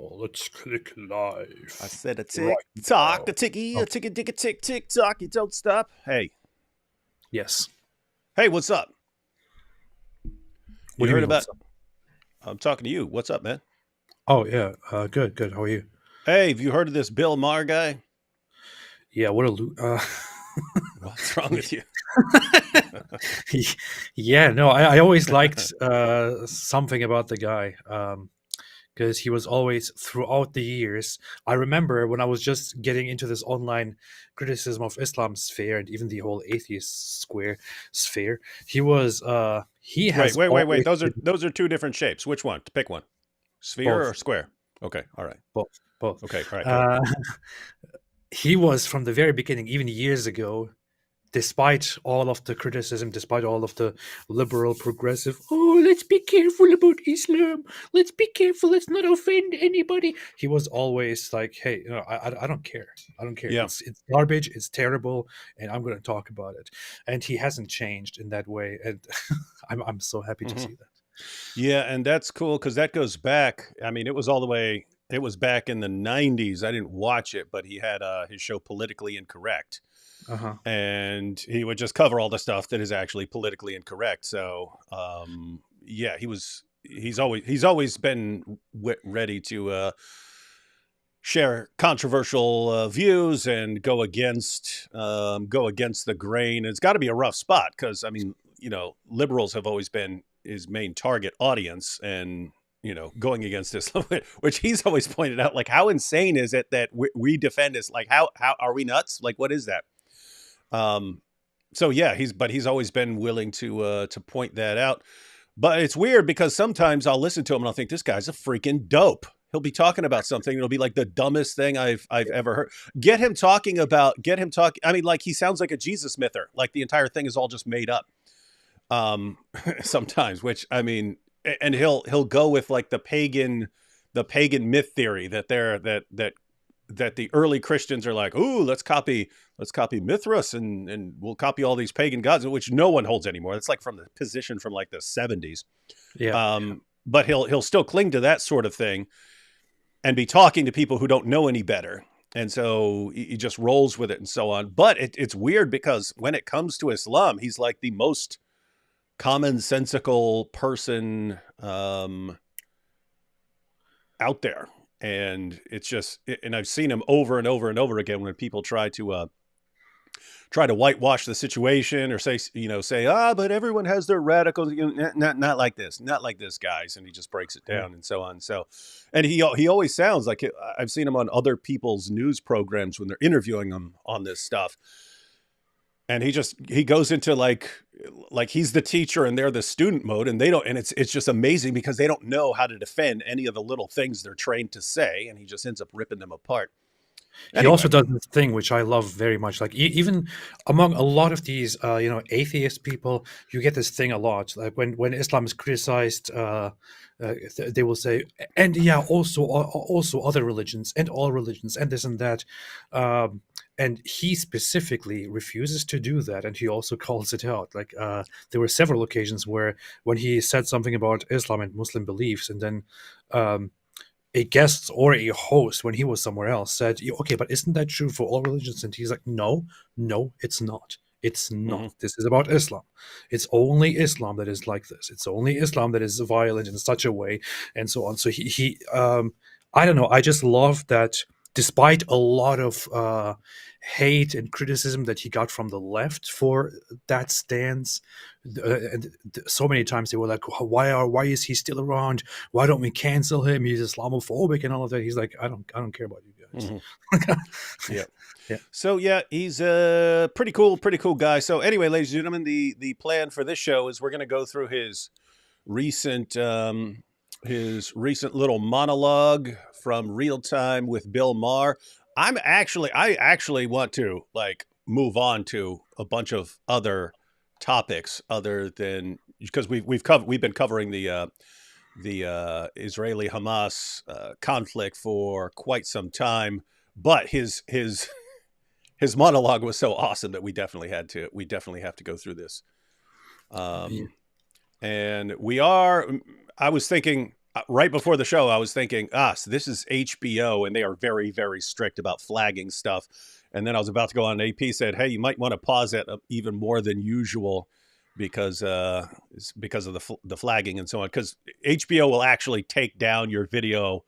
Oh, let's click live. I said a tick Right tock, now. a ticky, Oh, a ticky, tick, a tick, tick tock. You don't stop. Hey, yes. hey, what's up? What You do you heard mean, about? what's up? I'm talking to you. What's up, man? Oh, yeah. Good, good. How are you? Hey, have you heard of this Bill Maher guy? Yeah, what a What's wrong with you? yeah, no, I always liked something about the guy. Because he was always throughout the years. I remember when I was just getting into this online criticism of Islam sphere and even the whole atheist square sphere. He Wait, has wait, wait, wait. always Those are been those are two different shapes. Which one? Pick one. Sphere or both, square? Okay, all right. both, both. Okay, all right, go. Uh, he was from the very beginning, even years ago, despite all of the criticism, despite all of the liberal progressive, oh, let's be careful about Islam. Let's be careful. Let's not offend anybody. He was always like, hey, I don't care. I don't care. Yeah. It's garbage. It's terrible, and I'm going to talk about it. And he hasn't changed in that way, and I'm so happy to hmm see that. Yeah, and that's cool because that goes back. I mean, it was all the way. It was back in the '90s. I didn't watch it, but he had his show Politically Incorrect, Uh huh. and he would just cover all the stuff that is actually politically incorrect. So, yeah, he's always been ready to share controversial views and go against the grain. It's got to be a rough spot because I mean, liberals have always been his main target audience, and going against this, which he's always pointed out, like how insane is it that we defend this? Like how are we nuts? Like what is that? Um, so yeah, he's always been willing to point that out. But it's weird because sometimes I'll listen to him and I'll think this guy's a freaking dope. He'll be talking about something. It'll be like the dumbest thing I've ever heard. Get him talking. I mean, like he sounds like a Jesus myther. Like the entire thing is all just made up. Sometimes, which I mean, and he'll go with like the pagan myth theory that the early Christians are like, ooh, let's copy Mithras and we'll copy all these pagan gods, which no one holds anymore. That's like from the position from like the 70s. Yeah. But he'll still cling to that sort of thing and be talking to people who don't know any better. And so he just rolls with it and so on. But it's weird because when it comes to Islam, he's like the most commonsensical person out there. And it's just, and I've seen him over and over and over again when people try to whitewash the situation or say, but everyone has their radicals, not like this, guys. And he just breaks it Yeah. down and so on. So, and he always sounds like I've seen him on other people's news programs when they're interviewing him on this stuff. And he goes into like he's the teacher and they're the student mode, and they don't, and it's just amazing because they don't know how to defend any of the little things they're trained to say, and he just ends up ripping them apart. He also Anyway, does this thing which I love very much. Like even among a lot of these, atheist people, you get this thing a lot. Like when Islam is criticized, they will say, and yeah, also other religions and all religions and this and that. And he specifically refuses to do that, and he also calls it out. Like there were several occasions where when he said something about Islam and Muslim beliefs, and then. A guest or a host when he was somewhere else said, okay, but isn't that true for all religions? And he's like, no, it's not. It's hmm not. This is about Islam. It's only Islam that is like this. It's only Islam that is violent in such a way, and so on. So I don't know. I just love that despite a lot of hate and criticism that he got from the left for that stance, so many times they were like, why is he still around? Why don't we cancel him? He's Islamophobic and all of that. He's like, I don't care about you guys. hmm Yeah. Yeah. So yeah, he's a pretty cool guy. So anyway, ladies and gentlemen, the plan for this show is we're going to go through recent his recent little monologue from Real Time with Bill Maher. I actually want to like move on to a bunch of other topics other than because we've been covering the Israeli Hamas conflict for quite some time, but his monologue was so awesome that we definitely have to go through this. Yeah. And I was thinking right before the show, I was thinking, so this is HBO, and they are very, very strict about flagging stuff. And then I was about to go on. AP said, "Hey, you might want to pause it even more than usual because it's because of the flagging and so on. Because HBO will actually take down your video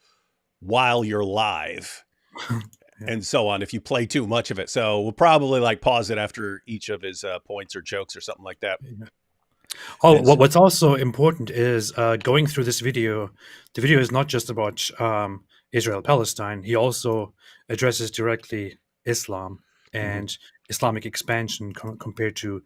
while you're live." Yeah. And so on if you play too much of it. So we'll probably like pause it after each of his points or jokes or something like that. Yeah. Oh, And so, what's also important is going through this video. The video is not just about Israel Palestine. He also addresses directly Islam and Islamic expansion compared to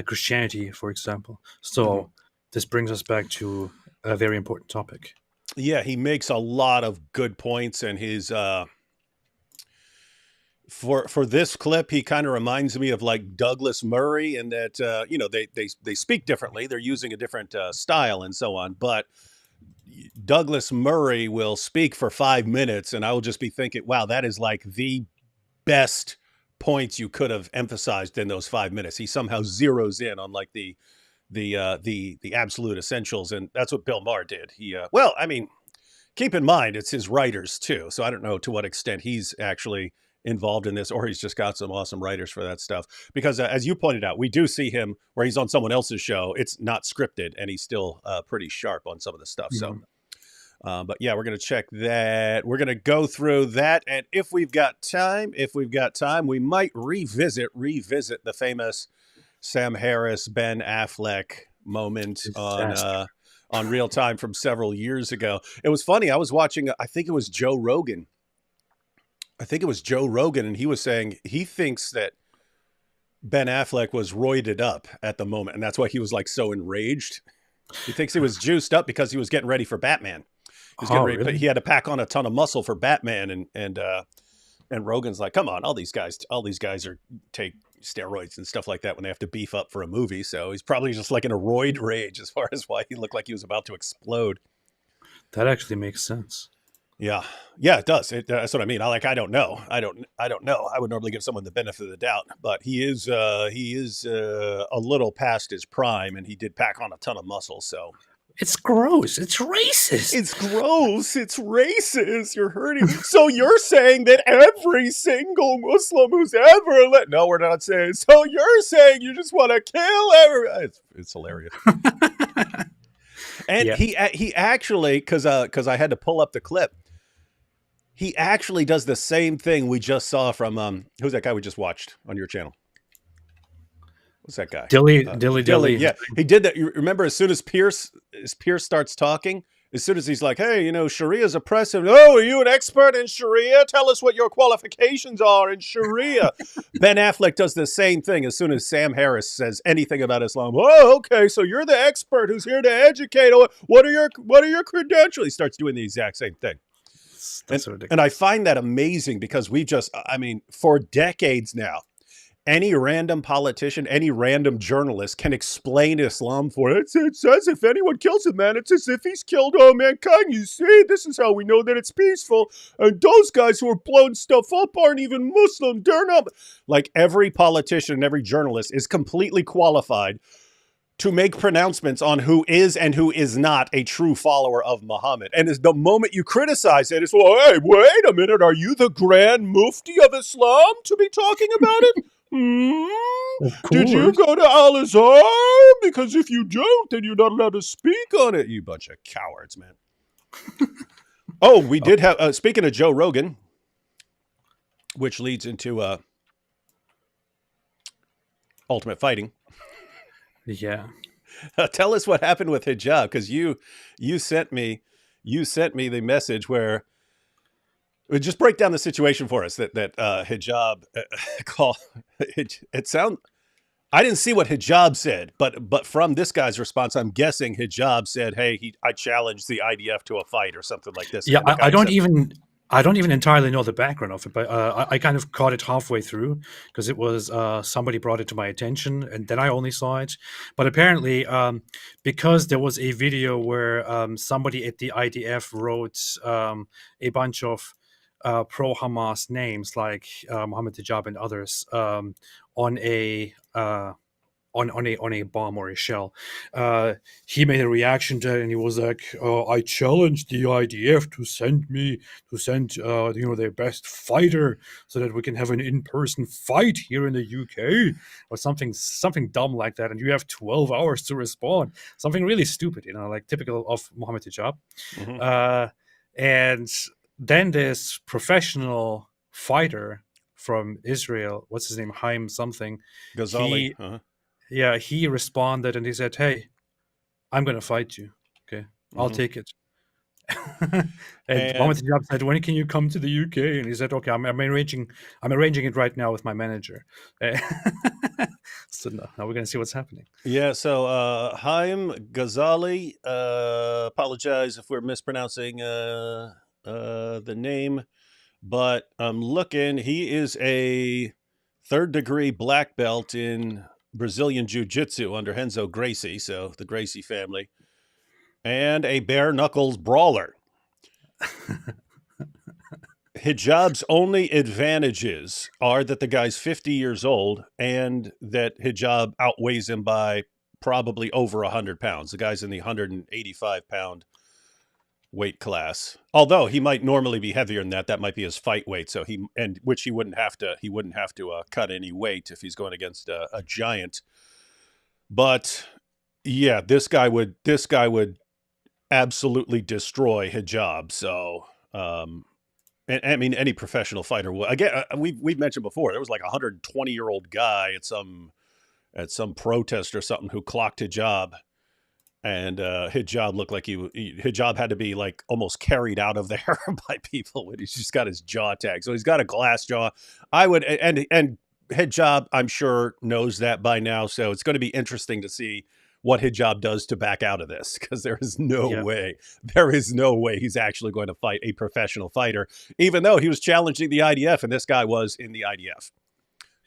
Christianity, for example. So this brings us back to a very important topic. yeah, he makes a lot of good points, and his for this clip, he kind of reminds me of like Douglas Murray, in that they speak differently, they're using a different style and so on. But Douglas Murray will speak for 5 minutes, and I will just be thinking, wow, that is like the best points you could have emphasized in those 5 minutes. He somehow zeroes in on like the absolute essentials, and that's what Bill Maher did. He well, I mean, keep in mind it's his writers too, so I don't know to what extent he's actually involved in this, or he's just got some awesome writers for that stuff. Because as you pointed out, we do see him where he's on someone else's show. It's not scripted, and he's still pretty sharp on some of the stuff. So, but yeah, we're gonna check that. We're gonna go through that, and if we've got time, we might revisit the famous Sam Harris, Ben Affleck moment on Real Time from several years ago. It was funny. I was watching, I think it was Joe Rogan. And he was saying he thinks that Ben Affleck was roided up at the moment, and that's why he was like so enraged. He thinks he was juiced up because he was getting ready for Batman. Really? He had to pack on a ton of muscle for Batman, and Rogan's like, come on, all these guys are take steroids and stuff like that when they have to beef up for a movie. So he's probably just like in a roid rage as far as why he looked like he was about to explode. That actually makes sense. Yeah, it does. That's what I mean. I don't know. I would normally give someone the benefit of the doubt, but he is a little past his prime, and he did pack on a ton of muscle. So it's gross. It's racist. It's gross. It's racist. You're hurting. So you're saying that every single Muslim who's ever no, we're not saying. So you're saying you just want to kill everyone. It's hilarious. And yeah. he actually, because I had to pull up the clip. He actually does the same thing we just saw from who's that guy we just watched on your channel? What's that guy? Dilly. Yeah, he did that. You remember, as soon as Pierce starts talking, as soon as he's like, hey, Sharia's oppressive. Oh, are you an expert in Sharia? Tell us what your qualifications are in Sharia. Ben Affleck does the same thing as soon as Sam Harris says anything about Islam. Oh, okay, so you're the expert who's here to educate. What are your credentials? He starts doing the exact same thing. And I find that amazing because for decades now, any random politician, any random journalist can explain Islam for it. It says if anyone kills a man, it's as if he's killed all mankind. You see, this is how we know that it's peaceful. And those guys who are blowing stuff up aren't even Muslim. They're not. Like, every politician and every journalist is completely qualified to make pronouncements on who is and who is not a true follower of Muhammad. And as the moment you criticize it, it's, well, hey, wait a minute. Are you the Grand Mufti of Islam to be talking about it? Did you go to Al-Azhar? Because if you don't, then you're not allowed to speak on it. You bunch of cowards, man. Oh, we did have, speaking of Joe Rogan, which leads into Ultimate Fighting. Yeah. Tell us what happened with hijab, because you sent me the message where, just break down the situation for us. That hijab call it sound. I didn't see what hijab said, but from this guy's response, I'm guessing hijab said, "Hey, I challenged the IDF to a fight" or something like this. Yeah, I don't even entirely know the background of it, but I kind of caught it halfway through because it was somebody brought it to my attention, and then I only saw it. But apparently, because there was a video where somebody at the IDF wrote a bunch of pro-Hamas names like Mohammed Hijab and others on a on a bomb or a shell. He made a reaction to it, and he was like, "I challenge the IDF to send their best fighter so that we can have an in-person fight here in the UK or something dumb like that." And you have 12 hours to respond. Something really stupid, like typical of Mohammed Hijab. Hmm. And then this professional fighter from Israel, what's his name, Haim something, Ghazali. he he responded and he said, "Hey, I'm gonna fight you. Okay, I'll Hmm. take it." And And Mohammed Hijab said, "When can you come to the UK?" And he said, "Okay, I'm arranging it right now with my manager." So now we're gonna see what's happening. yeah, so Haim Ghazali, apologize if we're mispronouncing the name, but I'm looking. He is a third-degree black belt in Brazilian Jiu-Jitsu under Renzo Gracie, so the Gracie family, and a bare knuckles brawler. Hijab's only advantages are that the guy's 50 years old and that hijab outweighs him by probably over 100 pounds. The guy's in the 185-pound weight class. Although he might normally be heavier than that. That might be his fight weight. So he wouldn't have to cut any weight if he's going against a giant. But yeah, this guy would absolutely destroy hijab. So and I mean, any professional fighter will. Again, we've mentioned before, there was like a 120-year-old guy at some protest or something who clocked hijab, and hijab looked like hijab had to be like almost carried out of there by people when he's just got his jaw tagged. So he's got a glass jaw. I would and hijab, I'm sure, knows that by now. So it's going to be interesting to see what hijab does to back out of this, because there is no way he's actually going to fight a professional fighter, even though he was challenging the IDF and this guy was in the IDF.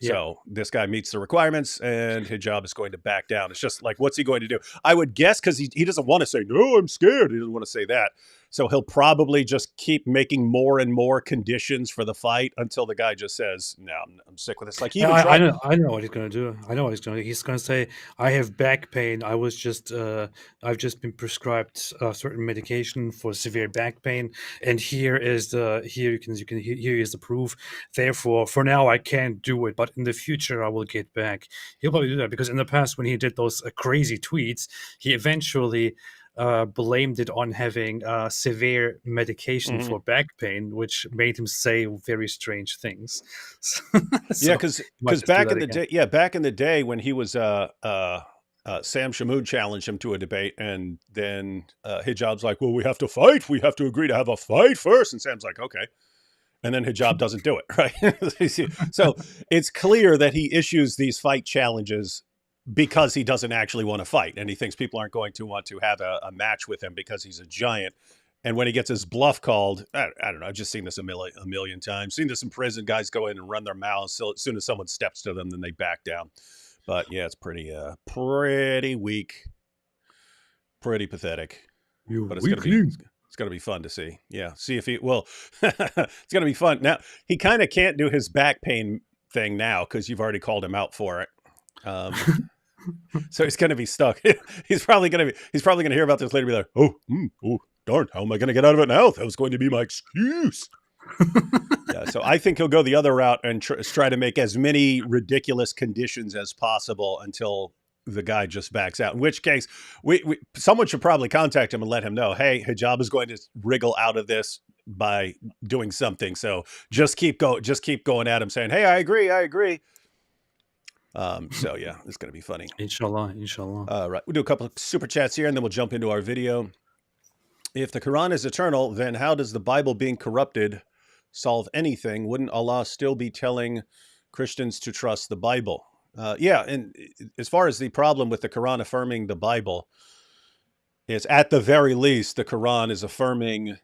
So this guy meets the requirements and hijab is going to back down. It's just like, what's he going to do? I would guess, because he doesn't want to say, no, I'm scared. He doesn't want to say that. So he'll probably just keep making more and more conditions for the fight until the guy just says, no, I'm sick with this. Like, I know what he's gonna do. I know what he's gonna do. He's gonna say, "I have back pain. I've just been prescribed certain medication for severe back pain, and here is the proof. Therefore, for now, I can't do it, but in the future, I will get back." He'll probably do that because in the past, when he did those crazy tweets, he eventually blamed it on having severe medication for back pain, which made him say very strange things. Yeah, because back in the day when he was Sam Shamoon challenged him to a debate, and then Hijab's like, "Well, we have to fight. We have to agree to have a fight first." And Sam's like, "Okay." And then Hijab doesn't do it, right? So it's clear that he issues these fight challenges because he doesn't actually want to fight, and he thinks people aren't going to want to have a match with him because he's a giant. And when he gets his bluff called, I don't know, I've just seen this a million times. Seen this in prison. Guys go in and run their mouths. So as soon as someone steps to them, then they back down. But yeah, it's pretty weak, pretty pathetic. But it's gonna be fun to see. Yeah, see if he will. It's gonna be fun. Now he kind of can't do his back pain thing now because you've already called him out for it. So he's gonna be stuck. He's probably gonna hear about this later. And be like, oh, darn, how am I gonna get out of it now? That was going to be my excuse. Yeah, so I think he'll go the other route and try to make as many ridiculous conditions as possible until the guy just backs out. In which case, someone should probably contact him and let him know, hey, Hijab is going to wriggle out of this by doing something. So just keep going at him, saying, hey, I agree. So yeah, it's going to be funny. Inshallah. Right. We'll do a couple of super chats here and then we'll jump into our video. If the Quran is eternal, then how does the Bible being corrupted solve anything? Wouldn't Allah still be telling Christians to trust the Bible? Yeah. And as far as the problem with the Quran affirming the Bible, is at the very least, the Quran is affirming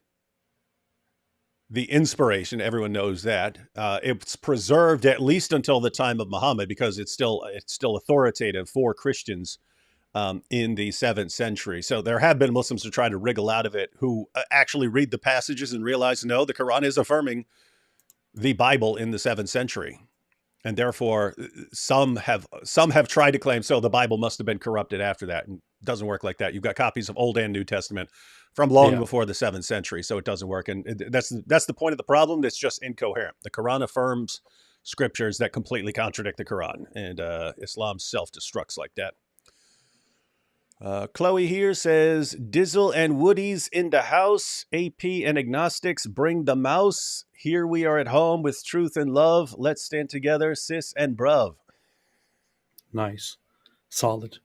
the inspiration. Everyone knows that. It's preserved at least until the time of Muhammad because it's still authoritative for Christians in the 7th century. So there have been Muslims who try to wriggle out of it, who actually read the passages and realize, no, the Quran is affirming the Bible in the 7th century. and therefore some have tried to claim so the Bible must have been corrupted after that. And it doesn't work like that. You've got copies of Old and New Testament from long before the 7th century, so it doesn't work. And that's the point of the problem. That's just incoherent. The Quran affirms scriptures that completely contradict the Quran, and Islam self-destructs like that. Chloe here says, Dizzle and Woody's in the house. AP and agnostics bring the mouse. Here we are at home with truth and love. Let's stand together, sis and bruv. Nice. Solid.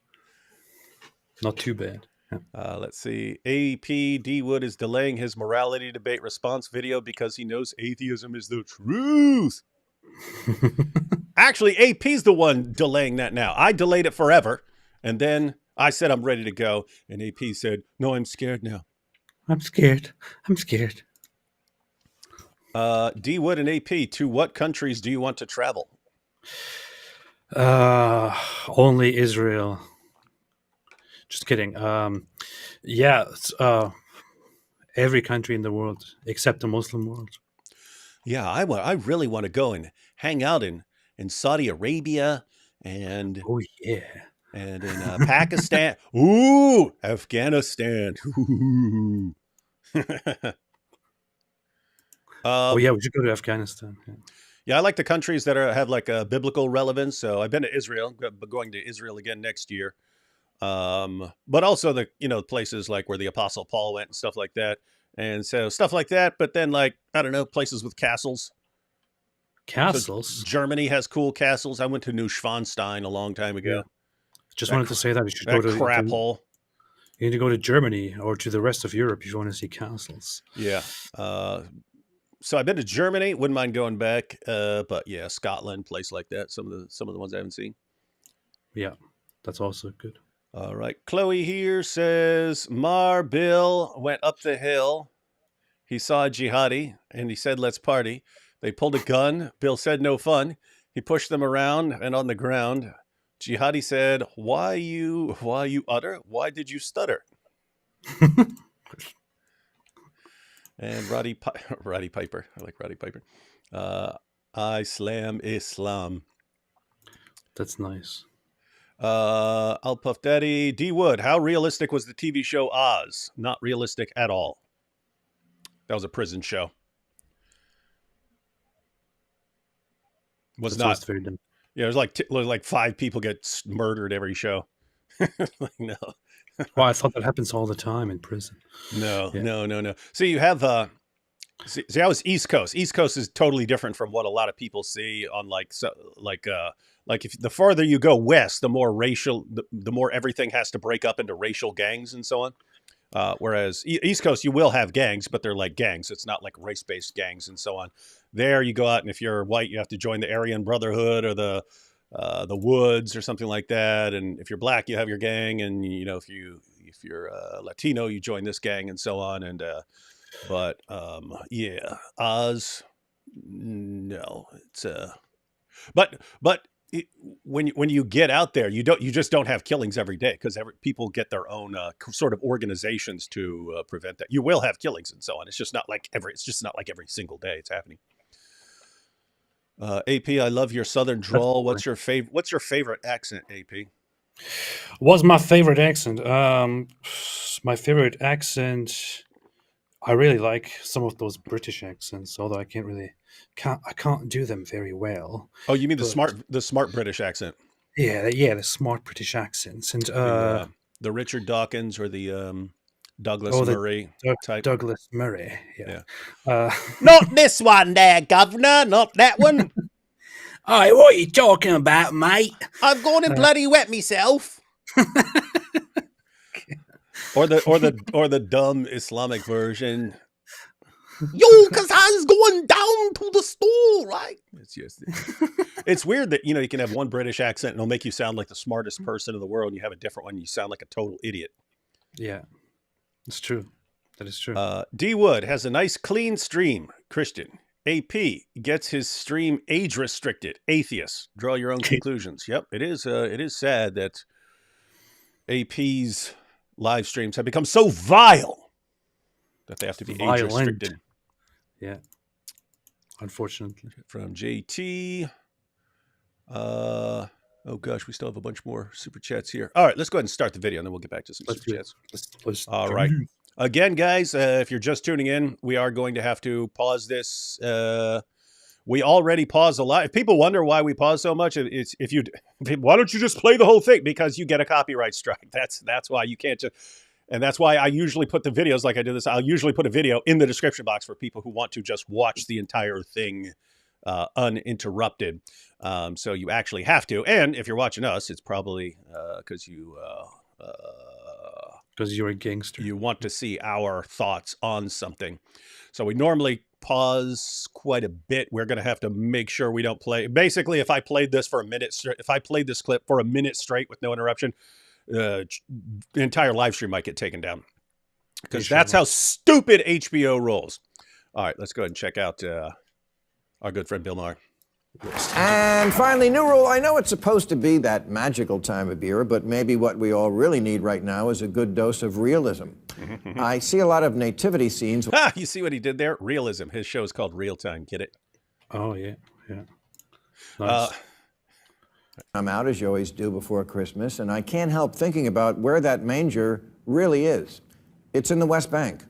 Not too bad. Yeah. Let's see. AP D. Wood is delaying his morality debate response video because he knows atheism is the truth. Actually, AP's the one delaying that now. I delayed it forever, and then I said I'm ready to go, and AP said, no, I'm scared now. I'm scared. D. Wood and AP, to what countries do you want to travel? Only Israel. Just kidding. Every country in the world except the Muslim world. Yeah, I really want to go and hang out in Saudi Arabia and and in Pakistan. Ooh, Afghanistan. Ooh. We should go to Afghanistan. Yeah, I like the countries that have like a biblical relevance. So I've been to Israel, but going to Israel again next year. But also the places like where the Apostle Paul went and stuff like that. And so stuff like that. But then places with castles. Castles? So Germany has cool castles. I went to Neuschwanstein a long time ago. Yeah. Just wanted to say that you should go to crap hole. You need to go to Germany or to the rest of Europe if you want to see castles. Yeah. So I've been to Germany. Wouldn't mind going back. But yeah, Scotland, place like that. Some of the ones I haven't seen. Yeah, that's also good. All right. Chloe here says, Maher Bill went up the hill. He saw a jihadi and he said, let's party. They pulled a gun. Bill said, no fun. He pushed them around and on the ground. Jihadi said, why you utter? Why did you stutter? And Roddy Piper. I like Roddy Piper. I slam Islam. That's nice. I'll Puff Daddy. D. Wood, how realistic was the TV show Oz? Not realistic at all. That was a prison show. Was not very dumb. Yeah, it was like 5 people get murdered every show. No. Well, I thought that happens all the time in prison. No. So you have see, I was East Coast. East Coast is totally different from what a lot of people see on if the farther you go west, the more racial, the more everything has to break up into racial gangs and so on. Whereas East Coast, you will have gangs, but they're like gangs. It's not like race-based gangs and so on. There you go out, and if you're white, you have to join the Aryan Brotherhood or the Woods or something like that. And if you're black, you have your gang, and if you're Latino, you join this gang and so on. And Oz, no, it's when you get out there, you just don't have killings every day because people get their own sort of organizations to prevent that. You will have killings and so on. It's just not like every single day it's happening. AP, I love your southern drawl. What's your favorite accent, AP? What's my favorite accent? My favorite accent, I really like some of those British accents, although I can't do them very well. Oh, you mean the smart British accent? Yeah, the smart British accents, and the Richard Dawkins or the Douglas Murray type. Douglas Murray, yeah. Not this one there, Governor. Not that one. Hey, what are you talking about, mate? I've gone and bloody wet myself. Or the dumb Islamic version. Yo, cause I was going down to the store, right? It's weird that you can have one British accent and it'll make you sound like the smartest person in the world, and you have a different one and you sound like a total idiot. Yeah, it's true. That is true. D. Wood has a nice clean stream. Christian. AP gets his stream age restricted. Atheist. Draw your own conclusions. Yep, it is sad that AP's live streams have become so vile that they have to be age restricted. Yeah, unfortunately. From JT. Oh gosh, we still have a bunch more super chats here. All right, let's go ahead and start the video, and then we'll get back to some Let's super do it. chats. Let's All do right. it. Again, guys, if you're just tuning in, we are going to have to pause this. We already paused a lot. If people wonder why we pause so much, it's why don't you just play the whole thing? Because you get a copyright strike. That's why you can't just. And that's why I usually put the videos like I did this. I'll usually put a video in the description box for people who want to just watch the entire thing uninterrupted. So you actually have to. And if you're watching us, it's probably because you're a gangster. You want to see our thoughts on something. So we normally pause quite a bit. We're going to have to make sure we don't play. Basically, if I played this for a minute, if I played this clip for a minute straight with no interruption, the entire live stream might get taken down, because that's how stupid HBO rolls. All right, let's go ahead and check out our good friend Bill Maher. And finally, new rule. I know it's supposed to be that magical time of year, but maybe what we all really need right now is a good dose of realism. I see a lot of nativity scenes. You see what he did there? Realism. His show is called Real Time. Get it? Oh, yeah. Nice. I'm out, as you always do before Christmas, and I can't help thinking about where that manger really is. It's in the West Bank,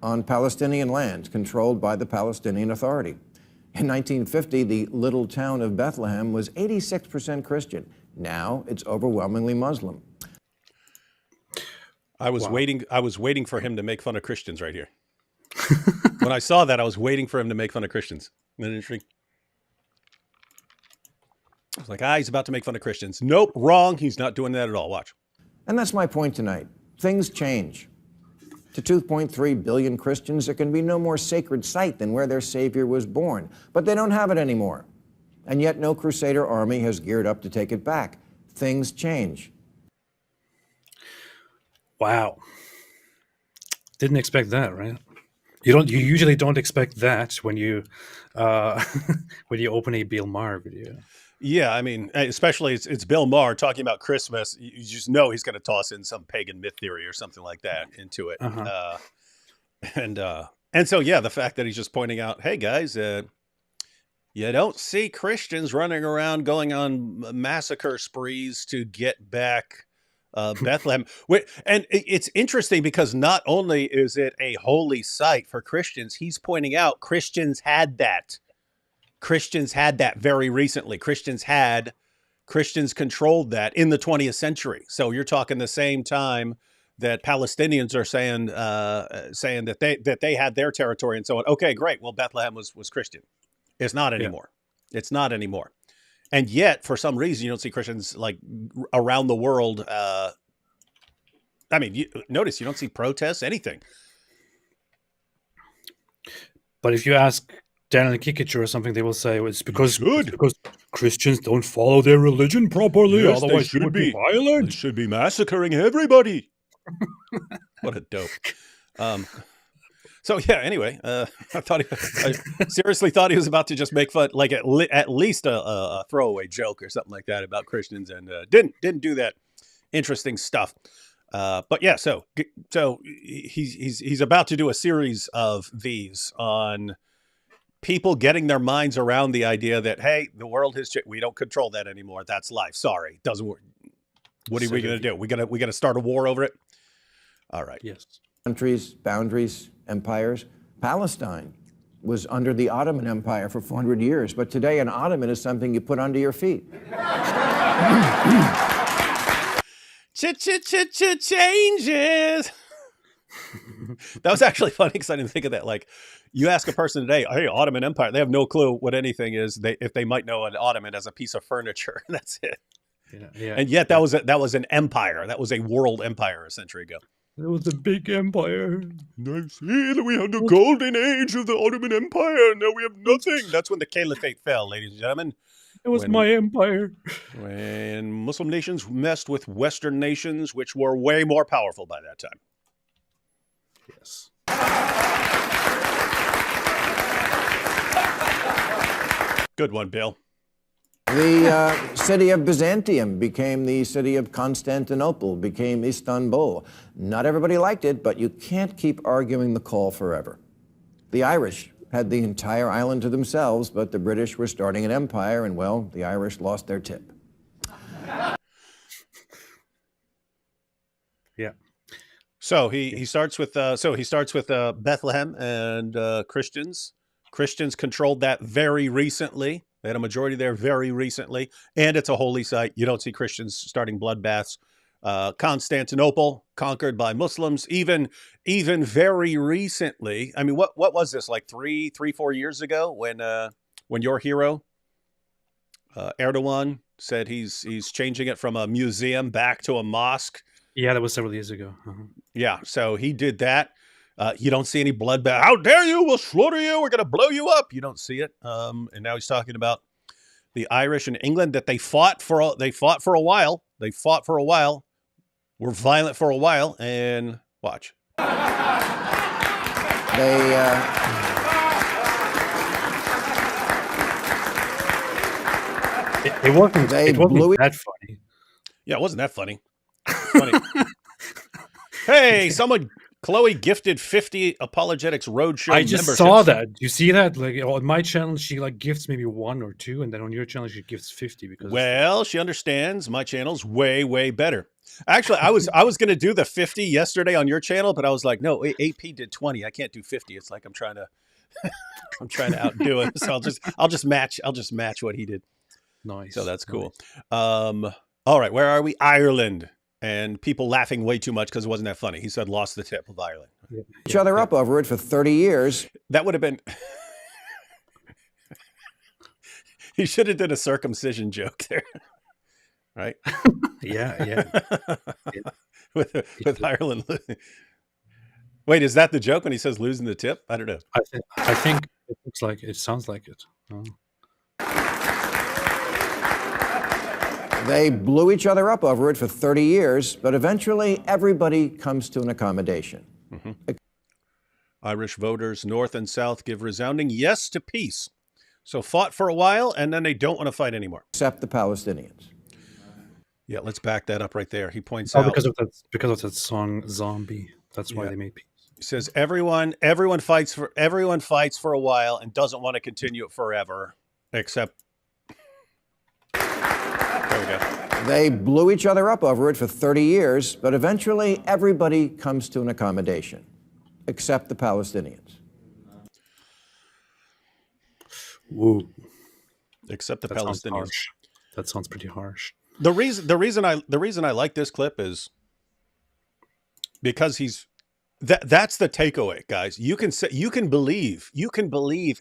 on Palestinian lands controlled by the Palestinian Authority. In 1950, the little town of Bethlehem was 86% Christian. Now it's overwhelmingly Muslim. I was waiting for him to make fun of Christians right here. When I saw that, I was waiting for him to make fun of Christians. Isn't that interesting? I was like, he's about to make fun of Christians. Nope, wrong. He's not doing that at all. Watch. And that's my point tonight. Things change. To 2.3 billion Christians, there can be no more sacred site than where their Savior was born. But they don't have it anymore. And yet no Crusader army has geared up to take it back. Things change. Wow. Didn't expect that, right? You usually don't expect that when you when you open a Bill Maher video. Yeah, I mean, especially it's Bill Maher talking about Christmas. You just know he's going to toss in some pagan myth theory or something like that into it. And so, yeah, the fact that he's just pointing out, hey, guys, you don't see Christians running around going on massacre sprees to get back Bethlehem. And it's interesting because not only is it a holy site for Christians, he's pointing out Christians had that. Christians had that very recently. Christians controlled that in the 20th century. So you're talking the same time that Palestinians are saying that they had their territory and so on. Okay, great. Well, Bethlehem was Christian. It's not anymore. Yeah. It's not anymore. And yet, for some reason, you don't see Christians like around the world. I mean, notice you don't see protests, anything. But if you ask Daniel Kikic or something, they will say it's because Christians don't follow their religion properly. Yes, otherwise they would be violent. They should be massacring everybody. What a dope. So yeah. Anyway, I seriously thought he was about to just make fun, like at least a throwaway joke or something like that about Christians, and didn't do that. Interesting stuff. But yeah, so he's about to do a series of these on people getting their minds around the idea that, hey, the world has changed. We don't control that anymore. That's life. Sorry, doesn't work. What are we going to do? We gonna start a war over it? All right. Yes. Countries, boundaries, empires. Palestine was under the Ottoman Empire for 400 years, but today an ottoman is something you put under your feet. Changes. That was actually funny because I didn't think of that. Like, you ask a person today, hey, Ottoman Empire, they have no clue what anything is. If they might know an ottoman as a piece of furniture, that's it. Yeah. And yet that was an empire. That was a world empire a century ago. It was a big empire. I see that we had the golden age of the Ottoman Empire. Now we have nothing. That's when the caliphate fell, ladies and gentlemen. It was my empire. When Muslim nations messed with Western nations, which were way more powerful by that time. Yes. Good one, Bill. The city of Byzantium became the city of Constantinople, became Istanbul. Not everybody liked it, but you can't keep arguing the call forever. The Irish had the entire island to themselves, but the British were starting an empire, and, well, the Irish lost their tip. Yeah. So he starts with Bethlehem and Christians. Christians controlled that very recently. They had a majority there very recently, and it's a holy site. You don't see Christians starting bloodbaths. Constantinople conquered by Muslims. Even very recently. I mean, what was this, like 4 years ago when your hero Erdogan said he's changing it from a museum back to a mosque. Yeah, that was several years ago. Yeah, so he did that. You don't see any bloodbath. How dare you? We'll slaughter you. We're going to blow you up. You don't see it. And now he's talking about the Irish in England that they fought for a while. They fought for a while. Were violent for a while. And watch. It wasn't that funny. Yeah, it wasn't that funny. Funny. Hey, Chloe gifted 50 Apologetics Roadshow I just memberships. saw that. You see that? Like on my channel, she like gifts maybe 1 or 2, and then on your channel, she gifts 50 because. Well, she understands my channel's way better. Actually, I was going to do the 50 yesterday on your channel, but I was like, no, AP did 20. I can't do 50. It's like I'm trying to outdo him. So I'll just match what he did. Nice. So that's cool. Nice. All right, where are we? Ireland. And people laughing way too much because it wasn't that funny. He said, lost the tip of Ireland. Each other up over it for 30 years. That would have been... He should have done a circumcision joke there. Right? Yeah. with Ireland. Wait, is that the joke when he says losing the tip? I don't know. I think it sounds like it. Oh. They blew each other up over it for 30 years, but eventually everybody comes to an accommodation. Mm-hmm. Irish voters, North and South, give resounding yes to peace. So fought for a while, and then they don't want to fight anymore. Except the Palestinians. Yeah, let's back that up right there. He points out because of that song "Zombie." That's why they made peace. He says everyone fights for a while and doesn't want to continue it forever, except. There we go. They blew each other up over it for 30 years, but eventually everybody comes to an accommodation, except the Palestinians. Whoa. Except the Palestinians. That sounds pretty harsh. The reason I like this clip is because that's the takeaway, guys. You can believe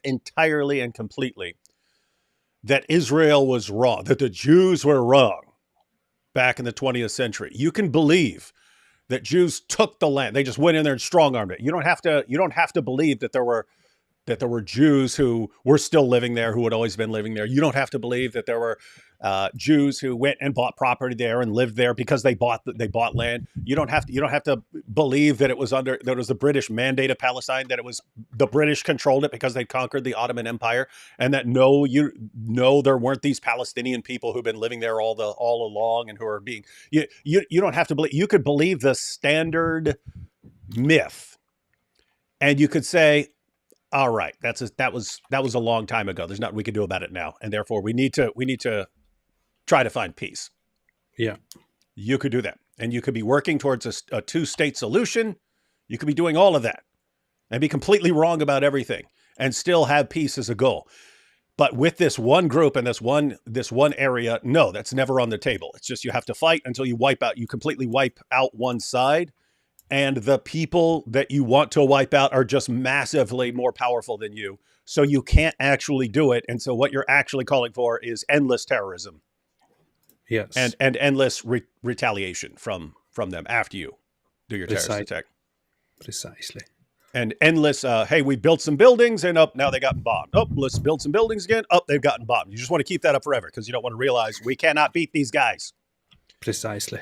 entirely and completely that Israel was wrong, that the Jews were wrong back in the 20th century. You can believe that Jews took the land. They just went in there and strong-armed it. You don't have to believe that there were Jews who were still living there, who had always been living there. You don't have to believe that there were Jews who went and bought property there and lived there because they bought land. You don't have to believe that it was the British mandate of Palestine, that it was the British controlled it because they conquered the Ottoman Empire, and that there weren't these Palestinian people who've been living there all along and who are being. You don't have to believe. You could believe the standard myth, and you could say, all right, that was a long time ago. There's nothing we can do about it now, and therefore we need to try to find peace. Yeah, you could do that, and you could be working towards a 2-state solution. You could be doing all of that, and be completely wrong about everything, and still have peace as a goal. But with this one group and this one area, no, that's never on the table. It's just you have to fight until you completely wipe out one side. And the people that you want to wipe out are just massively more powerful than you. So you can't actually do it. And so what you're actually calling for is endless terrorism. Yes. And endless retaliation from them after you do your terrorist attack. Precisely. And endless, hey, we built some buildings and now they got bombed. Oh, let's build some buildings again. Oh, they've gotten bombed. You just want to keep that up forever because you don't want to realize we cannot beat these guys. Precisely.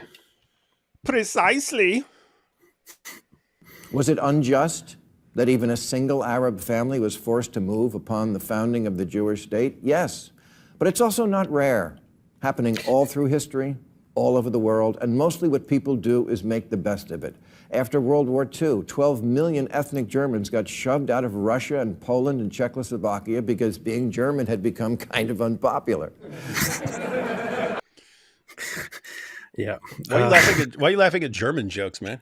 Was it unjust that even a single Arab family was forced to move upon the founding of the Jewish state? Yes, but it's also not rare, happening all through history, all over the world, and mostly what people do is make the best of it. After World War II, 12 million ethnic Germans got shoved out of Russia and Poland and Czechoslovakia because being German had become kind of unpopular. Yeah. Why are you laughing at German jokes, man?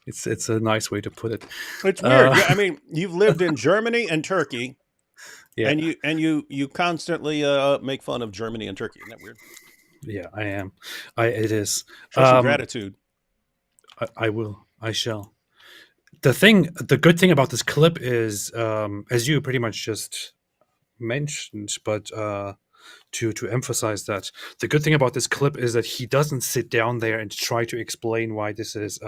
It's a nice way to put it. It's weird. I mean, you've lived in Germany and Turkey, Yeah. and you constantly make fun of Germany and Turkey. Isn't that weird? Yeah, I am. It is. Show some gratitude. I will. I shall. The good thing about this clip is, as you pretty much just mentioned, but to emphasize that, the good thing about this clip is that he doesn't sit down there and try to explain why this is,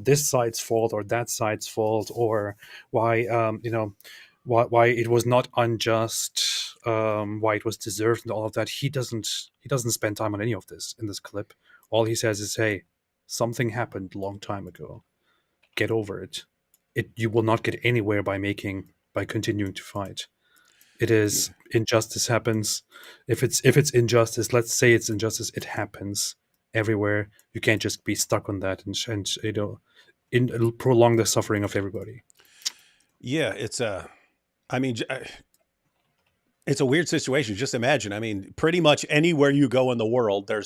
this side's fault or that side's fault, or why, why it was not unjust, why it was deserved, and all of that. He doesn't spend time on any of this in this clip. All he says is, "Hey, something happened a long time ago. Get over it. You will not get anywhere by continuing to fight. It is injustice happens. If it's injustice, let's say it's injustice, it happens everywhere. You can't just be stuck on that and it'll prolong the suffering of everybody." Yeah, it's it's a weird situation. Just imagine. I mean, pretty much anywhere you go in the world, there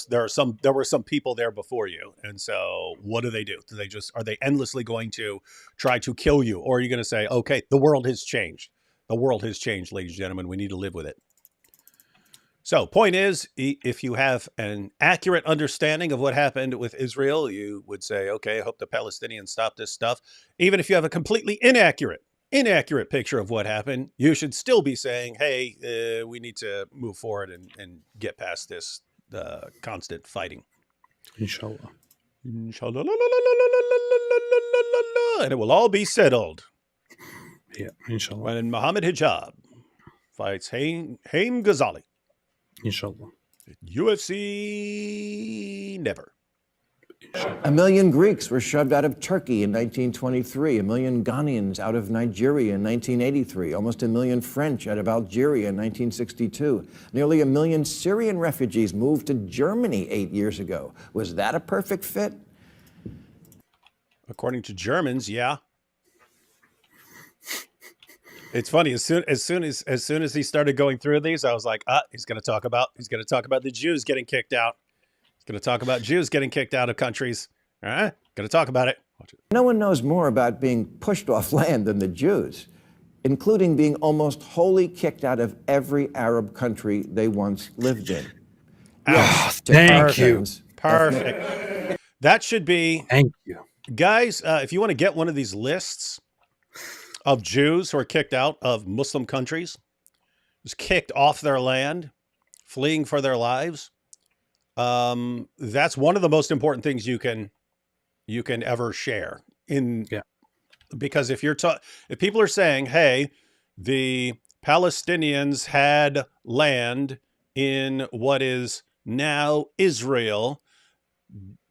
were some people there before you, and so what do? Are they endlessly going to try to kill you, or are you going to say, okay, the world has changed? The world has changed, ladies and gentlemen. We need to live with it. So, point is, if you have an accurate understanding of what happened with Israel, you would say, okay, I hope the Palestinians stop this stuff. Even if you have a completely inaccurate picture of what happened, you should still be saying, hey, we need to move forward and get past this constant fighting. Inshallah. Inshallah. And it will all be settled. Yeah, inshallah. When Muhammad Hijab fights Haim Ghazali. Inshallah. UFC never. A million Greeks were shoved out of Turkey in 1923, a million Ghanaians out of Nigeria in 1983, almost a million French out of Algeria in 1962. Nearly a million Syrian refugees moved to Germany 8 years ago. Was that a perfect fit? According to Germans, yeah. It's funny. As soon as he started going through these, I was like, he's going to talk about the Jews getting kicked out. He's going to talk about Jews getting kicked out of countries. Going to talk about it. Watch it. No one knows more about being pushed off land than the Jews, including being almost wholly kicked out of every Arab country they once lived in. Yes, thank you. Perfect. That should be. Thank you. Guys, if you want to get one of these lists of Jews who are kicked out of Muslim countries, was kicked off their land, fleeing for their lives, that's one of the most important things you can ever share because if people are saying, hey, the Palestinians had land in what is now Israel,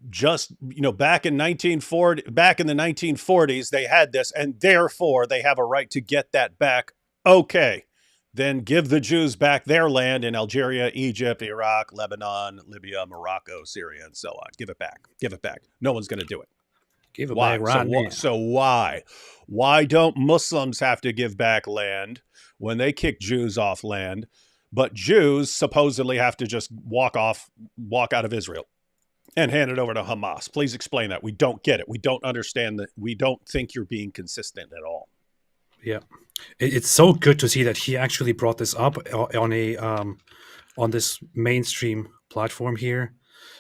just, back in the 1940s, they had this, and therefore they have a right to get that back. Okay, then give the Jews back their land in Algeria, Egypt, Iraq, Lebanon, Libya, Morocco, Syria, and so on. Give it back. Give it back. No one's going to do it. Give it Why? back right now. So why? Why don't Muslims have to give back land when they kick Jews off land, but Jews supposedly have to just walk out of Israel and hand it over to Hamas? Please explain that. We don't get it. We don't understand that. We don't think you're being consistent at all. Yeah, it's so good to see that he actually brought this up on this mainstream platform here,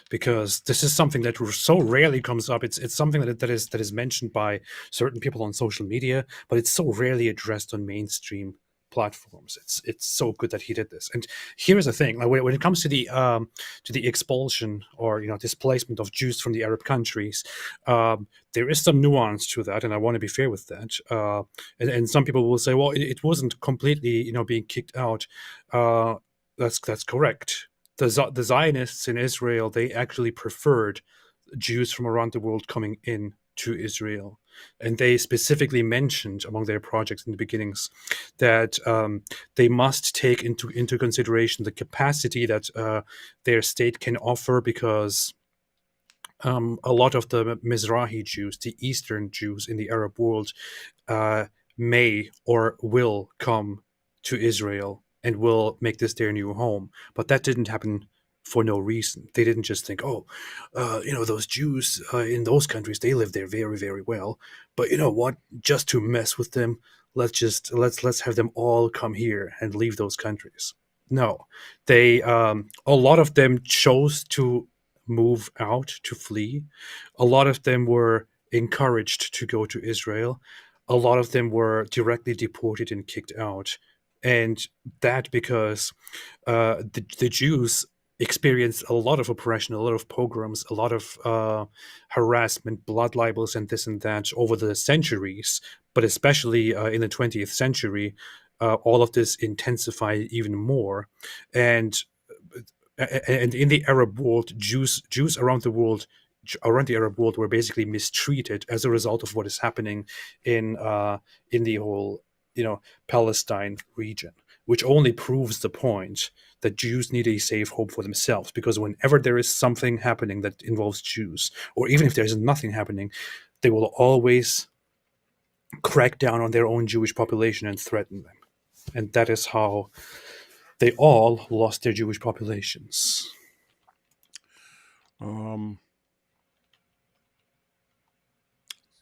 because this is something that so rarely comes up. It's something that is mentioned by certain people on social media, but it's so rarely addressed on mainstream platforms. It's so good that he did this. And here's the thing: like when it comes to the expulsion or displacement of Jews from the Arab countries, there is some nuance to that, and I want to be fair with that. And some people will say, well, it wasn't completely being kicked out. That's correct. The Zionists in Israel, they actually preferred Jews from around the world coming in to Israel. And they specifically mentioned among their projects in the beginnings that they must take into consideration the capacity that their state can offer, because a lot of the Mizrahi Jews, the Eastern Jews in the Arab world, may or will come to Israel and will make this their new home. But that didn't happen for no reason. They didn't just think, oh, those Jews in those countries, they live there very, very well. But you know what? Just to mess with them, let's have them all come here and leave those countries. No, they a lot of them chose to move out, to flee. A lot of them were encouraged to go to Israel. A lot of them were directly deported and kicked out. And that because the Jews experienced a lot of oppression, a lot of pogroms, a lot of harassment, blood libels, and this and that over the centuries, but especially in the 20th century, all of this intensified even more. And in the Arab world, Jews around the world, around the Arab world, were basically mistreated as a result of what is happening in the whole Palestine region, which only proves the point that Jews need a safe home for themselves. Because whenever there is something happening that involves Jews, or even if there's nothing happening, they will always crack down on their own Jewish population and threaten them. And that is how they all lost their Jewish populations.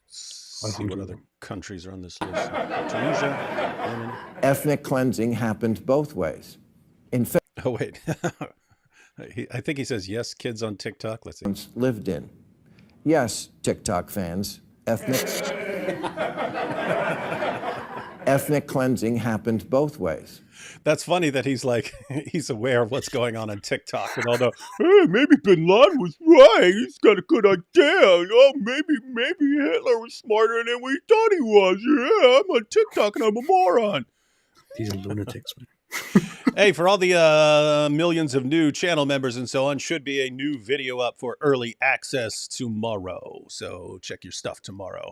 See what other countries are on this list. Tunisia, Yemen. Ethnic cleansing happened both ways. In fact, Oh, wait. I think he says, yes, kids on TikTok. Let's see. lived in. Yes, TikTok fans, ethnic cleansing happened both ways. That's funny that he's like, he's aware of what's going on TikTok. And although, hey, maybe Bin Laden was right. He's got a good idea. Oh, maybe Hitler was smarter than we thought he was. Yeah, I'm on TikTok and I'm a moron. These are lunatics, man. Hey, for all the millions of new channel members and so on, should be a new video up for early access tomorrow. So check your stuff tomorrow.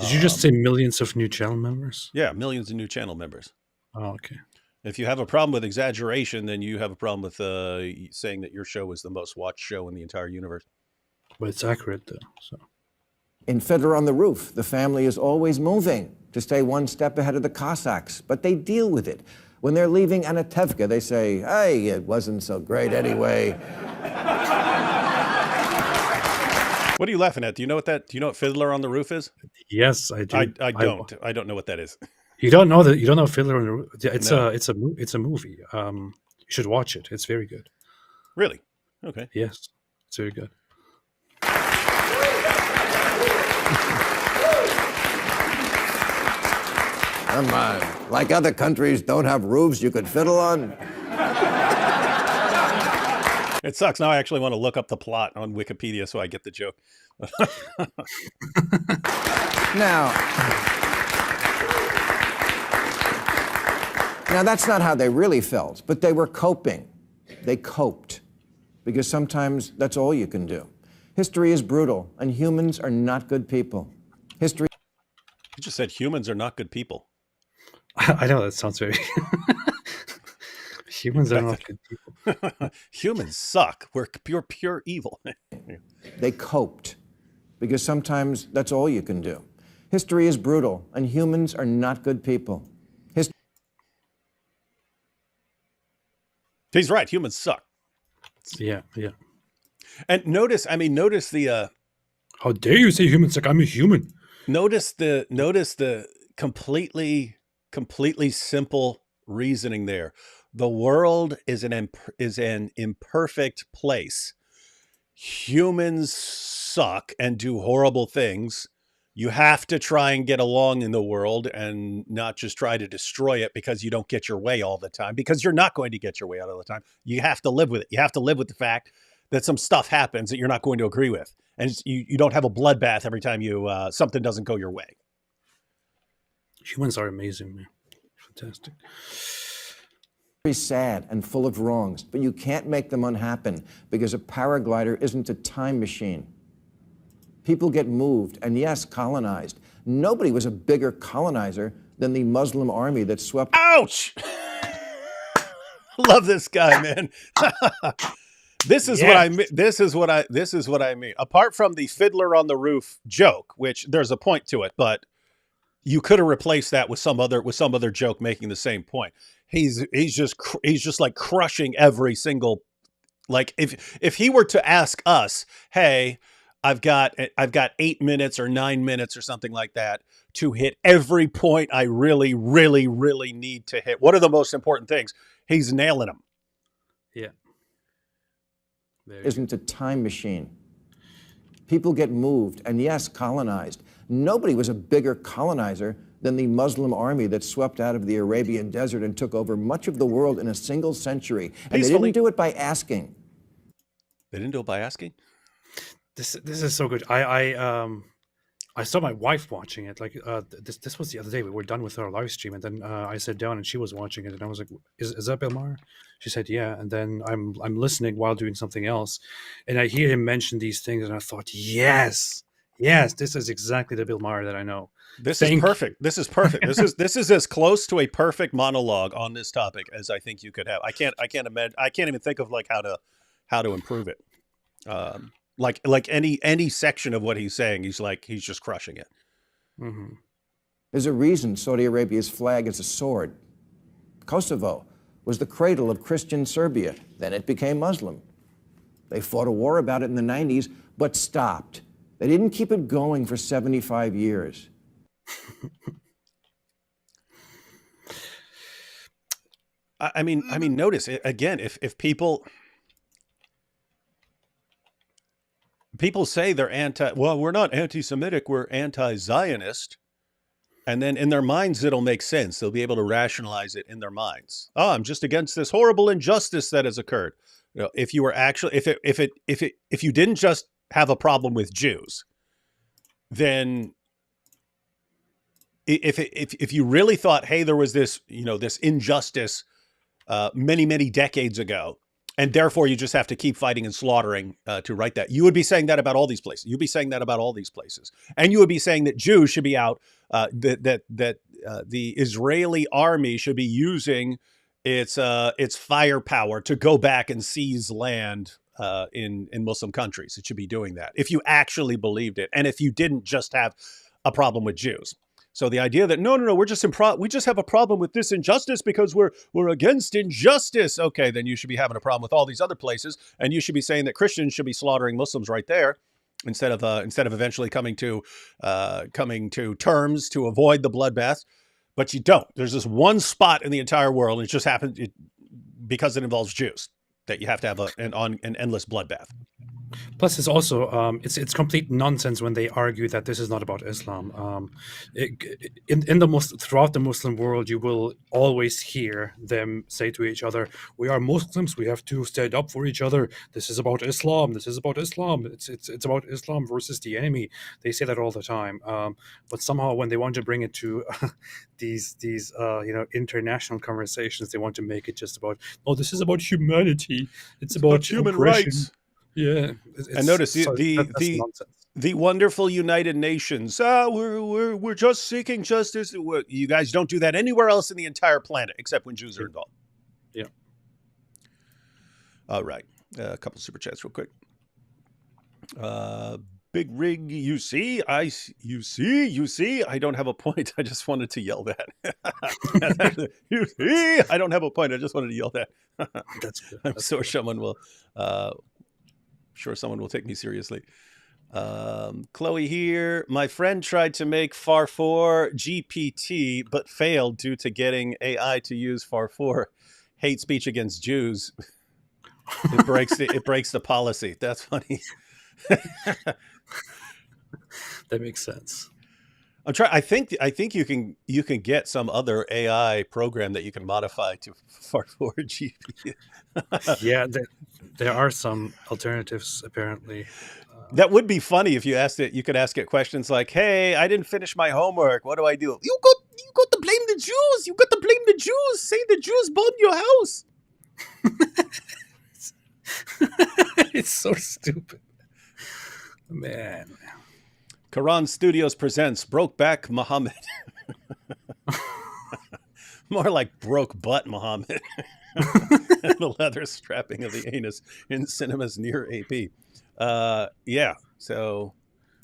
Did you just say millions of new channel members? Yeah, millions of new channel members. Oh, okay. If you have a problem with exaggeration, then you have a problem with saying that your show is the most watched show in the entire universe. But it's accurate, though. So. In Fiddler on the Roof, the family is always moving to stay one step ahead of the Cossacks, but they deal with it. When they're leaving Anatevka, they say, hey, it wasn't so great anyway. What are you laughing at? Do you know what Fiddler on the Roof is? Yes, I do. I don't. I don't know what that is. You don't know that? You don't know Fiddler on the Roof? Yeah, No. it's a movie. You should watch it. It's very good. Really? Okay. Yes, it's very good. Come on. Like other countries don't have roofs you could fiddle on? It sucks. Now I actually want to look up the plot on Wikipedia so I get the joke. Now, that's not how they really felt, but they were coping. They coped, because sometimes that's all you can do. History is brutal, and humans are not good people. History. You just said humans are not good people. I know that sounds very... Humans are not good people. Humans suck. We're pure evil. They coped, because sometimes that's all you can do. History is brutal, and humans are not good people. He's right. Humans suck. Yeah. And notice the... How dare you say humans suck? I'm a human. Notice the completely simple reasoning there. The world is an imperfect place. Humans suck and do horrible things. You have to try and get along in the world and not just try to destroy it because you don't get your way all the time, because you're not going to get your way all the time. You have to live with it. You have to live with the fact that some stuff happens that you're not going to agree with. And you don't have a bloodbath every time something doesn't go your way. Humans are amazing, man. Fantastic. Very sad and full of wrongs, but you can't make them unhappen because a paraglider isn't a time machine. People get moved and, yes, colonized. Nobody was a bigger colonizer than the Muslim army that swept. Ouch! Love this guy, man. This is what I mean. This is what I mean. Apart from the Fiddler on the Roof joke, which there's a point to it, but you could have replaced that with some other joke making the same point. He's just like crushing every single, like if he were to ask us, hey, I've got 8 minutes or 9 minutes or something like that to hit every point I really, really, really need to hit. What are the most important things? He's nailing them. Yeah. Isn't a time machine. People get moved and, yes, colonized. Nobody was a bigger colonizer than the Muslim army that swept out of the Arabian desert and took over much of the world in a single century. And they didn't do it by asking. They didn't do it by asking? This is so good. I saw my wife watching it. Like this was the other day. We were done with our live stream, and then I sat down and she was watching it, and I was like, "Is that Bill Maher?" She said, "Yeah." And then I'm listening while doing something else, and I hear him mention these things, and I thought, "Yes, this is exactly the Bill Maher that I know." This is perfect. This is perfect. This is as close to a perfect monologue on this topic as I think you could have. I can't imagine. I can't even think of like how to improve it. Like any section of what he's saying, he's just crushing it. Mm-hmm. There's a reason Saudi Arabia's flag is a sword. Kosovo was the cradle of Christian Serbia. Then it became Muslim. They fought a war about it in the 90s, but stopped. They didn't keep it going for 75 years. I mean, notice again, if people say they're we're not anti-Semitic, we're anti-Zionist. And then in their minds, it'll make sense. They'll be able to rationalize it in their minds. Oh, I'm just against this horrible injustice that has occurred. You know, if you were actually, if you didn't just have a problem with Jews, then if you really thought, hey, there was this injustice many, many decades ago, and therefore you just have to keep fighting and slaughtering to right that, you would be saying that about all these places. You'd be saying that about all these places. And you would be saying that Jews should be out, that the Israeli army should be using its firepower to go back and seize land in Muslim countries. It should be doing that if you actually believed it, and if you didn't just have a problem with Jews. So the idea that no, we just have a problem with this injustice because we're against injustice. Okay, then you should be having a problem with all these other places, and you should be saying that Christians should be slaughtering Muslims right there, instead of eventually coming to terms to avoid the bloodbath. But you don't. There's this one spot in the entire world, and it just happened because it involves Jews, that you have to have an endless bloodbath. Plus, it's also it's complete nonsense when they argue that this is not about Islam. Throughout the Muslim world, you will always hear them say to each other, "We are Muslims. We have to stand up for each other. This is about Islam. This is about Islam. It's about Islam versus the enemy." They say that all the time. But somehow, when they want to bring it to these international conversations, they want to make it just about, "Oh, this is about humanity. It's about human oppression." rights. Yeah, and notice the wonderful United Nations. We're just seeking justice. You guys don't do that anywhere else in the entire planet except when Jews are involved. Yeah. All right, a couple super chats real quick. Big Rig, you see, I don't have a point. I just wanted to yell that. You see, I don't have a point. I just wanted to yell that. That's good. I'm sure someone will. Sure, someone will take me seriously. Chloe here. My friend tried to make FAR4 GPT, but failed due to getting AI to use FAR4. Hate speech against Jews. It breaks the policy. That's funny. That makes sense. I think you can get some other AI program that you can modify to FAR4 GPT. Yeah, there are some alternatives apparently. That would be funny if you asked it. You could ask it questions like, "Hey, I didn't finish my homework. What do I do?" You got to blame the Jews. You got to blame the Jews. Say the Jews bombed your house. It's so stupid, man. Quran Studios presents Brokeback Muhammad. More like broke butt Muhammad. And the leather strapping of the anus in cinemas near AP. Yeah, so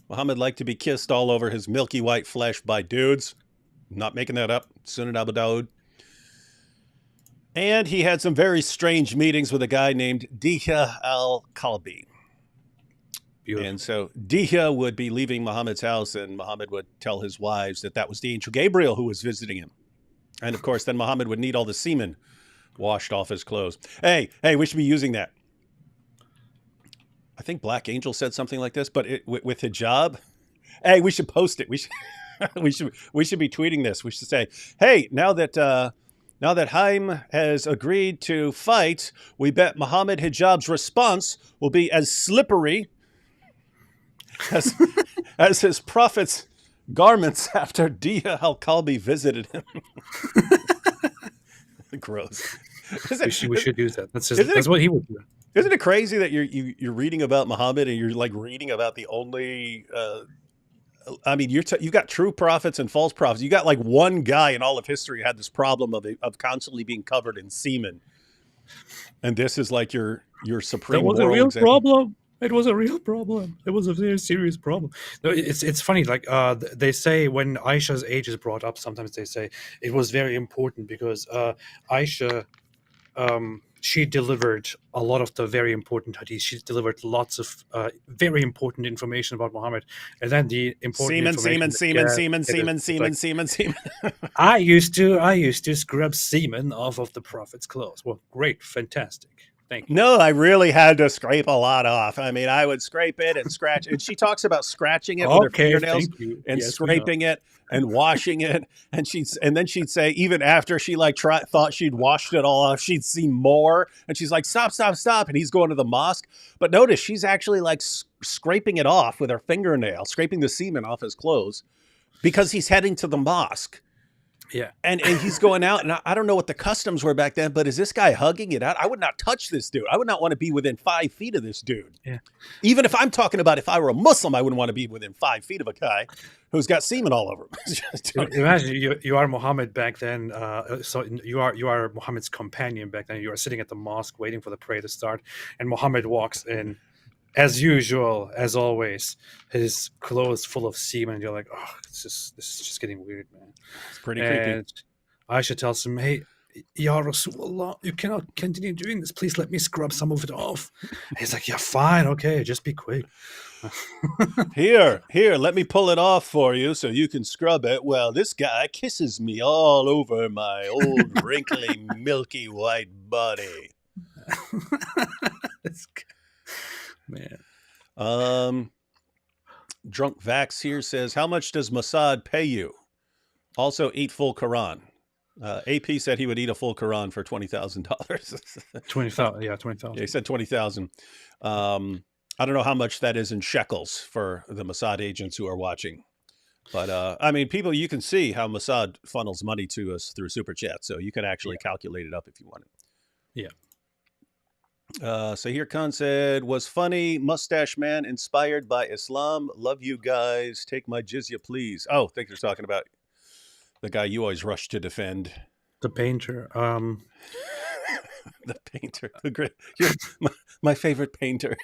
Muhammad liked to be kissed all over his milky white flesh by dudes. Not making that up. Sunan Abu Dawud. And he had some very strange meetings with a guy named Dihya al-Kalbi. Beautiful. And so Dihya would be leaving Muhammad's house, and Muhammad would tell his wives that that was the angel Gabriel who was visiting him. And of course, then Muhammad would need all the semen washed off his clothes. Hey, we should be using that. I think Black Angel said something like this, but with hijab. Hey, we should post it. We should be tweeting this. We should say, hey, now that Haim has agreed to fight, we bet Muhammad hijab's response will be as slippery as his prophet's garments after Dihya al-Kalbi visited him. Gross. We should use that. That's what he would do. Isn't it crazy that you're reading about Muhammad and you're like reading about the only? I mean, you've got true prophets and false prophets. You got like one guy in all of history who had this problem of constantly being covered in semen, and this is like your supreme. That was a moral real example. problem. It was a real problem. It was a very serious problem. No, it's funny. Like they say when Aisha's age is brought up, sometimes they say it was very important because Aisha, she delivered a lot of the very important hadith. She delivered lots of very important information about Muhammad, and then the important semen. I used to scrub semen off of the Prophet's clothes. Well, great, fantastic. Thank you. No, I really had to scrape a lot off. I mean, I would scrape it and scratch. And she talks about scratching it with her fingernails and scraping it and washing it. And then she'd say, even after she thought she'd washed it all off, she'd see more. And she's like, stop. And he's going to the mosque. But notice she's actually like scraping it off with her fingernail, scraping the semen off his clothes because he's heading to the mosque. Yeah. And he's going out, and I don't know what the customs were back then, but is this guy hugging it out? I would not touch this dude. I would not want to be within 5 feet of this dude. Yeah. Even if I'm talking about if I were a Muslim, I wouldn't want to be within 5 feet of a guy who's got semen all over him. Imagine you are Muhammad back then. So you are Muhammad's companion back then. You are sitting at the mosque waiting for the prayer to start, and Muhammad walks in. As usual, as always, his clothes full of semen. And you're like, oh, this is just getting weird, man. It's pretty creepy. Aisha tells him, hey, Ya Rasulullah, you cannot continue doing this. Please let me scrub some of it off. And he's like, yeah, fine, okay, just be quick. Here, let me pull it off for you so you can scrub it. Well, this guy kisses me all over my old, wrinkly, milky white body. Man. Drunk Vax here says, how much does Mossad pay you? Also eat full Quran. AP said he would eat a full Quran for $20,000. 20,000, yeah, 20,000. Yeah, he said 20,000. I don't know how much that is in shekels for the Mossad agents who are watching. But, I mean, people, you can see how Mossad funnels money to us through Super Chat. So you can actually calculate it up if you want it. Yeah. So here Khan said, was funny, mustache man inspired by Islam. Love you guys. Take my jizya, please. Oh, I think they're talking about the guy you always rush to defend. The painter. The painter. The great. You're my favorite painter.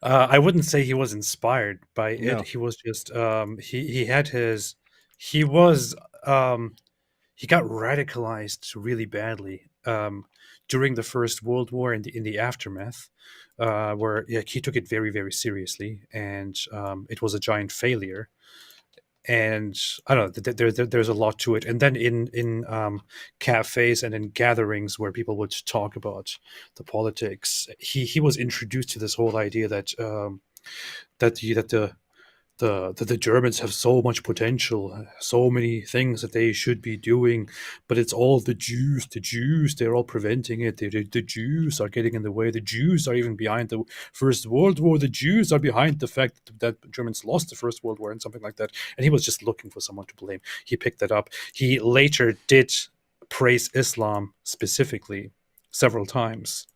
I wouldn't say he was inspired by it. No. He was just he got radicalized really badly during the First World War in the aftermath, where he took it very, very seriously, and it was a giant failure. And I don't know, there's a lot to it. And then in cafes and in gatherings where people would talk about the politics, he was introduced to this whole idea that the Germans have so much potential, so many things that they should be doing, but it's all the Jews. The Jews, they're all preventing it. The Jews are getting in the way. The Jews are even behind the First World War. The Jews are behind the fact that Germans lost the First World War and something like that. And he was just looking for someone to blame. He picked that up. He later did praise Islam specifically several times,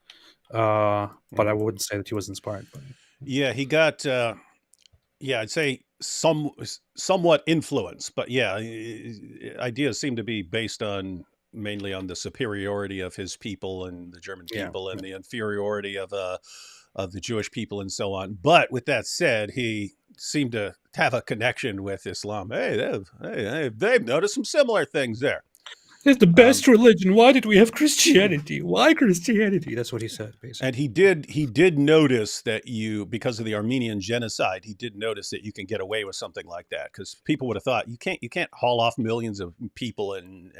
but I wouldn't say that he was inspired by it. Yeah, he got... Yeah, I'd say somewhat influenced, but yeah, ideas seem to be based on mainly on the superiority of his people and the German Yeah, people, and the inferiority of the Jewish people and so on. But with that said, he seemed to have a connection with Islam. Hey, they've noticed some similar things there. it's the best religion. Why did we have Christianity? Why Christianity? That's what he said, basically. And he did notice that because of the Armenian genocide, he did notice that you can get away with something like that, because people would have thought you can't haul off millions of people in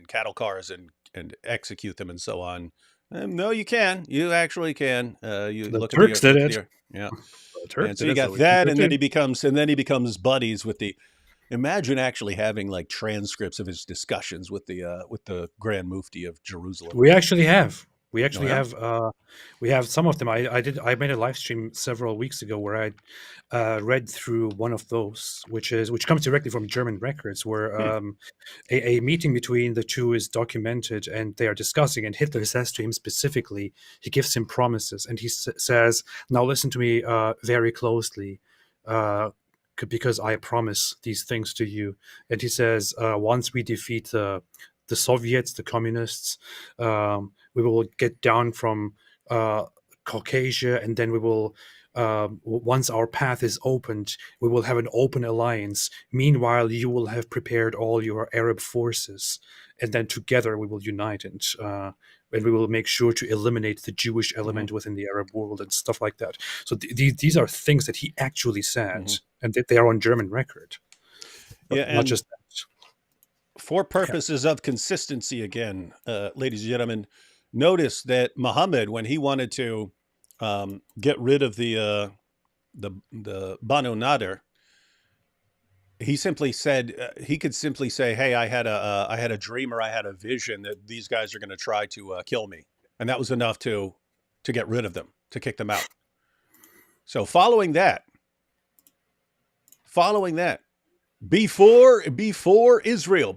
cattle cars and execute them and so on. No, you can. You actually can. You The look Turks at did it. yeah. The Turks And so did you it, got we that, can and do then it he becomes buddies with the. Imagine actually having like transcripts of his discussions with the Grand Mufti of Jerusalem. We actually have. We actually yeah? we have some of them. I made a live stream several weeks ago where I read through one of those, which comes directly from German records, where a meeting between the two is documented, and they are discussing. And Hitler says to him specifically, he gives him promises, and he says, "Now listen to me very closely. Because I promise these things to you." And he says, once we defeat the Soviets, the communists, we will get down from Caucasia, and then we will, once our path is opened, we will have an open alliance. Meanwhile, you will have prepared all your Arab forces, and then together we will unite, and we will make sure to eliminate the Jewish element within the Arab world and stuff like that. So these are things that he actually said, and that they are on German record. Yeah, not and just that. for purposes of consistency, again, ladies and gentlemen, notice that Muhammad, when he wanted to get rid of the Banu Nadir, he simply said he could simply say, "Hey, I had a dream, or I had a vision that these guys are going to try to kill me," and that was enough to get rid of them, to kick them out. So following that, before Israel,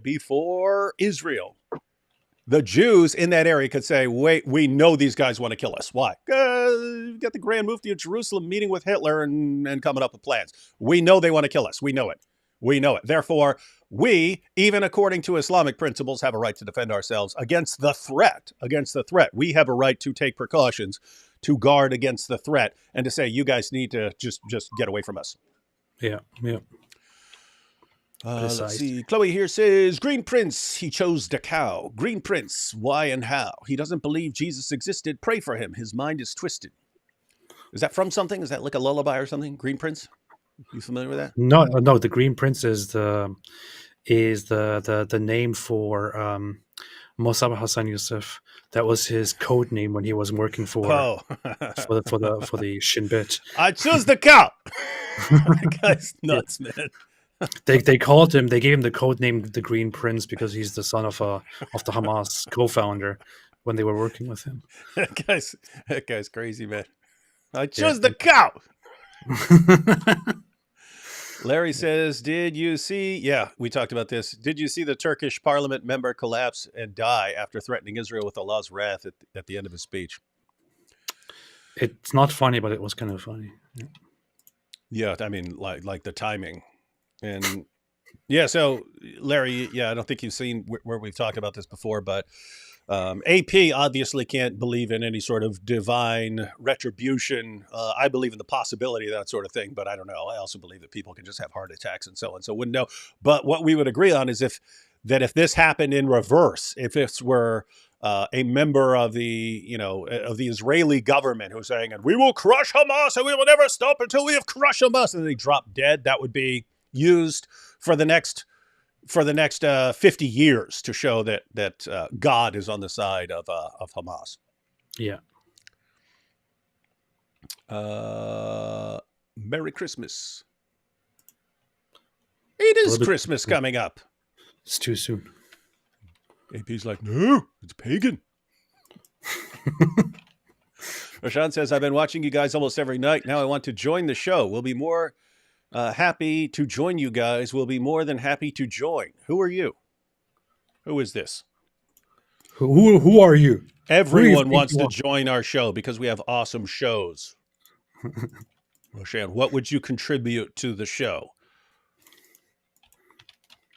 the Jews in that area could say, "Wait, we know these guys want to kill us. Why? We've got the Grand Mufti of Jerusalem meeting with Hitler and coming up with plans. We know they want to kill us. We know it. Therefore, we, even according to Islamic principles, have a right to defend ourselves against the threat. We have a right to take precautions to guard against the threat, and to say, you guys need to just get away from us." Yeah. Let's see. Chloe here says, Green Prince, he chose the cow. Green Prince, why and how? He doesn't believe Jesus existed. Pray for him. His mind is twisted. Is that from something? Is that like a lullaby or something? Green Prince? You familiar with that? No. The Green Prince is the name for Mossab Hassan Youssef. That was his code name when he was working for the Shin Bet. I choose the cow. That guy's nuts, man. They gave him the code name the Green Prince because he's the son of the Hamas co-founder when they were working with him. That guy's crazy, man. I chose the cow. Larry says, did you see? Yeah, we talked about this. Did you see the Turkish parliament member collapse and die after threatening Israel with Allah's wrath at the end of his speech? It's not funny, but it was kind of funny. Yeah, I mean, like the timing. And yeah, so Larry, yeah, I don't think you've seen where we've talked about this before, but AP obviously can't believe in any sort of divine retribution. I believe in the possibility of that sort of thing, but I don't know. I also believe that people can just have heart attacks and so on. So wouldn't know. But what we would agree on is if this happened in reverse, if this were a member of the Israeli government who's saying, and we will crush Hamas and we will never stop until we have crushed Hamas, and they drop dead, that would be used for the next 50 years to show that God is on the side of Hamas. Yeah. Merry Christmas. It is Christmas coming up. It's too soon. AP's like, no, it's pagan. Rashawn says, I've been watching you guys almost every night. Now I want to join the show. We'll be more happy to join you guys. We'll be more than happy to join. Who are you? Who is this? Who are you? Everyone wants to join our show because we have awesome shows. Roshan, what would you contribute to the show?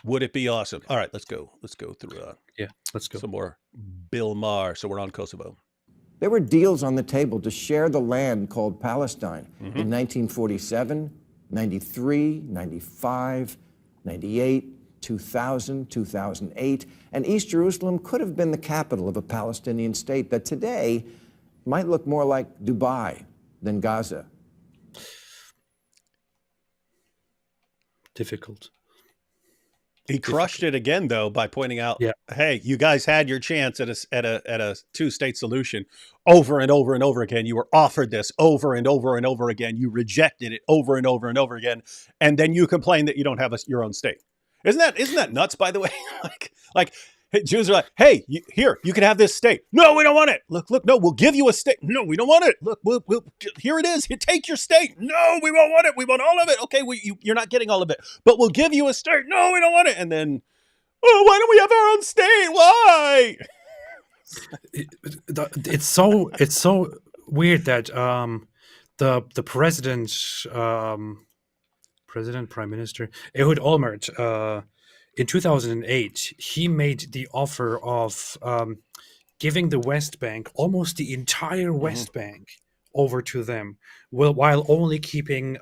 Would it be awesome? All right, let's go. Let's go through Yeah, let's go. some more Bill Maher. So we're on Kosovo. There were deals on the table to share the land called Palestine in 1947, 93, 95, 98, 2000, 2008, and East Jerusalem could have been the capital of a Palestinian state that today might look more like Dubai than Gaza. Difficult. He crushed it again, though, by pointing out, Yeah. hey, you guys had your chance at a two-state solution over and over and over again. You were offered this over and over and over again. You rejected it over and over and over again, and then you complain that you don't have your own state. Isn't that nuts? By the way, like Jews are like, hey, here you can have this state. No, we don't want it. Look, no, we'll give you a state. No, we don't want it. Look, we'll here it is. Take your state. No, we won't want it. We want all of it. Okay, you're not getting all of it, but we'll give you a state. No, we don't want it. And then, oh, why don't we have our own state? Why? It's so weird that the prime minister Ehud Olmert, in 2008, he made the offer of giving the West Bank, almost the entire West Bank, over to them, while only keeping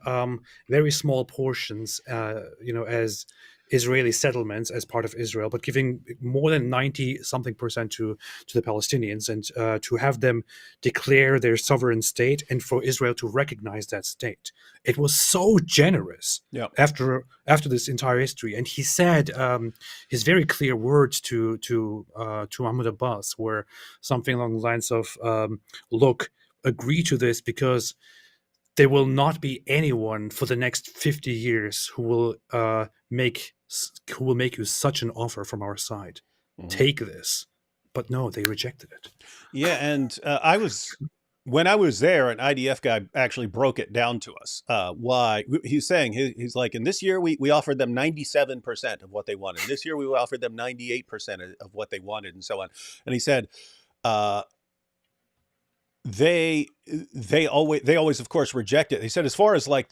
very small portions, as Israeli settlements as part of Israel, but giving more than 90-something% to the Palestinians, and to have them declare their sovereign state, and for Israel to recognize that state. It was so generous. Yeah. After this entire history, and he said his very clear words to Mahmoud Abbas were something along the lines of, "Look, agree to this because there will not be anyone for the next 50 years who will make you such an offer from our side. Take this." But no, they rejected it. Yeah, and when I was there, an IDF guy actually broke it down to us. Why he's saying he's like, in this year we offered them 97% of what they wanted. This year we offered them 98% of what they wanted, and so on. And he said, they always of course reject it. He said, as far as like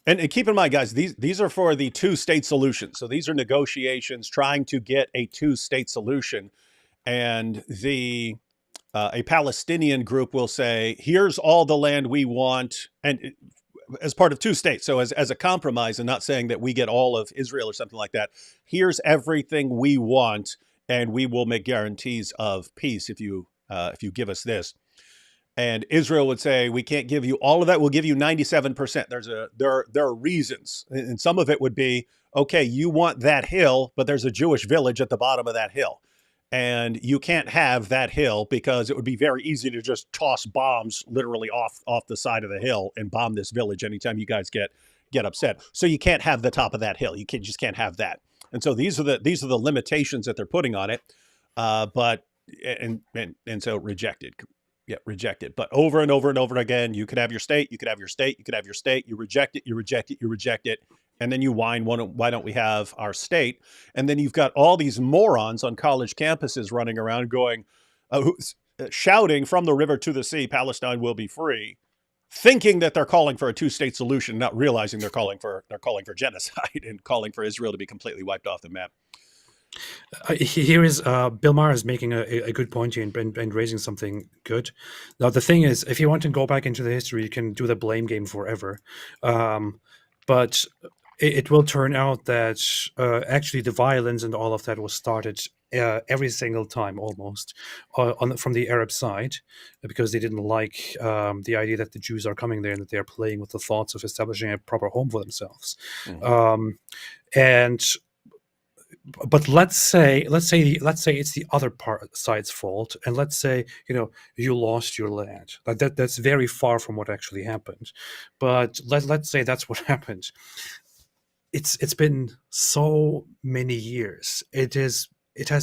and keep in mind, guys, these are for the two-state solution. So these are negotiations trying to get a two-state solution, and a Palestinian group will say, here's all the land we want, and as part of two states. So as a compromise, and not saying that we get all of Israel or something like that. Here's everything we want, and we will make guarantees of peace if you give us this. And Israel would say, we can't give you all of that. We'll give you 97%. There are reasons. And some of it would be, okay, you want that hill, but there's a Jewish village at the bottom of that hill. And you can't have that hill because it would be very easy to just toss bombs literally off the side of the hill and bomb this village anytime you guys get upset. So you can't have the top of that hill. You just can't have that. And so these are the limitations that they're putting on it. But so rejected. Yeah, rejected. But over and over and over again, you could have your state, you could have your state, you could have your state, you reject it, you reject it, you reject it. And then you whine, why don't we have our state? And then you've got all these morons on college campuses running around going, shouting from the river to the sea, Palestine will be free, thinking that they're calling for a two-state solution, not realizing they're calling for genocide and calling for Israel to be completely wiped off the map. Here is Bill Maher is making a good point here and raising something good. Now, the thing is, if you want to go back into the history, you can do the blame game forever. But it will turn out that actually the violence and all of that was started every single time almost from the Arab side, because they didn't like the idea that the Jews are coming there and that they are playing with the thoughts of establishing a proper home for themselves. But let's say it's the other side's fault, and let's say you lost your land. That's very far from what actually happened. But let's say that's what happened. It's been so many years. It has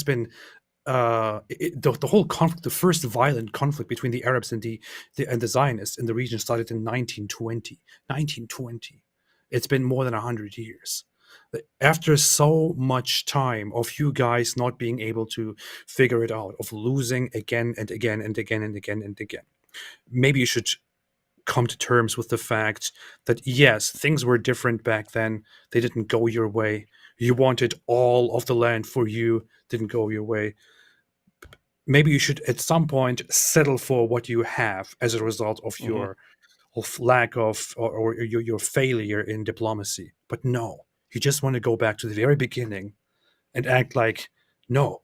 been the whole conflict, the first violent conflict between the Arabs and the Zionists in the region started in 1920. It's been more than 100 years. After so much time of you guys not being able to figure it out, of losing again and again and again and again and again, maybe you should come to terms with the fact that yes, things were different back then. They didn't go your way. You wanted all of the land for you, didn't go your way. Maybe you should at some point settle for what you have as a result of your lack of or your failure in diplomacy. But no, you just want to go back to the very beginning and act like, no,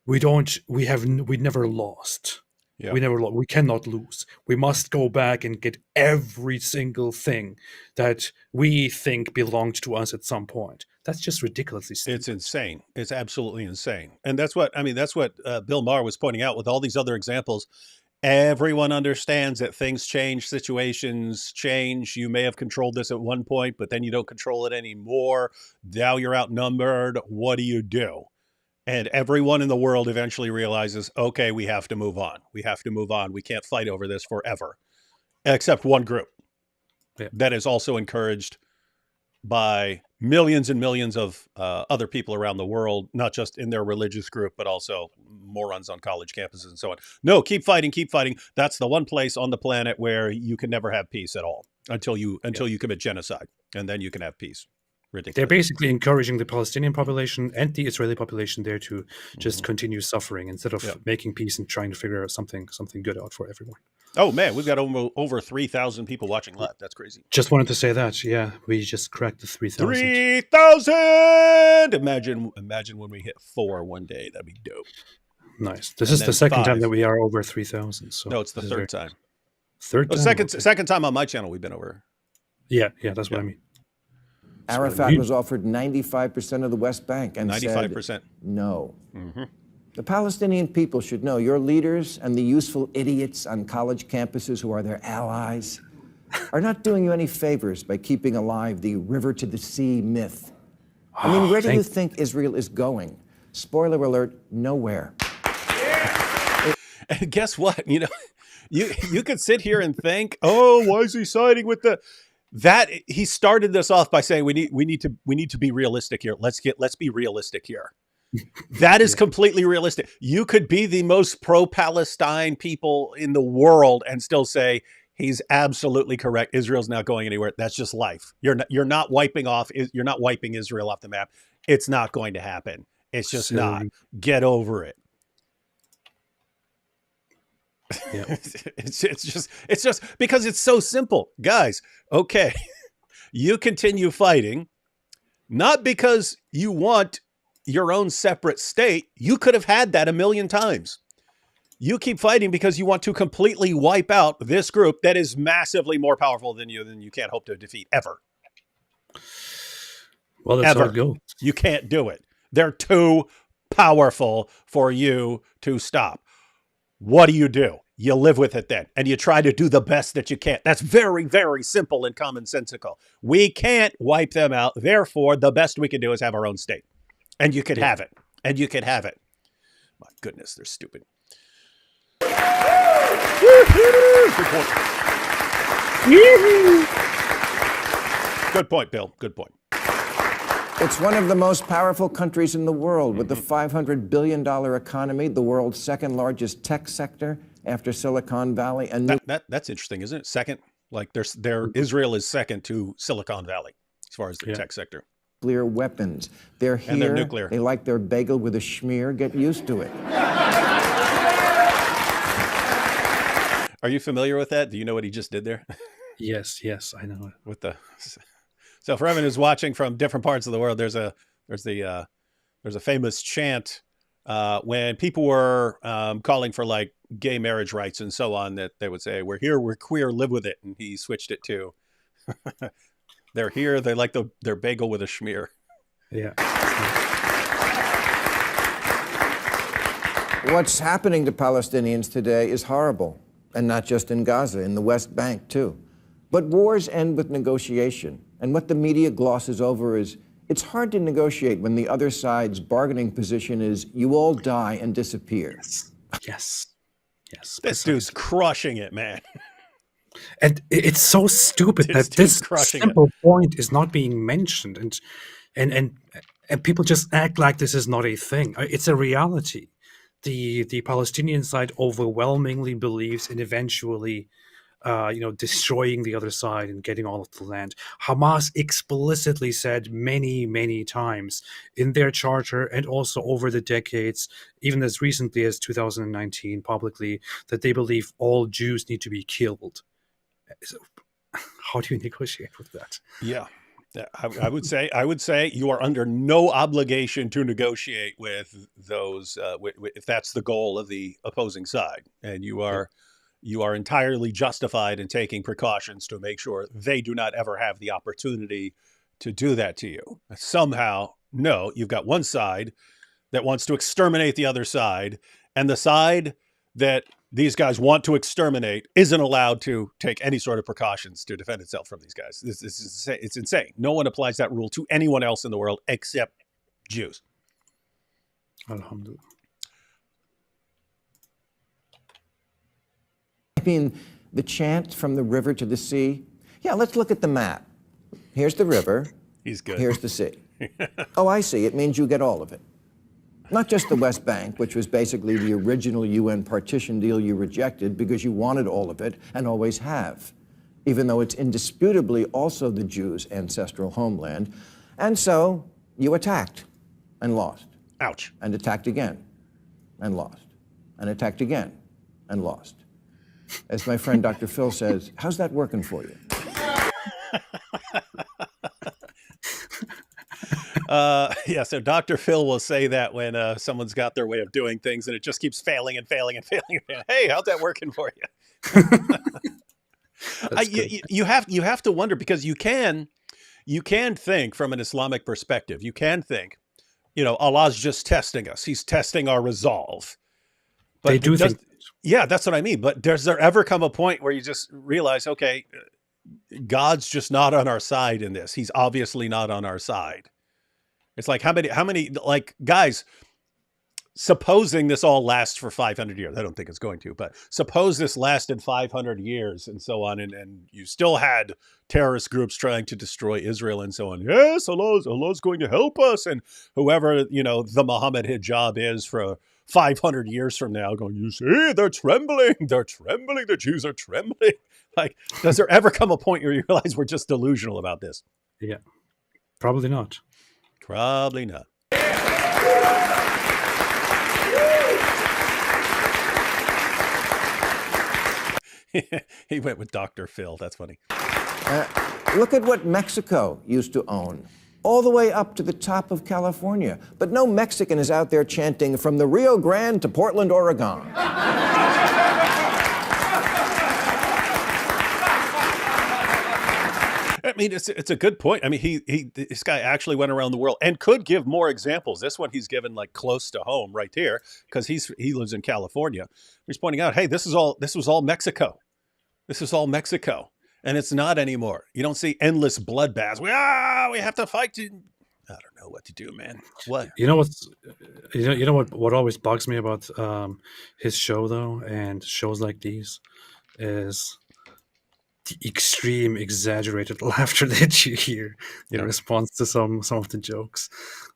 we never lost. Yeah. We cannot lose. We must go back and get every single thing that we think belonged to us at some point. That's just ridiculously stupid. It's insane. It's absolutely insane. And that's what Bill Maher was pointing out with all these other examples. Everyone understands that things change, situations change. You may have controlled this at one point, but then you don't control it anymore. Now you're outnumbered. What do you do? And everyone in the world eventually realizes, okay, we have to move on. We have to move on. We can't fight over this forever. Except one group that is also encouraged by millions and millions of other people around the world, not just in their religious group, but also morons on college campuses and so on. No, keep fighting, keep fighting. That's the one place on the planet where you can never have peace at all until you commit genocide, and then you can have peace. Ridiculous. They're basically encouraging the Palestinian population and the Israeli population there to just continue suffering instead of making peace and trying to figure out something good out for everyone. Oh man, we've got over 3,000 people watching live. That's crazy. Just wanted to say that. Yeah, we just cracked the 3,000. 3,000! Imagine when we hit 4 one day. That'd be dope. Nice. This is the second time that we are over 3,000. So no, it's the third time. Third time? Second time on my channel we've been over. Yeah, that's what I mean. Arafat was offered 95% of the West Bank and 95%. said no. The Palestinian people should know your leaders and the useful idiots on college campuses who are their allies are not doing you any favors by keeping alive the river to the sea myth. I mean, where do you think Israel is going? Spoiler alert, nowhere. And guess what? You could sit here and think, oh, why is he siding with he started this off by saying we need to be realistic here. Let's be realistic here. That is completely realistic. You could be the most pro-Palestine people in the world and still say he's absolutely correct. Israel's not going anywhere. That's just life. You're not wiping Israel off the map. It's not going to happen. It's just not. Get over it. Yeah. It's just because it's so simple, guys. Okay, you continue fighting, not because you want your own separate state. You could have had that a million times. You keep fighting because you want to completely wipe out this group that is massively more powerful than you can't hope to defeat ever. Well, that's how it goes. You can't do it. They're too powerful for you to stop. What do? You live with it then, and you try to do the best that you can. That's very, very simple and commonsensical. We can't wipe them out. Therefore, the best we can do is have our own state. And you could have it. And you could have it. My goodness, they're stupid. Good point. Good point, Bill. Good point. It's one of the most powerful countries in the world with the $500 billion economy, the world's second largest tech sector after Silicon Valley. And that's interesting, isn't it? Second, like Israel is second to Silicon Valley as far as the tech sector. Nuclear weapons. They're here. And they're nuclear. They like their bagel with a schmear. Get used to it. Are you familiar with that? Do you know what he just did there? Yes, I know it. So for everyone who's watching from different parts of the world, there's a famous chant when people were calling for like gay marriage rights and so on, that they would say, "We're here, we're queer, live with it." And he switched it to, "They're here, they like their bagel with a schmear." Yeah. What's happening to Palestinians today is horrible, and not just in Gaza, in the West Bank too. But wars end with negotiation, and what the media glosses over is it's hard to negotiate when the other side's bargaining position is you all die and disappear. Yes. This dude's crushing it, man. And it's so stupid that this simple point is not being mentioned, and people just act like this is not a thing. It's a reality. The Palestinian side overwhelmingly believes in eventually destroying the other side and getting all of the land. Hamas explicitly said many, many times in their charter and also over the decades, even as recently as 2019 publicly, that they believe all Jews need to be killed. So, how do you negotiate with that? Yeah. I would say you are under no obligation to negotiate with those if that's the goal of the opposing side, and you are entirely justified in taking precautions to make sure they do not ever have the opportunity to do that to you. Somehow, no, you've got one side that wants to exterminate the other side, and the side that these guys want to exterminate isn't allowed to take any sort of precautions to defend itself from these guys. It's insane. No one applies that rule to anyone else in the world except Jews. Alhamdulillah. I mean, the chant from the river to the sea. Yeah, let's look at the map. Here's the river. He's good. Here's the sea. Oh, I see. It means you get all of it. Not just the West Bank, which was basically the original UN partition deal you rejected because you wanted all of it and always have, even though it's indisputably also the Jews' ancestral homeland. And so you attacked and lost. Ouch. And attacked again and lost. And attacked again and lost. As my friend Dr. Phil says, how's that working for you? Yeah, so Dr. Phil will say that when someone's got their way of doing things and it just keeps failing and failing and failing and failing. Hey, how's that working for you? You have to wonder, because you can think from an Islamic perspective. You can think, Allah's just testing us. He's testing our resolve. But they do think. Yeah, that's what I mean. But does there ever come a point where you just realize, okay, God's just not on our side in this. He's obviously not on our side. It's like, how many, like, guys, supposing this all lasts for 500 years, I don't think it's going to, but suppose this lasted 500 years and so on, and you still had terrorist groups trying to destroy Israel and so on. Yes, Allah's going to help us. And whoever, the Muhammad hijab is for 500 years from now going, you see, they're trembling, the Jews are trembling. Like, does there ever come a point where you realize we're just delusional about this? Yeah, probably not. Probably not. He went with Dr. Phil. That's funny. Look at what Mexico used to own, all the way up to the top of California. But no Mexican is out there chanting from the Rio Grande to Portland, Oregon. I mean, it's a good point. I mean, this guy actually went around the world and could give more examples. This one he's given like close to home right here, because he lives in California. He's pointing out, hey, this was all Mexico. This is all Mexico, and it's not anymore. You don't see endless bloodbaths. We have to fight to. I don't know what to do, man. What? What always bugs me about his show though, and shows like these, is the extreme exaggerated laughter that you hear in response to some of the jokes.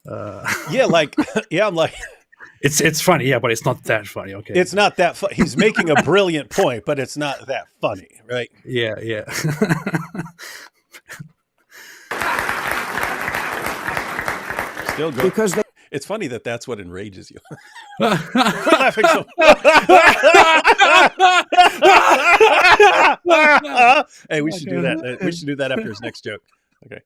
I'm like, it's funny, yeah, but it's not that funny. Okay, it's not that funny. He's making a brilliant point, but it's not that funny, right? Yeah. Still good. Because it's funny that's what enrages you. Quit laughing so. Hey, we should do that. We should do that after his next joke. Okay.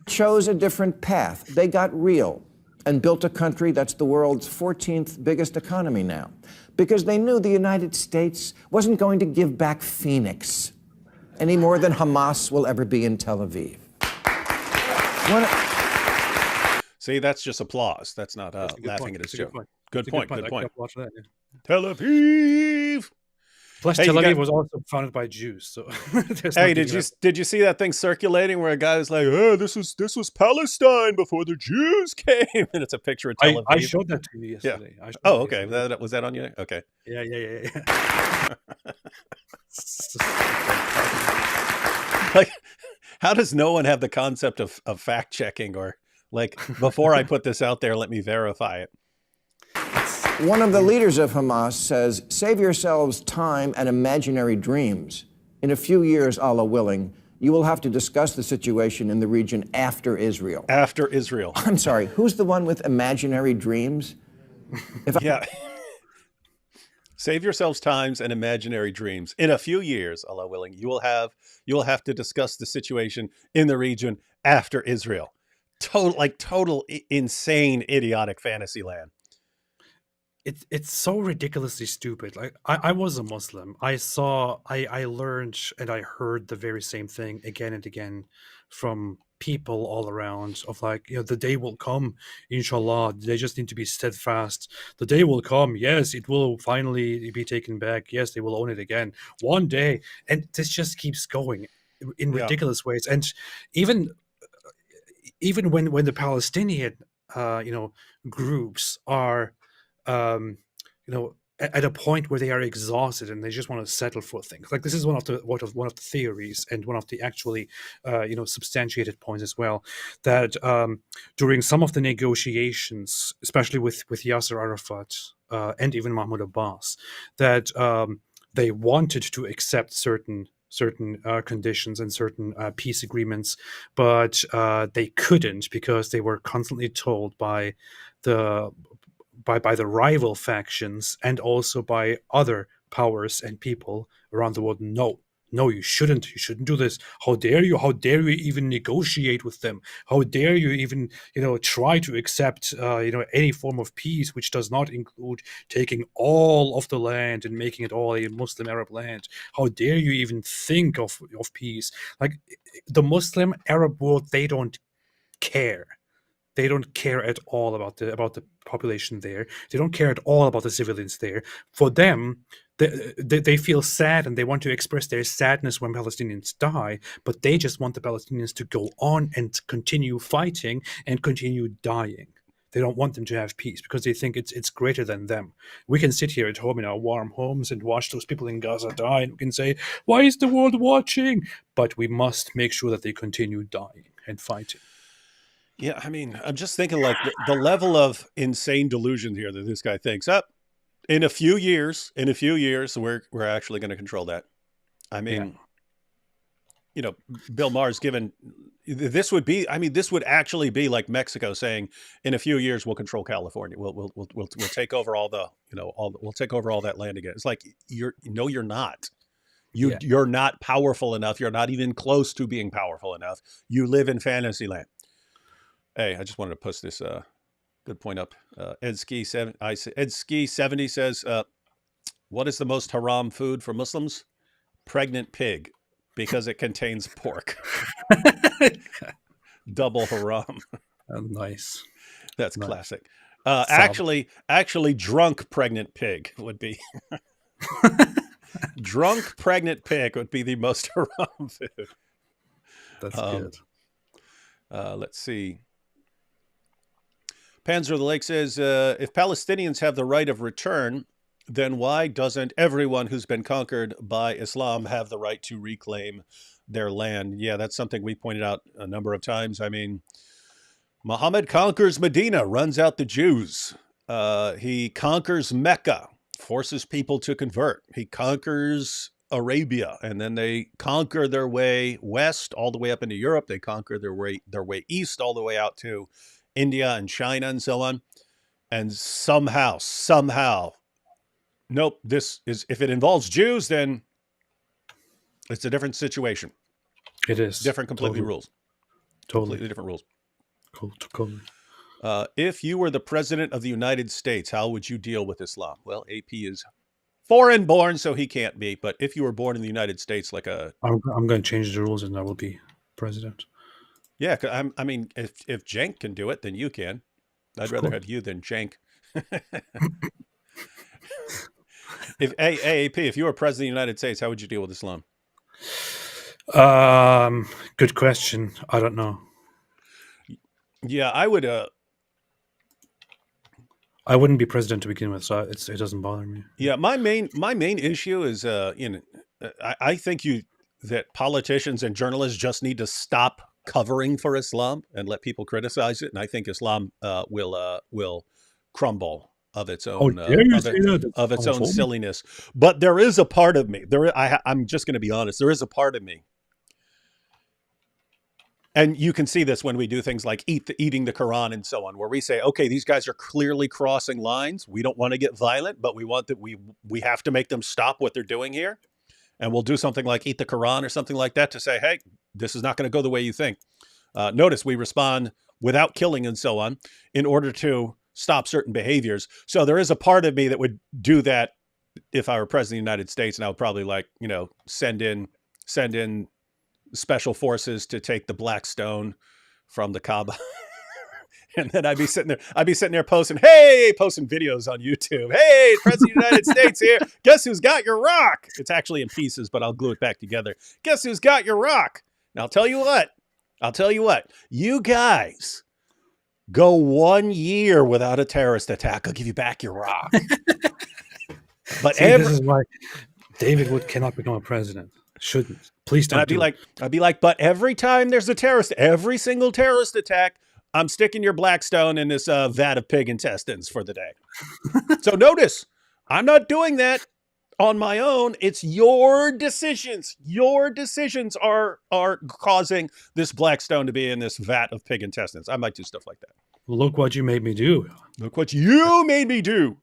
chose a different path. They got real and built a country that's the world's 14th biggest economy now, because they knew the United States wasn't going to give back Phoenix any more than Hamas will ever be in Tel Aviv. See, that's just applause. That's not laughing at his joke. Good point. Good point. That, yeah. Tel Aviv. Plus, Tel Aviv was also founded by Jews. So, hey, did you see that thing circulating where a guy was like, "Oh, this was Palestine before the Jews came," and it's a picture of Tel Aviv. I showed that to you yesterday. Yeah. Oh, okay. Was that on you? Okay. Yeah. Like, how does no one have the concept of fact checking, or like, before I put this out there, let me verify it? One of the leaders of Hamas says, save yourselves time and imaginary dreams. In a few years, Allah willing, you will have to discuss the situation in the region after Israel. After Israel. I'm sorry, who's the one with imaginary dreams? Yeah. Save yourselves times and imaginary dreams. In a few years, Allah willing, you will have to discuss the situation in the region after Israel. Total insane, idiotic fantasy land. It's so ridiculously stupid. Like I was a Muslim. I learned and I heard the very same thing again and again from people all around of like, the day will come, inshallah. They just need to be steadfast. The day will come. Yes, it will finally be taken back. Yes, they will own it again one day. And this just keeps going in Yeah. ridiculous ways. And even when the Palestinian groups are at a point where they are exhausted and they just want to settle for things. Like this is one of the theories and one of the actually substantiated points as well, that during some of the negotiations, especially with Yasser Arafat and even Mahmoud Abbas, that they wanted to accept certain conditions and certain peace agreements, but they couldn't because they were constantly told by the rival factions and also by other powers and people around the world. No, you shouldn't do this. How dare you even negotiate with them? How dare you even try to accept any form of peace which does not include taking all of the land and making it all a Muslim Arab land? How dare you even think of peace? Like the Muslim Arab world, they don't care. They don't care at all about the population there. They don't care at all about the civilians there. For them, they feel sad and they want to express their sadness when Palestinians die, but they just want the Palestinians to go on and continue fighting and continue dying. They don't want them to have peace because they think it's greater than them. We can sit here at home in our warm homes and watch those people in Gaza die, and we can say, why is the world watching? But we must make sure that they continue dying and fighting. Yeah, I mean, I'm just thinking like the level of insane delusion here that this guy thinks up. In a few years, we're actually going to control that. I mean, Bill Maher's given this would actually be like Mexico saying, in a few years we'll control California. We'll take over all the we'll take over all that land again. It's like you're not. You're not powerful enough. You're not even close to being powerful enough. You live in fantasy land. Hey, I just wanted to post this good point up. Edski70 says, what is the most haram food for Muslims? Pregnant pig, because it contains pork. Double haram. Nice. That's nice. Classic. Actually, drunk pregnant pig would be. Drunk pregnant pig would be the most haram food. That's good. Let's see. Panzer of the Lake says, if Palestinians have the right of return, then why doesn't everyone who's been conquered by Islam have the right to reclaim their land? Yeah, that's something we pointed out a number of times. I mean, Muhammad conquers Medina, runs out the Jews. He conquers Mecca, forces people to convert. He conquers Arabia, and then they conquer their way west all the way up into Europe. They conquer their way east all the way out to India and China and so on. And somehow, nope, this is, if it involves Jews, then it's a different situation. It is. Different completely rules. Completely different rules. Totally. If you were the president of the United States, how would you deal with Islam? Well, AP is foreign born, so he can't be. But if you were born in the United States, like I'm going to change the rules and I will be president. Yeah, I mean, if Cenk can do it, then you can. I'd rather have you than Cenk. If AAP, if you were president of the United States, how would you deal with Islam? Good question. I don't know. Yeah, I would. I wouldn't be president to begin with, so it doesn't bother me. Yeah, my main issue is, I think that politicians and journalists just need to stop covering for Islam and let people criticize it. And I think Islam will crumble of its Oh, own dare you say that? That's of its own homophobic. silliness. But there is a part of me. I'm just going to be honest. There is a part of me, and you can see this when we do things like eating the Quran and so on, where we say, okay, these guys are clearly crossing lines. We don't want to get violent, but we want that we have to make them stop what they're doing here. And we'll do something like eat the Quran or something like that to say, hey, this is not going to go the way you think. Notice we respond without killing and so on in order to stop certain behaviors. So there is a part of me that would do that if I were president of the United States, and I would probably send in special forces to take the Black Stone from the Kaaba. And then I'd be sitting there posting videos on YouTube. Hey, President of the United States here. Guess who's got your rock? It's actually in pieces, but I'll glue it back together. Guess who's got your rock? Now I'll tell you what. You guys go 1 year without a terrorist attack. I'll give you back your rock. But this is why David Wood cannot become a president. Shouldn't. Please don't. I'd be like, but every time there's every single terrorist attack, I'm sticking your Blackstone in this vat of pig intestines for the day. So notice, I'm not doing that on my own. It's your decisions. Your decisions are causing this Blackstone to be in this vat of pig intestines. I might do stuff like that. Look what you made me do. Look what you made me do.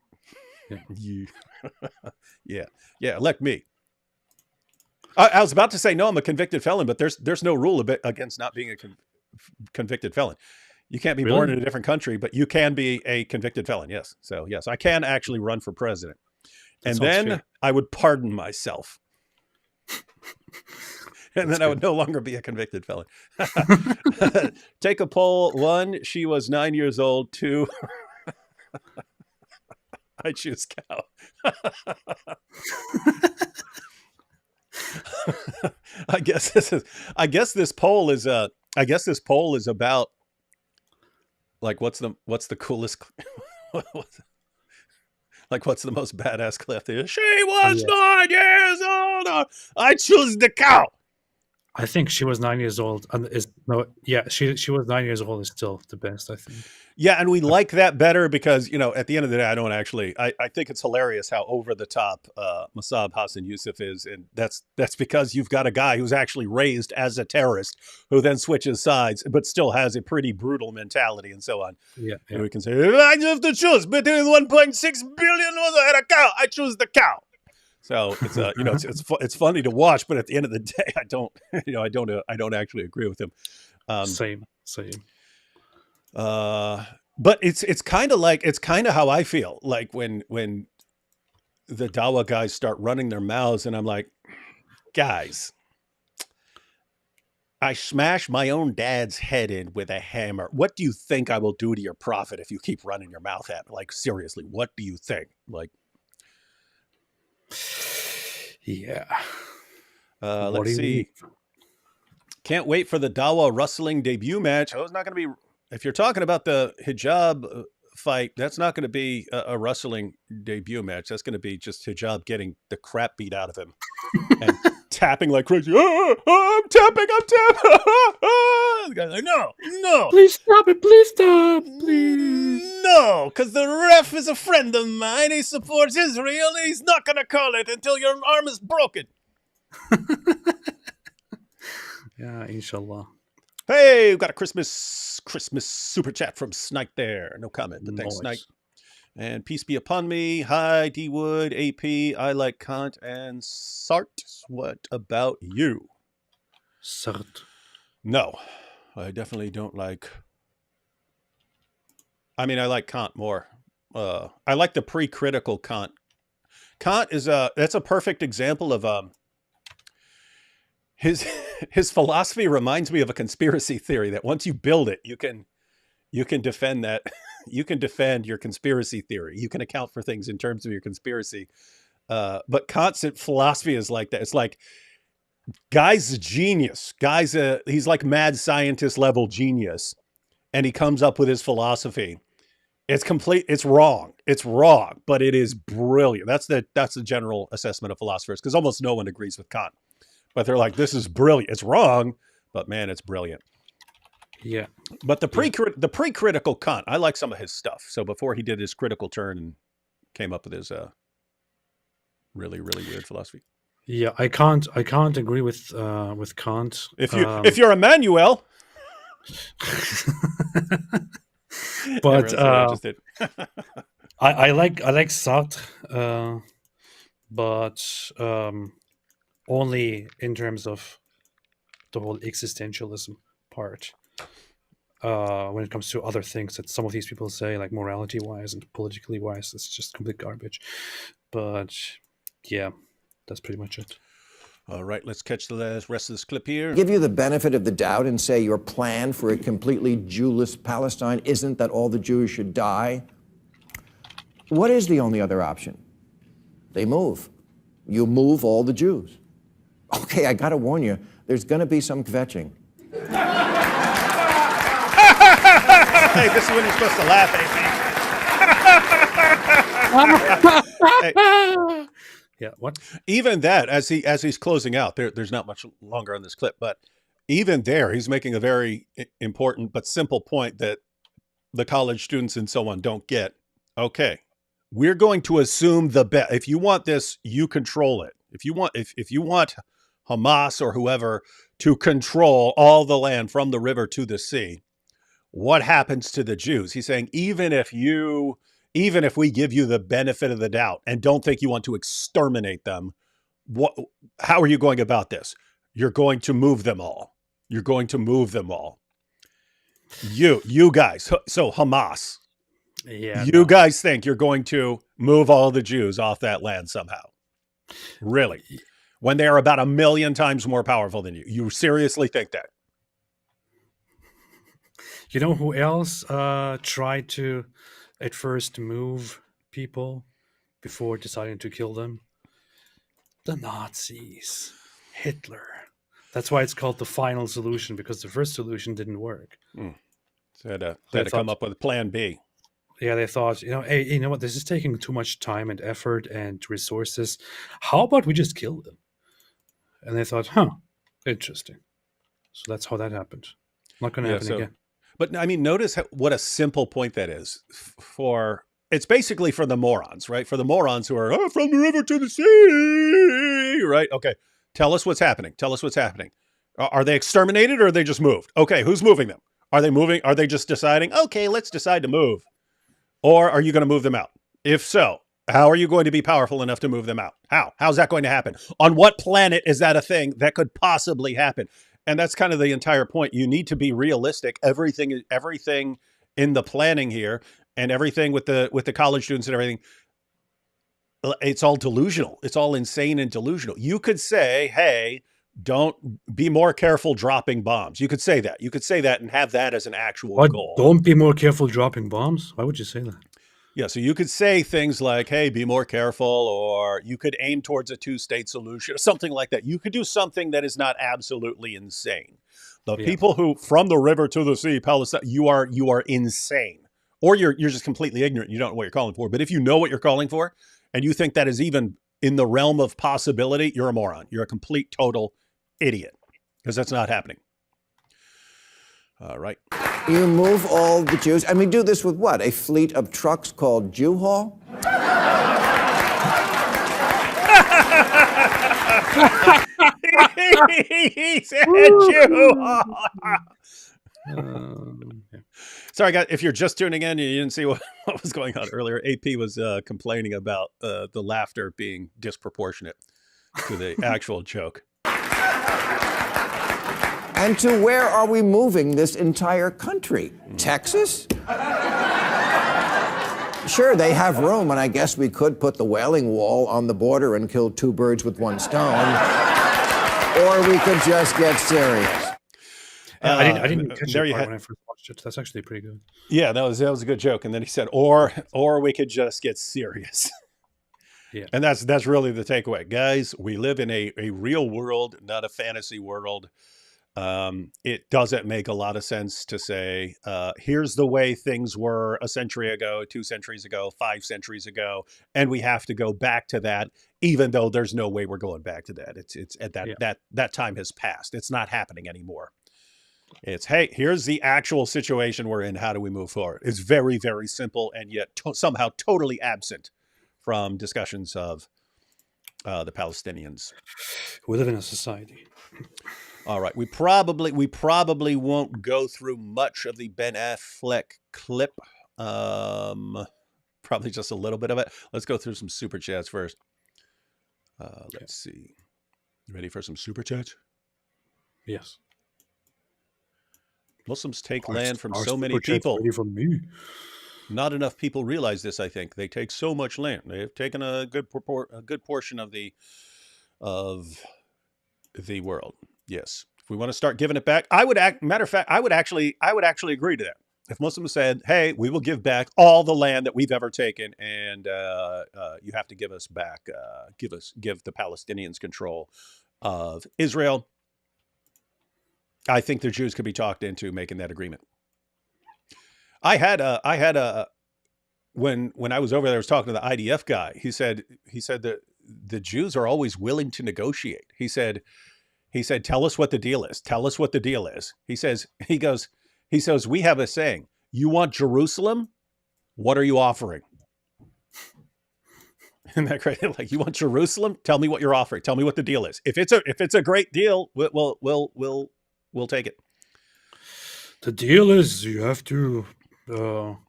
Yeah. Yeah, elect me. I was about to say, no, I'm a convicted felon, but there's no rule against not being a convicted felon. You can't be born in a different country, but you can be a convicted felon. Yes. So yes, I can actually run for president. And then fair. I would pardon myself. And then I would no longer be a convicted felon. Take a poll. 1, she was 9 years old. 2, I choose cow. I guess this poll is about like what's the coolest what's the most badass clip there? She was 9 years old. I choose the cow. I think she was 9 years old, and she was 9 years old is still the best, I think. Yeah, and we like that better because, at the end of the day, I think it's hilarious how over the top Mossab Hassan Youssef is, and that's because you've got a guy who's actually raised as a terrorist who then switches sides, but still has a pretty brutal mentality and so on. Yeah. And we can say, I have to choose between 1.6 billion and a cow. I choose the cow. So it's it's funny to watch, but at the end of the day, I don't actually agree with him. Same. But it's kind of how I feel like when the Dawa guys start running their mouths, and I'm like, guys, I smash my own dad's head in with a hammer. What do you think I will do to your prophet if you keep running your mouth at me? Like, seriously, what do you think? Like. Yeah. Let's see. Can't wait for the Dawa wrestling debut match. Oh, it's not going to be. If you're talking about the hijab fight, that's not going to be a wrestling debut match. That's going to be just hijab getting the crap beat out of him and tapping like crazy. I'm tapping. The guy's like, no. Please stop it. Please stop. Please. No, because the ref is a friend of mine. He supports Israel. He's not going to call it until your arm is broken. Yeah, inshallah. Hey, we've got a Christmas super chat from Snipe there. No comment, but thanks, Snipe. And peace be upon me. Hi, D Wood, AP. I like Kant and Sartre. What about you? Sartre. No, I definitely don't like. I mean, I like Kant more. I like the pre-critical Kant. Kant is that's a perfect example of his philosophy reminds me of a conspiracy theory that once you build it, you can defend that. You can defend your conspiracy theory. You can account for things in terms of your conspiracy. But Kant's philosophy is like that. It's like, guy's a genius. He's like mad scientist level genius. And he comes up with his philosophy. It's wrong, but it is brilliant. That's the general assessment of philosophers, because almost no one agrees with Kant. But they're like, this is brilliant. It's wrong, but man, it's brilliant. Yeah. But the pre-critical Kant, I like some of his stuff. So before he did his critical turn came up with his really, really weird philosophy. Yeah, I can't agree with Kant. If you're Emmanuel, but everyone's so interested. I like Sartre, but only in terms of the whole existentialism part. When it comes to other things that some of these people say, like morality wise and politically wise, it's just complete garbage. But yeah, that's pretty much it. All right, let's catch the rest of this clip here. Give you the benefit of the doubt and say your plan for a completely Jewless Palestine isn't that all the Jews should die? What is the only other option? They move. You move all the Jews. Okay, I gotta warn you, there's gonna be some kvetching. Hey, this is when you're supposed to laugh, AP. Hey. Yeah, what? Even that, as he's closing out, there's not much longer on this clip, but even there, he's making a very important but simple point that the college students and so on don't get. Okay, we're going to assume the best. If you want this, you control it. If you want Hamas or whoever to control all the land from the river to the sea, what happens to the Jews? He's saying, even if we give you the benefit of the doubt and don't think you want to exterminate them, how are you going about this? You're going to move them all. You're going to move them all. You guys, so Hamas, guys think you're going to move all the Jews off that land somehow? Really? When they are about 1 million times more powerful than you? You seriously think that? You know who else tried to at first move people before deciding to kill them? The Nazis. Hitler. That's why it's called the final solution, because the first solution didn't work. So they had to come up with plan B. Yeah, they thought, hey, you know what? This is taking too much time and effort and resources. How about we just kill them? And they thought, interesting. So that's how that happened. Not going to happen again. But I mean, notice what a simple point that is it's basically for the morons, right? For the morons who are from the river to the sea, right? Okay. Tell us what's happening. Are they exterminated or are they just moved? Okay. Who's moving them? Are they moving? Are they just deciding, okay, let's decide to move? Or are you going to move them out? If so, how are you going to be powerful enough to move them out? How's that going to happen? On what planet is that a thing that could possibly happen? And that's kind of the entire point. You need to be realistic. Everything in the planning here and everything with the college students and everything, it's all delusional. It's all insane and delusional. You could say, hey, don't be more careful dropping bombs. You could say that. You could say that and have that as an actual goal. Don't be more careful dropping bombs? Why would you say that? Yeah, so you could say things like, hey, be more careful, or you could aim towards a two-state solution, or something like that. You could do something that is not absolutely insane. The people who, from the river to the sea, Palestine, you are insane. Or you're just completely ignorant. You don't know what you're calling for. But if you know what you're calling for, and you think that is even in the realm of possibility, you're a moron. You're a complete, total idiot. Because that's not happening. All right. You move all the Jews, and we do this with what? A fleet of trucks called Jew-Haul? He said Jew-Haul. Sorry, guys, if you're just tuning in, you didn't see what was going on earlier. AP was complaining about the laughter being disproportionate to the actual joke. And to where are we moving this entire country? Texas? Sure, they have room, and I guess we could put the Wailing Wall on the border and kill two birds with one stone. Or we could just get serious. I didn't catch that part when I first watched it. That's actually pretty good. Yeah, that was a good joke. And then he said, or we could just get serious. Yeah. And that's really the takeaway. Guys, we live in a real world, not a fantasy world. It doesn't make a lot of sense to say, here's the way things were a century ago, 2 centuries ago, 5 centuries ago, and we have to go back to that, even though there's no way we're going back to that. It's at that time has passed. It's not happening anymore. It's, hey, here's the actual situation we're in. How do we move forward? It's very, very simple, and yet somehow totally absent from discussions of the Palestinians. We live in a society. All right, we probably won't go through much of the Ben Affleck clip. Probably just a little bit of it. Let's go through some super chats first. Let's see. Ready for some super chats? Yes. Muslims take land from Our so many super chat's people. ready for me. Not enough people realize this. I think they take so much land. They have taken a good portion of the world. Yes. If we want to start giving it back, I would actually agree to that. If Muslims said, "Hey, we will give back all the land that we've ever taken, and you have to give us back, give the Palestinians control of Israel," I think the Jews could be talked into making that agreement. I had when I was over there, I was talking to the IDF guy. He said that the Jews are always willing to negotiate. He said, "Tell us what the deal is. Tell us what the deal is." He says, "We have a saying, you want Jerusalem? What are you offering?" Isn't that great? Like, you want Jerusalem? Tell me what you're offering. Tell me what the deal is. If it's a great deal, we'll take it. The deal is you have to allow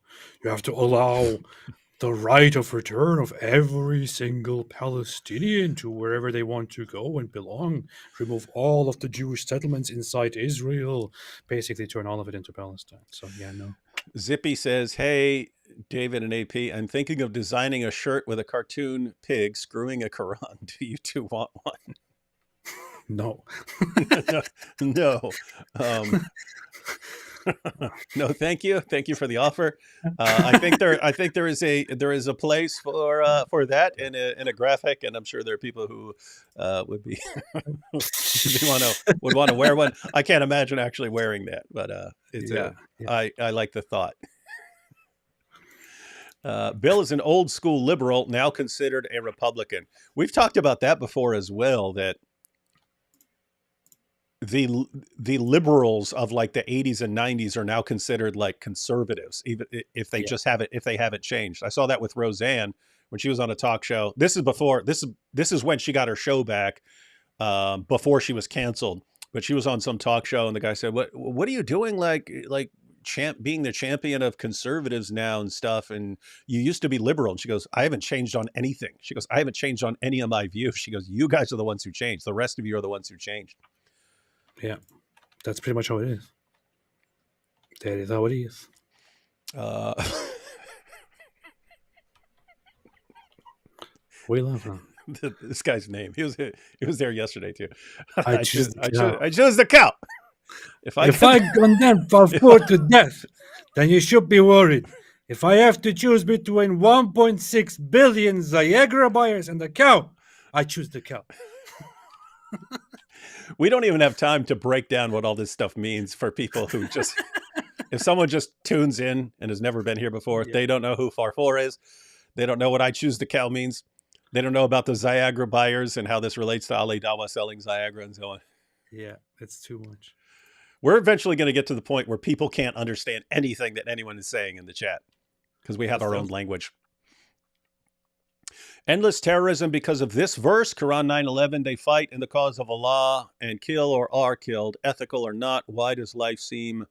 the right of return of every single Palestinian to wherever they want to go and belong. Remove all of the Jewish settlements inside Israel. Basically turn all of it into Palestine. So yeah, no. Zippy says, "Hey, David and AP, I'm thinking of designing a shirt with a cartoon pig screwing a Quran. Do you two want one?" No. No. No, thank you. Thank you for the offer. I think there is a place for that in a graphic, and I'm sure there are people who would want to wear one. I can't imagine actually wearing that, but I like the thought. Bill is an old school liberal, now considered a Republican. We've talked about that before as well, that the liberals of like the 80s and 90s are now considered like conservatives, even if they haven't changed. I saw that with Roseanne when she was on a talk show. This is when she got her show back, before she was canceled. But she was on some talk show, and the guy said, "What are you doing? Like being the champion of conservatives now and stuff, and you used to be liberal." And she goes, "I haven't changed on anything." She goes, "I haven't changed on any of my views." She goes, "You guys are the ones who changed. The rest of you are the ones who changed." Yeah, that's pretty much how it is. That is how it is. We love him. This guy's name. He was there yesterday too. I choose the cow. If I condemn for food to death, then you should be worried. If I have to choose between 1.6 billion Viagra buyers and the cow, I choose the cow. We don't even have time to break down what all this stuff means for people who just, if someone just tunes in and has never been here before, they don't know who Farfor is. They don't know what I choose the cow means. They don't know about the Viagra buyers and how this relates to Ali Dawah selling Viagra and so on. Yeah, it's too much. We're eventually going to get to the point where people can't understand anything that anyone is saying in the chat because we have our own language. Endless terrorism because of this verse, Quran 9:11. They fight in the cause of Allah and kill or are killed, ethical or not. Why does life seem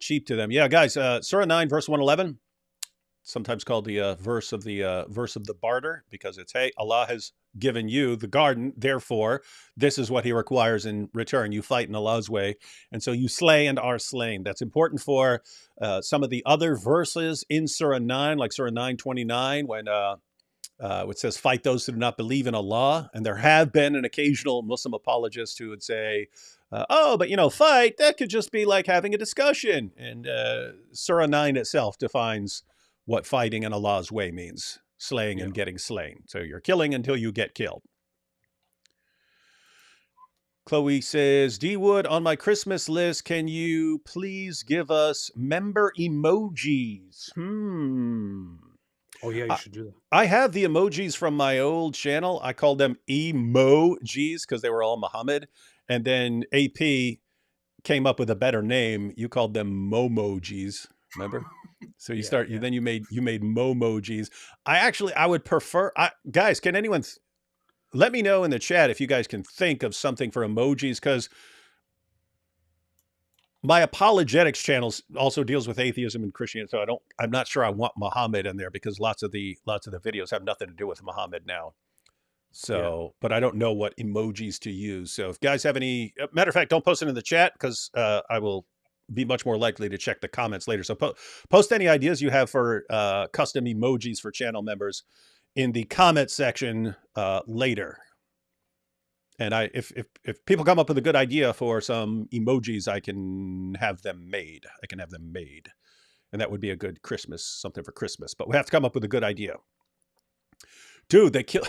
cheap to them? Yeah, guys, Surah 9, verse 111, sometimes called the verse of the barter, because it's, hey, Allah has given you the garden, therefore this is what he requires in return. You fight in Allah's way, and so you slay and are slain. That's important for some of the other verses in Surah 9, like Surah 9:29, when it says, fight those who do not believe in Allah. And there have been an occasional Muslim apologist who would say, but fight, that could just be like having a discussion. And Surah 9 itself defines what fighting in Allah's way means: slaying and getting slain. So you're killing until you get killed. Chloe says, D Wood, on my Christmas list, can you please give us member emojis? Oh, yeah, you should do that. I have the emojis from my old channel. I called them emojis because they were all Muhammad. And then AP came up with a better name. You called them momojis. Remember? So you Yeah. then you made momojis. I would prefer, guys, can anyone let me know in the chat if you guys can think of something for emojis, because my Apologetics channel also deals with atheism and Christianity. So I'm not sure I want Muhammad in there, because lots of the videos have nothing to do with Muhammad now. So, but I don't know what emojis to use. So if guys have any, matter of fact, don't post it in the chat, because I will be much more likely to check the comments later. So post any ideas you have for custom emojis for channel members in the comment section later. And if people come up with a good idea for some emojis, I can have them made. And that would be a good something for Christmas. But we have to come up with a good idea. Dude, they kill.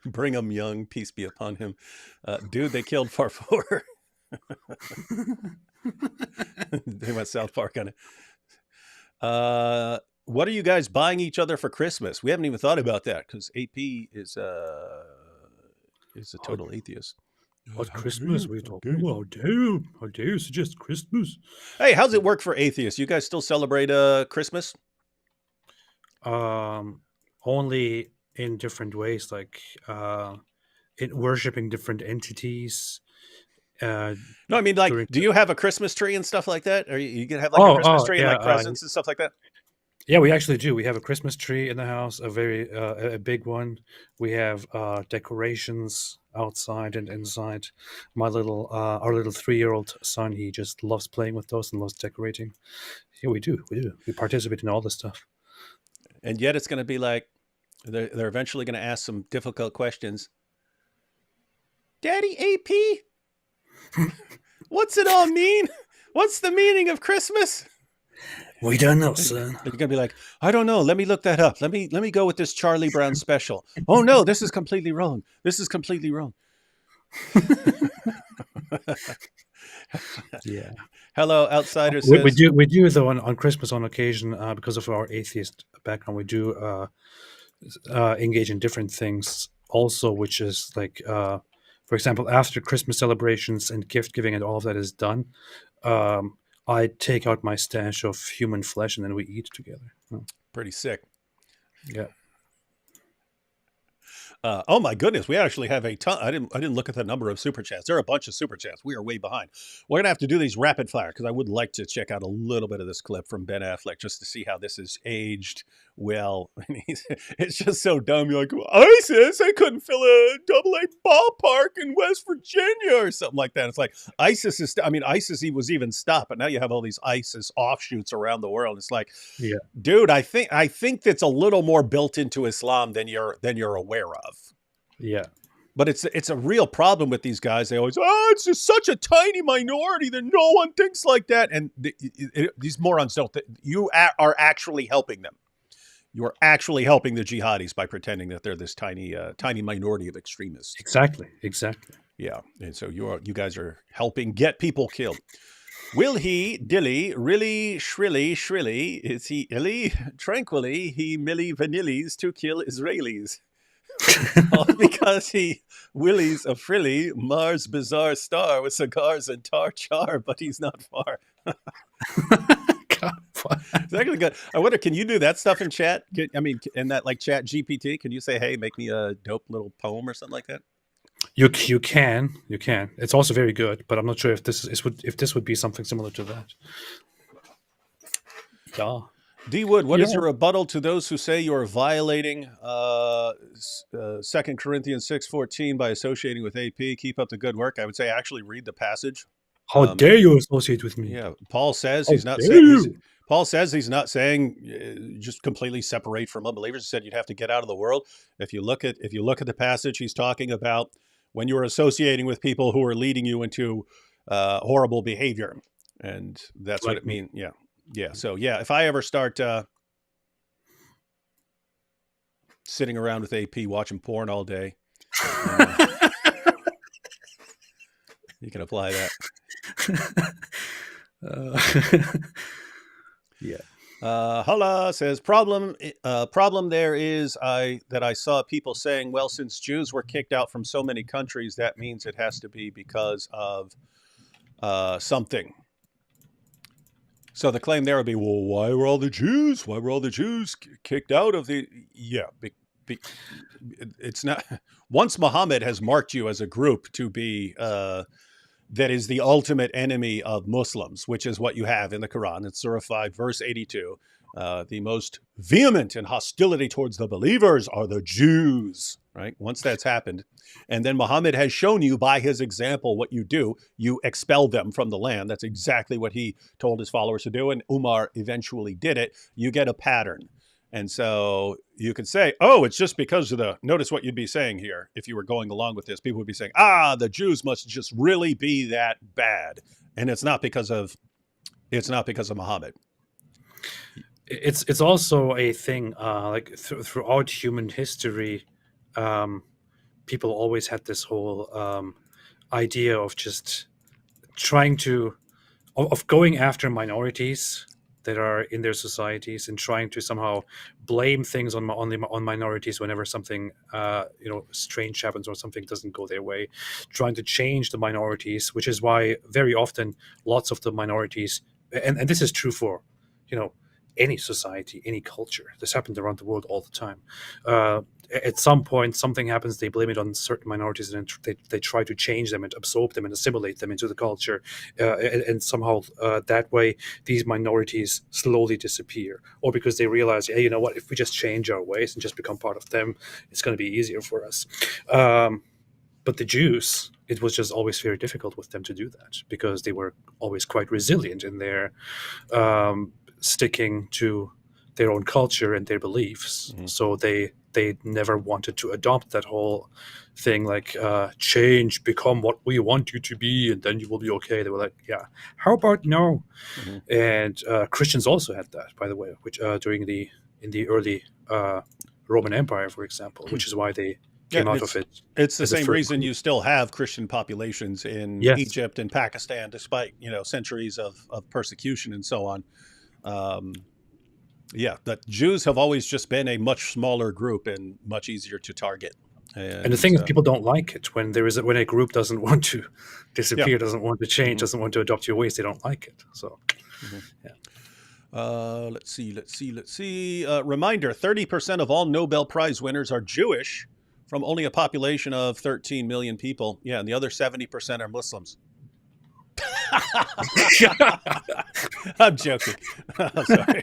Brigham Young, peace be upon him. Dude, they killed Farfour. They went South Park on it. What are you guys buying each other for Christmas? We haven't even thought about that, because AP is a total atheist. What Christmas are we talking about? How dare you suggest Christmas? Hey, how's it work for atheists? You guys still celebrate Christmas? Only in different ways, like in worshiping different entities. No, I mean, like, do you have a Christmas tree and stuff like that? Or you can have like a Christmas tree and like presents and stuff like that? Yeah, we actually do. We have a Christmas tree in the house, a very a big one. We have decorations outside and inside. My little our little 3-year-old son, he just loves playing with those and loves decorating. Yeah, we do. We participate in all this stuff. And yet it's going to be like, they're eventually going to ask some difficult questions. Daddy AP, what's it all mean? What's the meaning of Christmas? We don't know, son. You're gonna be like, I don't know. Let me look that up. Let me go with this Charlie Brown special. Oh no, this is completely wrong. This is completely wrong. Yeah. Hello, outsider. We do though on Christmas on occasion, because of our atheist background, we do engage in different things also, which is like, for example, after Christmas celebrations and gift giving and all of that is done, I take out my stash of human flesh and then we eat together. Pretty sick. Yeah. Oh my goodness, we actually have a ton. I didn't look at the number of super chats. There are a bunch of super chats. We are way behind. We're gonna have to do these rapid fire, because I would like to check out a little bit of this clip from Ben Affleck just to see how this is aged well. It's just so dumb. You're like, ISIS, I couldn't fill a AA ballpark in West Virginia or something like that. It's like ISIS he was even stopped, but now you have all these ISIS offshoots around the world. It's like, Yeah. dude, I think that's a little more built into Islam than you're aware of. Yeah. But it's a real problem with these guys. They always, it's just such a tiny minority that no one thinks like that. And these morons don't. You are actually helping them. You are actually helping the jihadis by pretending that they're this tiny minority of extremists. Exactly. Yeah, and so you guys are helping get people killed. Will he, dilly, really, shrilly, is he illy, tranquilly, he milli vanillies to kill Israelis? All because he willies a frilly Mars bizarre star with cigars and tar char, but he's not far. God, It's actually good. I wonder, can you do that stuff in chat? In that like chat GPT, can you say, hey, make me a dope little poem or something like that? You can. It's also very good, but I'm not sure if this would be something similar to that. Yeah. D Wood, what is your rebuttal to those who say you are violating 2 Corinthians 6:14 by associating with AP? Keep up the good work. I would say actually read the passage. How dare you associate with me? Yeah, Paul says How he's not dare saying. you? Paul says he's not saying just completely separate from unbelievers. He said you'd have to get out of the world. If you look at the passage, he's talking about when you're associating with people who are leading you into horrible behavior, and that's what it means. Yeah. So yeah, if I ever start sitting around with AP watching porn all day, you can apply that. Yeah. Hala says problem there is that I saw people saying, well, since Jews were kicked out from so many countries, that means it has to be because of something. So the claim there would be, well, why were all the Jews kicked out of the? Yeah, it's not. Once Muhammad has marked you as a group to be that is the ultimate enemy of Muslims, which is what you have in the Quran. It's Surah 5, verse 82. The most vehement in hostility towards the believers are the Jews, right? Once that's happened, and then Muhammad has shown you by his example what you do, you expel them from the land. That's exactly what he told his followers to do, and Umar eventually did it. You get a pattern. And so you could say, oh, it's just because of notice what you'd be saying here. If you were going along with this, people would be saying, the Jews must just really be that bad. And it's not because of Muhammad. It's also a thing, throughout human history, people always had this whole idea of just trying of going after minorities that are in their societies and trying to somehow blame things on minorities whenever something strange happens or something doesn't go their way, trying to change the minorities, which is why very often lots of the minorities, and this is true for any society, any culture. This happened around the world all the time. At some point, something happens, they blame it on certain minorities, and they try to change them and absorb them and assimilate them into the culture. And somehow that way, these minorities slowly disappear. Or because they realize, hey, you know what, if we just change our ways and just become part of them, it's going to be easier for us. But the Jews, it was just always very difficult with them to do that because they were always quite resilient in their sticking to their own culture and their beliefs. Mm-hmm. So they never wanted to adopt that whole thing like change, become what we want you to be, and then you will be okay. They were like, yeah, how about no? Mm-hmm. And Christians also had that, by the way, which in the early Roman Empire, for example, which is why they came out of it. It's the same reason you still have Christian populations in Egypt and Pakistan, despite centuries of persecution and so on. That Jews have always just been a much smaller group and much easier to target. And the thing is, people don't like it when when a group doesn't want to disappear, doesn't want to change, doesn't want to adopt your ways. They don't like it. So, let's see. Reminder: 30% of all Nobel Prize winners are Jewish, from only a population of 13 million people. Yeah, and the other 70% are Muslims. I'm joking. Oh, sorry.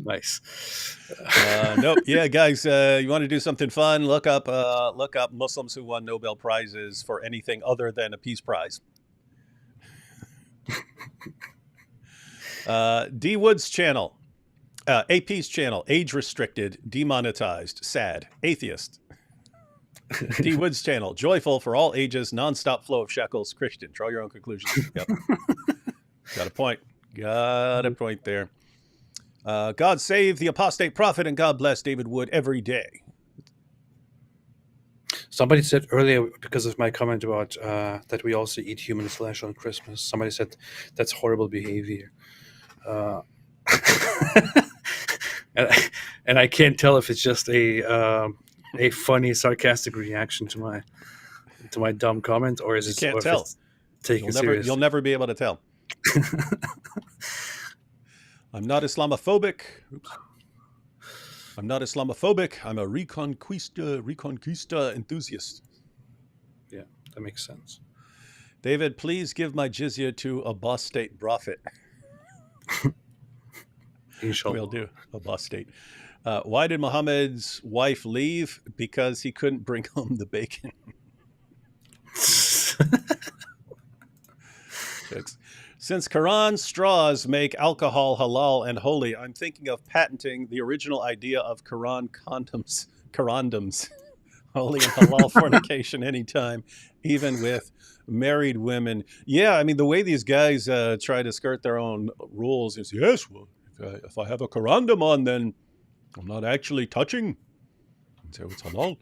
Nice. Nope. Yeah, guys, you want to do something fun? Look up Muslims who won Nobel Prizes for anything other than a peace prize. D Wood's channel, AP's channel, age restricted, demonetized, sad, atheist. D Wood's channel, joyful for all ages, nonstop flow of shekels, Christian. Draw your own conclusions. Yep. Got a point. Got a point there. God save the apostate prophet and God bless David Wood every day. Somebody said earlier, because of my comment about that we also eat human flesh on Christmas, somebody said that's horrible behavior. And I can't tell if it's just a funny, sarcastic reaction to my dumb comment, or is it? You can't tell. You'll never be able to tell. I'm not Islamophobic. Oops. I'm not Islamophobic. I'm a Reconquista enthusiast. Yeah, that makes sense. David, please give my jizya to Apostate prophet. We'll do Apostate. Why did Muhammad's wife leave? Because he couldn't bring home the bacon. Since Quran straws make alcohol halal and holy, I'm thinking of patenting the original idea of Quran condoms, holy and halal fornication anytime, even with married women. Yeah, I mean, the way these guys try to skirt their own rules is, yes, well, if I have a Quran on, then I'm not actually touching, so it's halal.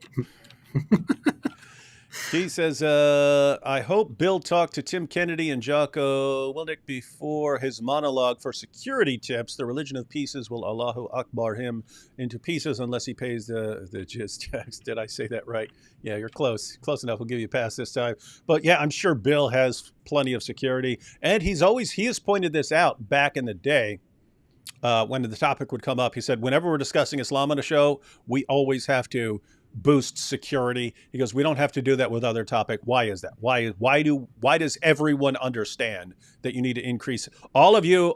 He says, I hope Bill talked to Tim Kennedy and Jocko Wilnick before his monologue for security tips. The religion of pieces will Allahu Akbar him into pieces unless he pays the jizz tax. Did I say that right? Yeah, you're close. Close enough. We'll give you a pass this time. But yeah, I'm sure Bill has plenty of security. And he has pointed this out back in the day. When the topic would come up, he said, whenever we're discussing Islam on a show, we always have to boost security. He goes, we don't have to do that with other topic. Why is that? Why does everyone understand that you need to increase all of you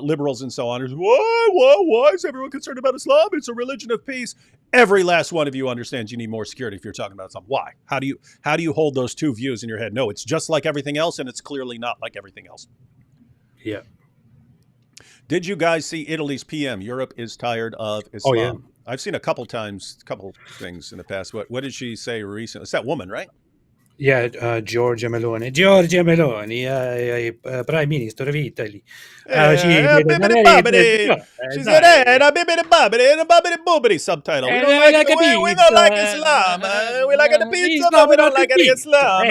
liberals and so on? Why is everyone concerned about Islam? It's a religion of peace. Every last one of you understands you need more security if you're talking about Islam. Why? How do you hold those two views in your head? No, it's just like everything else, and it's clearly not like everything else. Yeah. Did you guys see Italy's PM? Europe is tired of Islam. Oh, yeah. I've seen a couple things in the past. What did she say recently? It's that woman, right? Yeah, Giorgia Meloni, Prime Minister of Italy. She said, "Hey, bibbidi bobbidi." Subtitle. We don't like Islam. We like the pizza, but we don't like any Islam.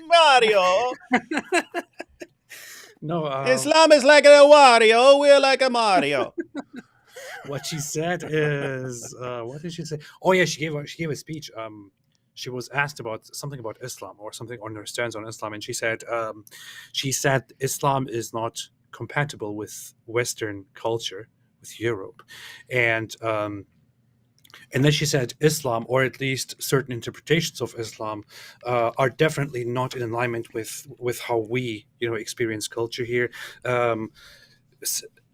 Mario. No, Islam is like a Wario. We're like a Mario. What she said is, what did she say? Oh yeah, she gave a speech. She was asked about something about Islam or something on her stance on Islam, and she said Islam is not compatible with Western culture, with Europe, and then she said Islam, or at least certain interpretations of Islam, are definitely not in alignment with how we experience culture here.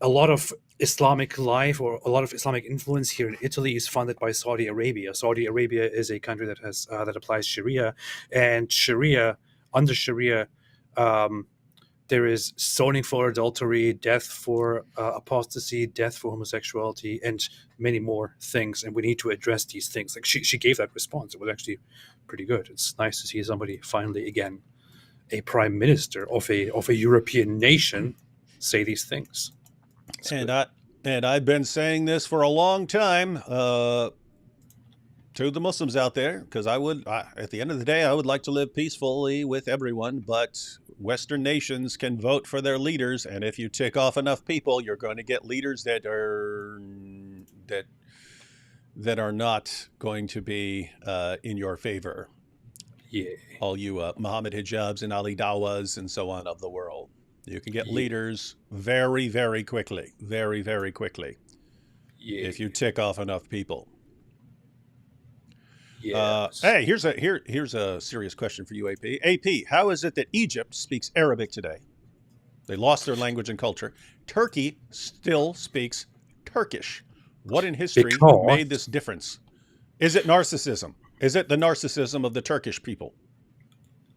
A lot of Islamic life or a lot of Islamic influence here in Italy is funded by Saudi Arabia. Saudi Arabia is a country that has that applies Sharia, and under Sharia, there is stoning for adultery, death for apostasy, death for homosexuality, and many more things. And we need to address these things. Like she gave that response. It was actually pretty good. It's nice to see somebody finally, again, a prime minister of a European nation, say these things. And I've been saying this for a long time to the Muslims out there, because at the end of the day, I would like to live peacefully with everyone, but Western nations can vote for their leaders, and if you tick off enough people, you're going to get leaders that are not going to be in your favor. Yeah. All you Muhammad Hijabs and Ali Dawas and so on of the world. You can get leaders very, very quickly. Very, very quickly. Yeah. If you tick off enough people. Yes. Hey, here's a serious question for you, AP. AP, how is it that Egypt speaks Arabic today? They lost their language and culture. Turkey still speaks Turkish. What in history made this difference? Is it narcissism? Is it the narcissism of the Turkish people?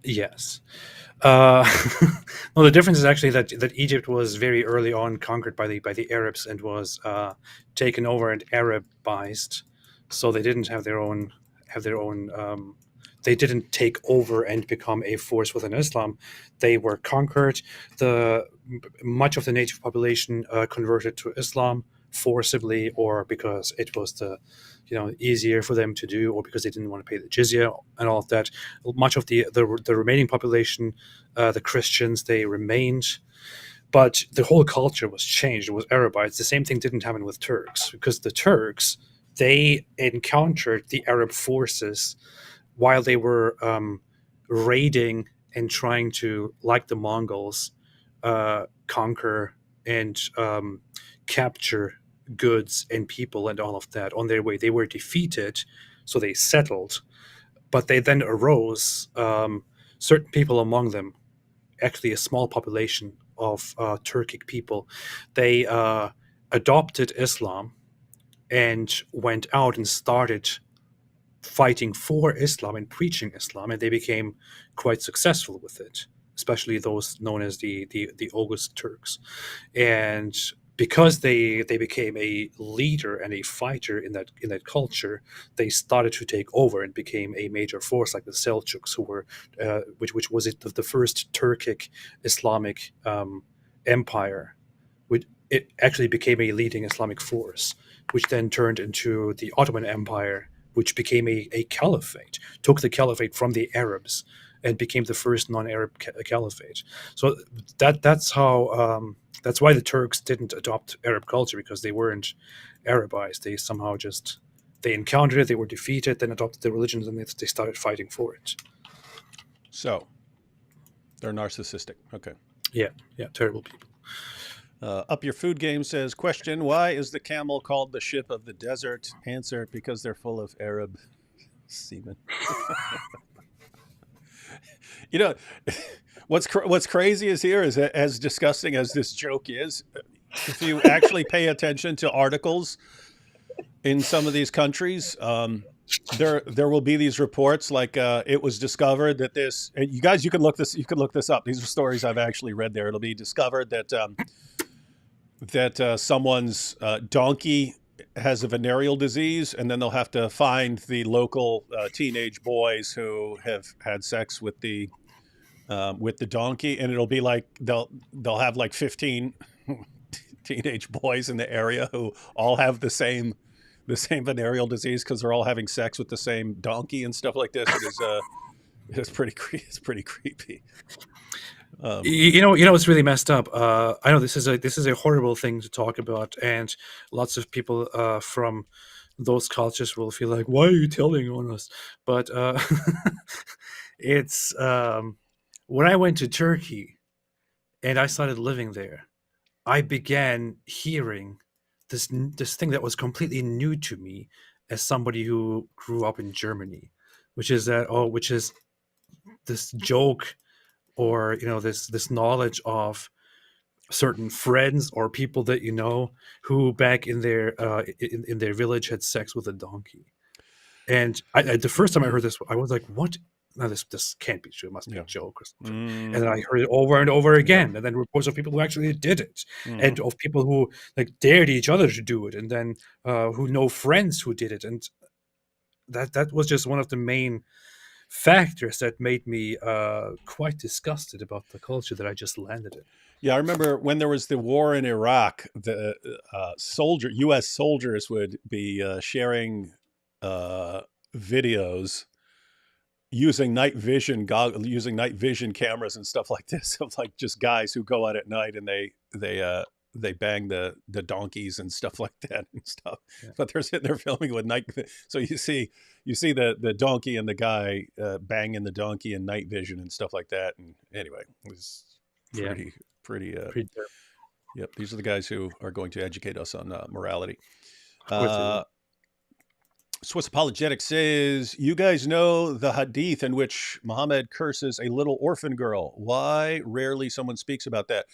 Yes. No, the difference is actually that Egypt was very early on conquered by the Arabs and was taken over and Arabized, so they didn't have their own. They didn't take over and become a force within Islam. They were conquered. Much of the native population converted to Islam forcibly, or because it was easier for them to do, or because they didn't want to pay the jizya and all of that. Much of the remaining population, the Christians, they remained, but the whole culture was changed. It was Arabized. The same thing didn't happen with Turks, because the Turks, they encountered the Arab forces while they were raiding and trying to, like the Mongols, conquer and capture goods and people and all of that on their way. They were defeated, so they settled, but they then arose, certain people among them, actually a small population of Turkic people, they adopted Islam and went out and started fighting for Islam and preaching Islam, and they became quite successful with it, especially those known as the Oghuz Turks. And because they became a leader and a fighter in that culture, they started to take over and became a major force, like the Seljuks, who were which was the first Turkic Islamic empire. It actually became a leading Islamic force, which then turned into the Ottoman Empire, which became a caliphate, took the caliphate from the Arabs and became the first non-Arab caliphate. So that's how that's why the Turks didn't adopt Arab culture, because they weren't Arabized. They somehow just they encountered it, they were defeated, then adopted the religions, and they started fighting for it. So they're narcissistic. Okay. Yeah, terrible people. Up Your Food Game says, question, why is the camel called the ship of the desert? Answer, because they're full of Arab semen. You know, what's crazy is here is that, as disgusting as this joke is, if you actually pay attention to articles in some of these countries, there will be these reports like it was discovered that this, and you guys, you can look this up. These are stories I've actually read there. It'll be discovered that someone's donkey has a venereal disease, and then they'll have to find the local teenage boys who have had sex with the donkey, and it'll be like they'll have like 15 teenage boys in the area who all have the same venereal disease because they're all having sex with the same donkey and stuff like this. It's pretty creepy. You know, it's really messed up. I know this is a horrible thing to talk about, and lots of people from those cultures will feel like, why are you telling on us? But it's when I went to Turkey and I started living there, I began hearing this thing that was completely new to me as somebody who grew up in Germany, which is this joke, or this knowledge of certain friends or people that you know who back in their village had sex with a donkey. And the first time I heard this, I was like, what? No, this can't be true. It must be a joke or something. And then I heard it over and over again, and then reports of people who actually did it, and of people who like dared each other to do it, and then who know friends who did it. And that was just one of the main factors that made me quite disgusted about the culture that I just landed in. Yeah, I remember when there was the war in Iraq, the U.S. soldiers would be sharing videos using night vision cameras and stuff like this, of like just guys who go out at night and they bang the donkeys and stuff like that and stuff. Yeah. But they're sitting there filming with night. So you see the donkey and the guy banging the donkey in night vision and stuff like that. And anyway, it was pretty yep. These are the guys who are going to educate us on morality. Swiss Apologetics says, you guys know the hadith in which Muhammad curses a little orphan girl. Why rarely someone speaks about that?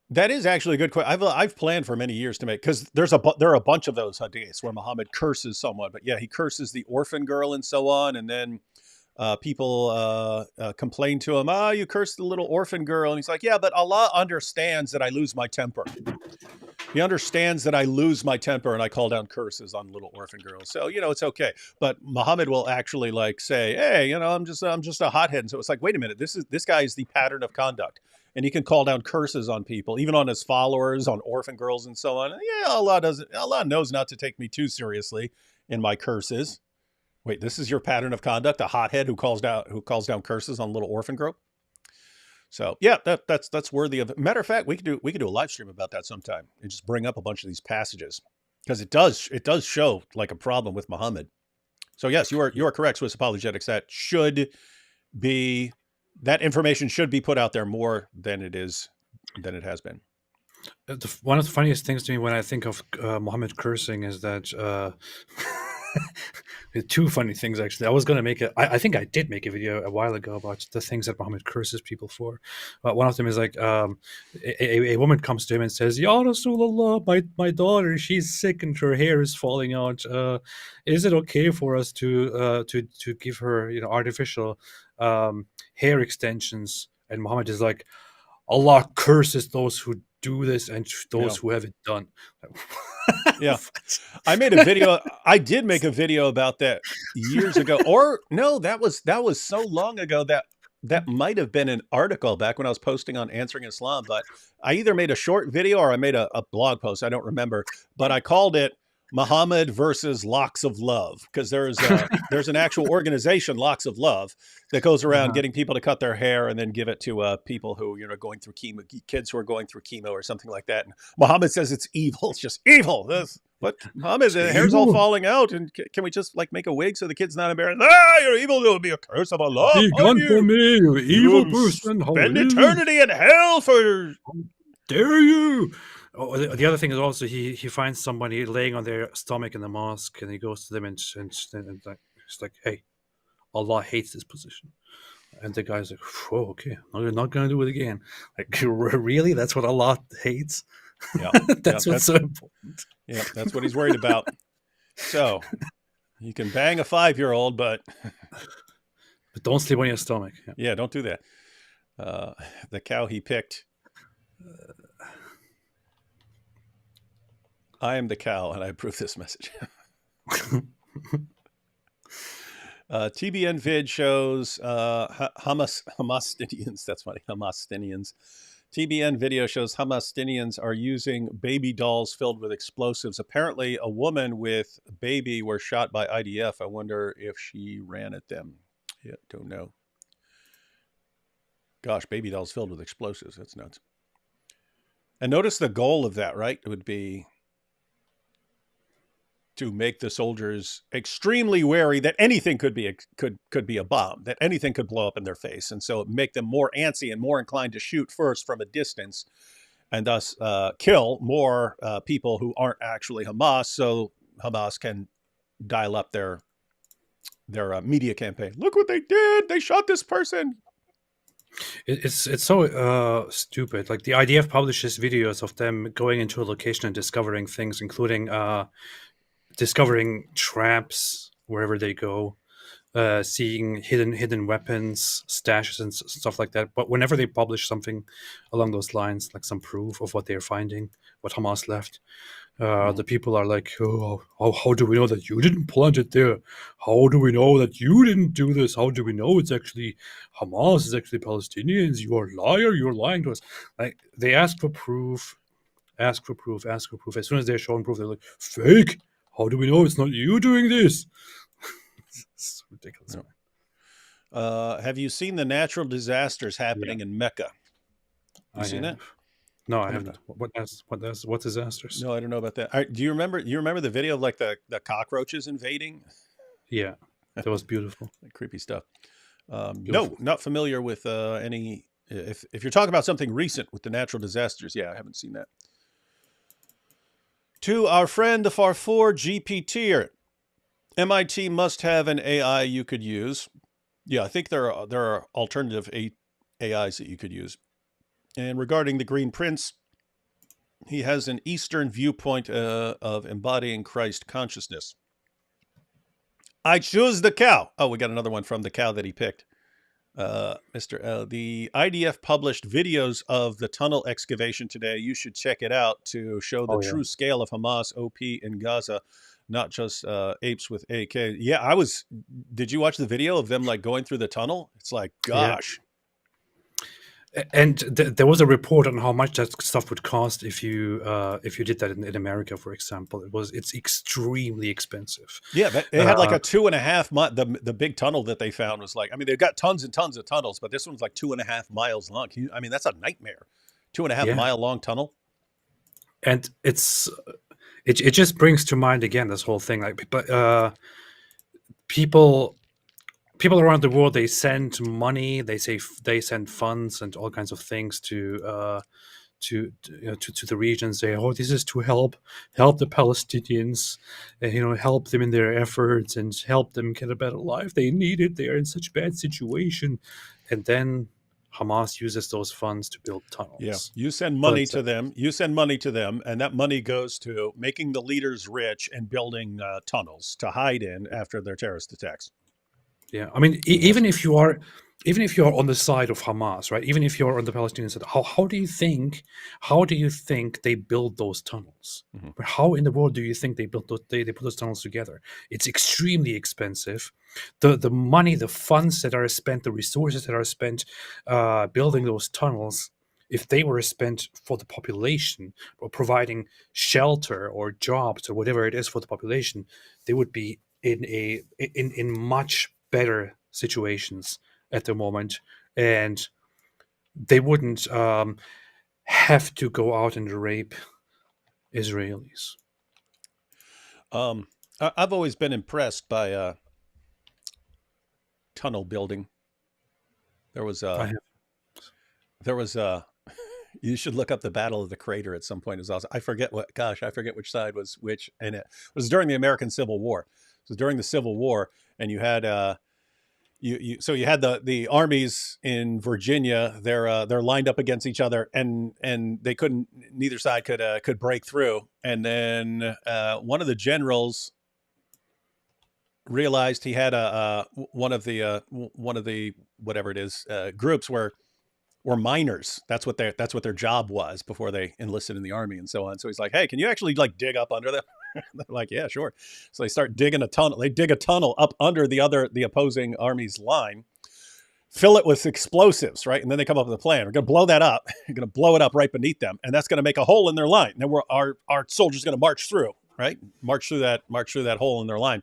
That is actually a good question. I've planned for many years to make, because there are a bunch of those hadiths where Muhammad curses someone, but yeah, he curses the orphan girl and so on. And then people complain to him, you cursed the little orphan girl. And he's like, yeah, but Allah understands that I lose my temper. He understands that I lose my temper and I call down curses on little orphan girls. So, it's okay. But Muhammad will actually like say, hey, I'm just a hothead. And so it's like, wait a minute, this guy is the pattern of conduct. And he can call down curses on people, even on his followers, on orphan girls and so on. Yeah, Allah knows not to take me too seriously in my curses. Wait, this is your pattern of conduct, a hothead who calls down curses on a little orphan girl? So yeah, that's worthy of it. Matter of fact, we could do a live stream about that sometime and just bring up a bunch of these passages, because it does show like a problem with Muhammad. So yes, you are correct, Swiss Apologetics. That information should be put out there more than it has been. One of the funniest things to me when I think of Muhammad cursing is that two funny things, actually. I was going to make I think I did make a video a while ago about the things that Muhammad curses people for. One of them is like a woman comes to him and says, Ya Rasulullah, my daughter, she's sick and her hair is falling out. Is it okay for us to give her artificial hair extensions? And Muhammad is like, Allah curses those who do this and those who have it done. Yeah. I did make a video about that years ago. Or no, that was so long ago that might have been an article back when I was posting on Answering Islam. But I either made a short video or I made a blog post. I don't remember. But I called it Muhammad versus Locks of Love, because there's an actual organization, Locks of Love, that goes around getting people to cut their hair and then give it to people who going through chemo, kids who are going through chemo or something like that. And Muhammad says it's evil. It's just evil. What Muhammad? The hair's all falling out, and can we just like make a wig so the kid's not embarrassed? You're evil. There will be a curse of Allah Be on gone you. from me, you evil person. Spend eternity in hell for. Dare you? Oh, the other thing is also he finds somebody laying on their stomach in the mosque, and he goes to them and like, he's like, "Hey, Allah hates this position," and the guy's like, "Oh, okay, I'm not gonna do it again." Like, really? That's what Allah hates? Yeah, that's what's so important. Yeah, that's what he's worried about. So you can bang a 5-year-old, but don't sleep on your stomach. Yeah, don't do that. The cow he picked. I am the cow, and I approve this message. TBN vid shows Hamastinians. That's funny. Hamastinians. TBN video shows Hamastinians are using baby dolls filled with explosives. Apparently, a woman with a baby were shot by IDF. I wonder if she ran at them. Yeah, don't know. Gosh, baby dolls filled with explosives. That's nuts. And notice the goal of that, right? It would be to make the soldiers extremely wary that anything could be a bomb, that anything could blow up in their face, and so make them more antsy and more inclined to shoot first from a distance, and thus kill more people who aren't actually Hamas, so Hamas can dial up their media campaign. Look what they did! They shot this person. It's so stupid. Like the IDF publishes videos of them going into a location and discovering things, including discovering traps wherever they go, seeing hidden weapons, stashes, and stuff like that. But whenever they publish something along those lines, like some proof of what they're finding, what Hamas left, the people are like, "Oh, how do we know that you didn't plant it there? How do we know that you didn't do this? How do we know it's actually Hamas? It's actually Palestinians? You are a liar. You're lying to us." Like they ask for proof. As soon as they're shown proof, they're like, "Fake. How do we know it's not you doing this?" It's ridiculous. Have you seen the natural disasters happening in Mecca? You seen that? No, I haven't. What disasters? No, I don't know about that. Do you remember? You remember the video of like the cockroaches invading? Yeah, that was beautiful. Creepy stuff. No, not familiar with any. If you're talking about something recent with the natural disasters, yeah, I haven't seen that. To our friend the Farfour GPT, MIT must have an AI you could use. Yeah, I think there are alternative AIs that you could use. And regarding the Green Prince, he has an Eastern viewpoint of embodying Christ consciousness. I choose the cow. Oh, we got another one from the cow that he picked. The IDF published videos of the tunnel excavation today. You should check it out to show the true scale of Hamas OP in Gaza, not just apes with AK. Yeah, did you watch the video of them like going through the tunnel? It's like, gosh. Yeah. And there was a report on how much that stuff would cost if you did that in America, for example. It's extremely expensive. Yeah, they had like a 2.5 the big tunnel that they found was like, I mean, they've got tons and tons of tunnels, but this one's like 2.5 miles long. That's a nightmare. 2.5 mile long tunnel. And it just brings to mind again this whole thing, like, but people around the world, they send money, they send funds and all kinds of things to the region, say, "Oh, this is to help the Palestinians, help them in their efforts and help them get a better life. They need it. They are in such bad situation." And then Hamas uses those funds to build tunnels. Yeah, you send money to them. You send money to them, and that money goes to making the leaders rich and building tunnels to hide in after their terrorist attacks. Yeah, I mean, even if you are on the side of Hamas, right? Even if you're on the Palestinian side, how do you think they build those tunnels? Mm-hmm. How in the world do you think they built they put those tunnels together? It's extremely expensive. The money, the funds that are spent, the resources that are spent building those tunnels, if they were spent for the population or providing shelter or jobs or whatever it is for the population, they would be in much better situations at the moment, and they wouldn't have to go out and rape Israelis. I've always been impressed by tunnel building. There was you should look up the Battle of the Crater at some point. It was awesome. I forget which side was which, and it was during the American Civil War. So during the Civil War, and you had you had the armies in Virginia. They're lined up against each other, and they couldn't. Neither side could break through. And then one of the generals realized he had one of the whatever it is groups were miners. That's what their job was before they enlisted in the army and so on. So he's like, hey, can you actually like dig up under them? They're like, yeah, sure. So they start digging a tunnel. They dig a tunnel up under the opposing army's line, fill it with explosives, right? And then they come up with a plan. We're going to blow that up. We're going to blow it up right beneath them, and that's going to make a hole in their line. And then our soldiers going to march through, right? March through that hole in their line.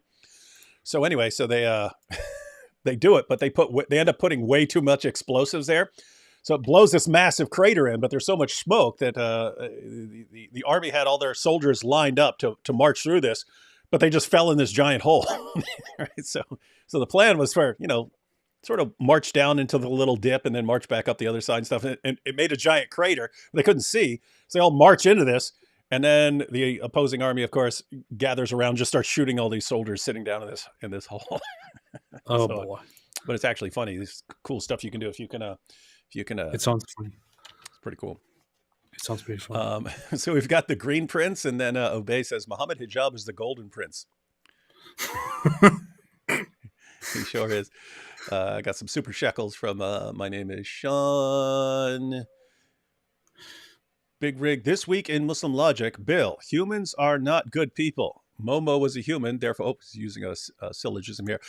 So anyway, so they they do it, but they end up putting way too much explosives there. So it blows this massive crater in, but there's so much smoke that the army had all their soldiers lined up to march through this, but they just fell in this giant hole. Right? So the plan was for, sort of march down into the little dip and then march back up the other side and stuff. And it made a giant crater they couldn't see. So they all march into this. And then the opposing army, of course, gathers around, just starts shooting all these soldiers sitting down in this hole. Oh, boy. But it's actually funny. This cool stuff you can do if you can. It sounds funny. It's pretty cool. It sounds pretty fun. So we've got the Green Prince, and then Obey says Muhammad Hijab is the Golden Prince. He sure is. I got some super shekels from my name is Sean. Big Rig. This week in Muslim logic, Bill, humans are not good people. Momo was a human, therefore, he's using a syllogism here.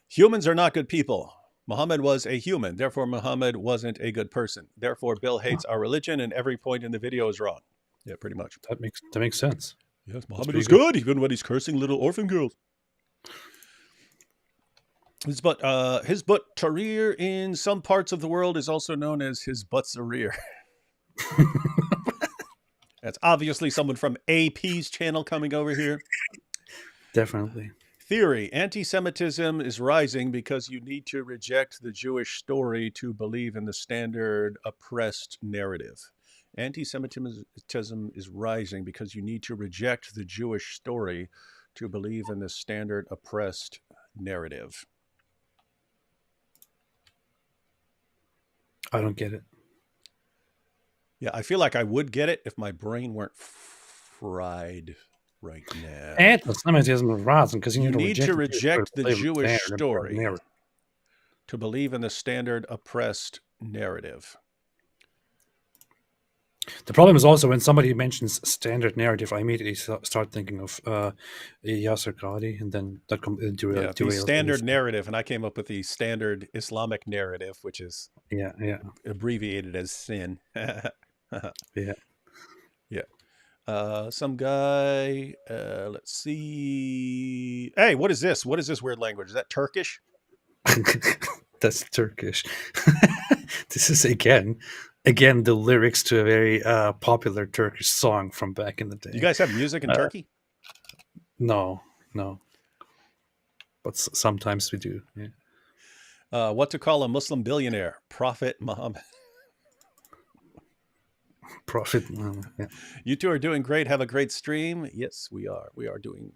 Humans are not good people. Muhammad was a human, therefore Muhammad wasn't a good person. Therefore, Bill hates our religion, and every point in the video is wrong. Yeah, pretty much. That makes sense. Yes, Muhammad was good, even when he's cursing little orphan girls. His butt Tahrir in some parts of the world is also known as his butt's a rear. That's obviously someone from AP's channel coming over here. Definitely. Theory. Anti-Semitism is rising because you need to reject the Jewish story to believe in the standard oppressed narrative. Anti-Semitism is rising because you need to reject the Jewish story to believe in the standard oppressed narrative. I don't get it. Yeah, I feel like I would get it if my brain weren't fried right now. Anti-Semitism is rising because you need to reject the Jewish story to believe in the standard oppressed narrative. The problem is also when somebody mentions standard narrative, I immediately start thinking of Yasser Qadi, and then that comes into the standard narrative, and I came up with the standard Islamic narrative, which is abbreviated as SIN. Some guy. Let's see. Hey, what is this? What is this weird language? Is that Turkish? That's Turkish. This is again the lyrics to a very popular Turkish song from back in the day. You guys have music in Turkey? No, but sometimes we do. Yeah. What to call a Muslim billionaire? Prophet Muhammad. Prophet. Yeah. You two are doing great. Have a great stream. Yes, we are. We are doing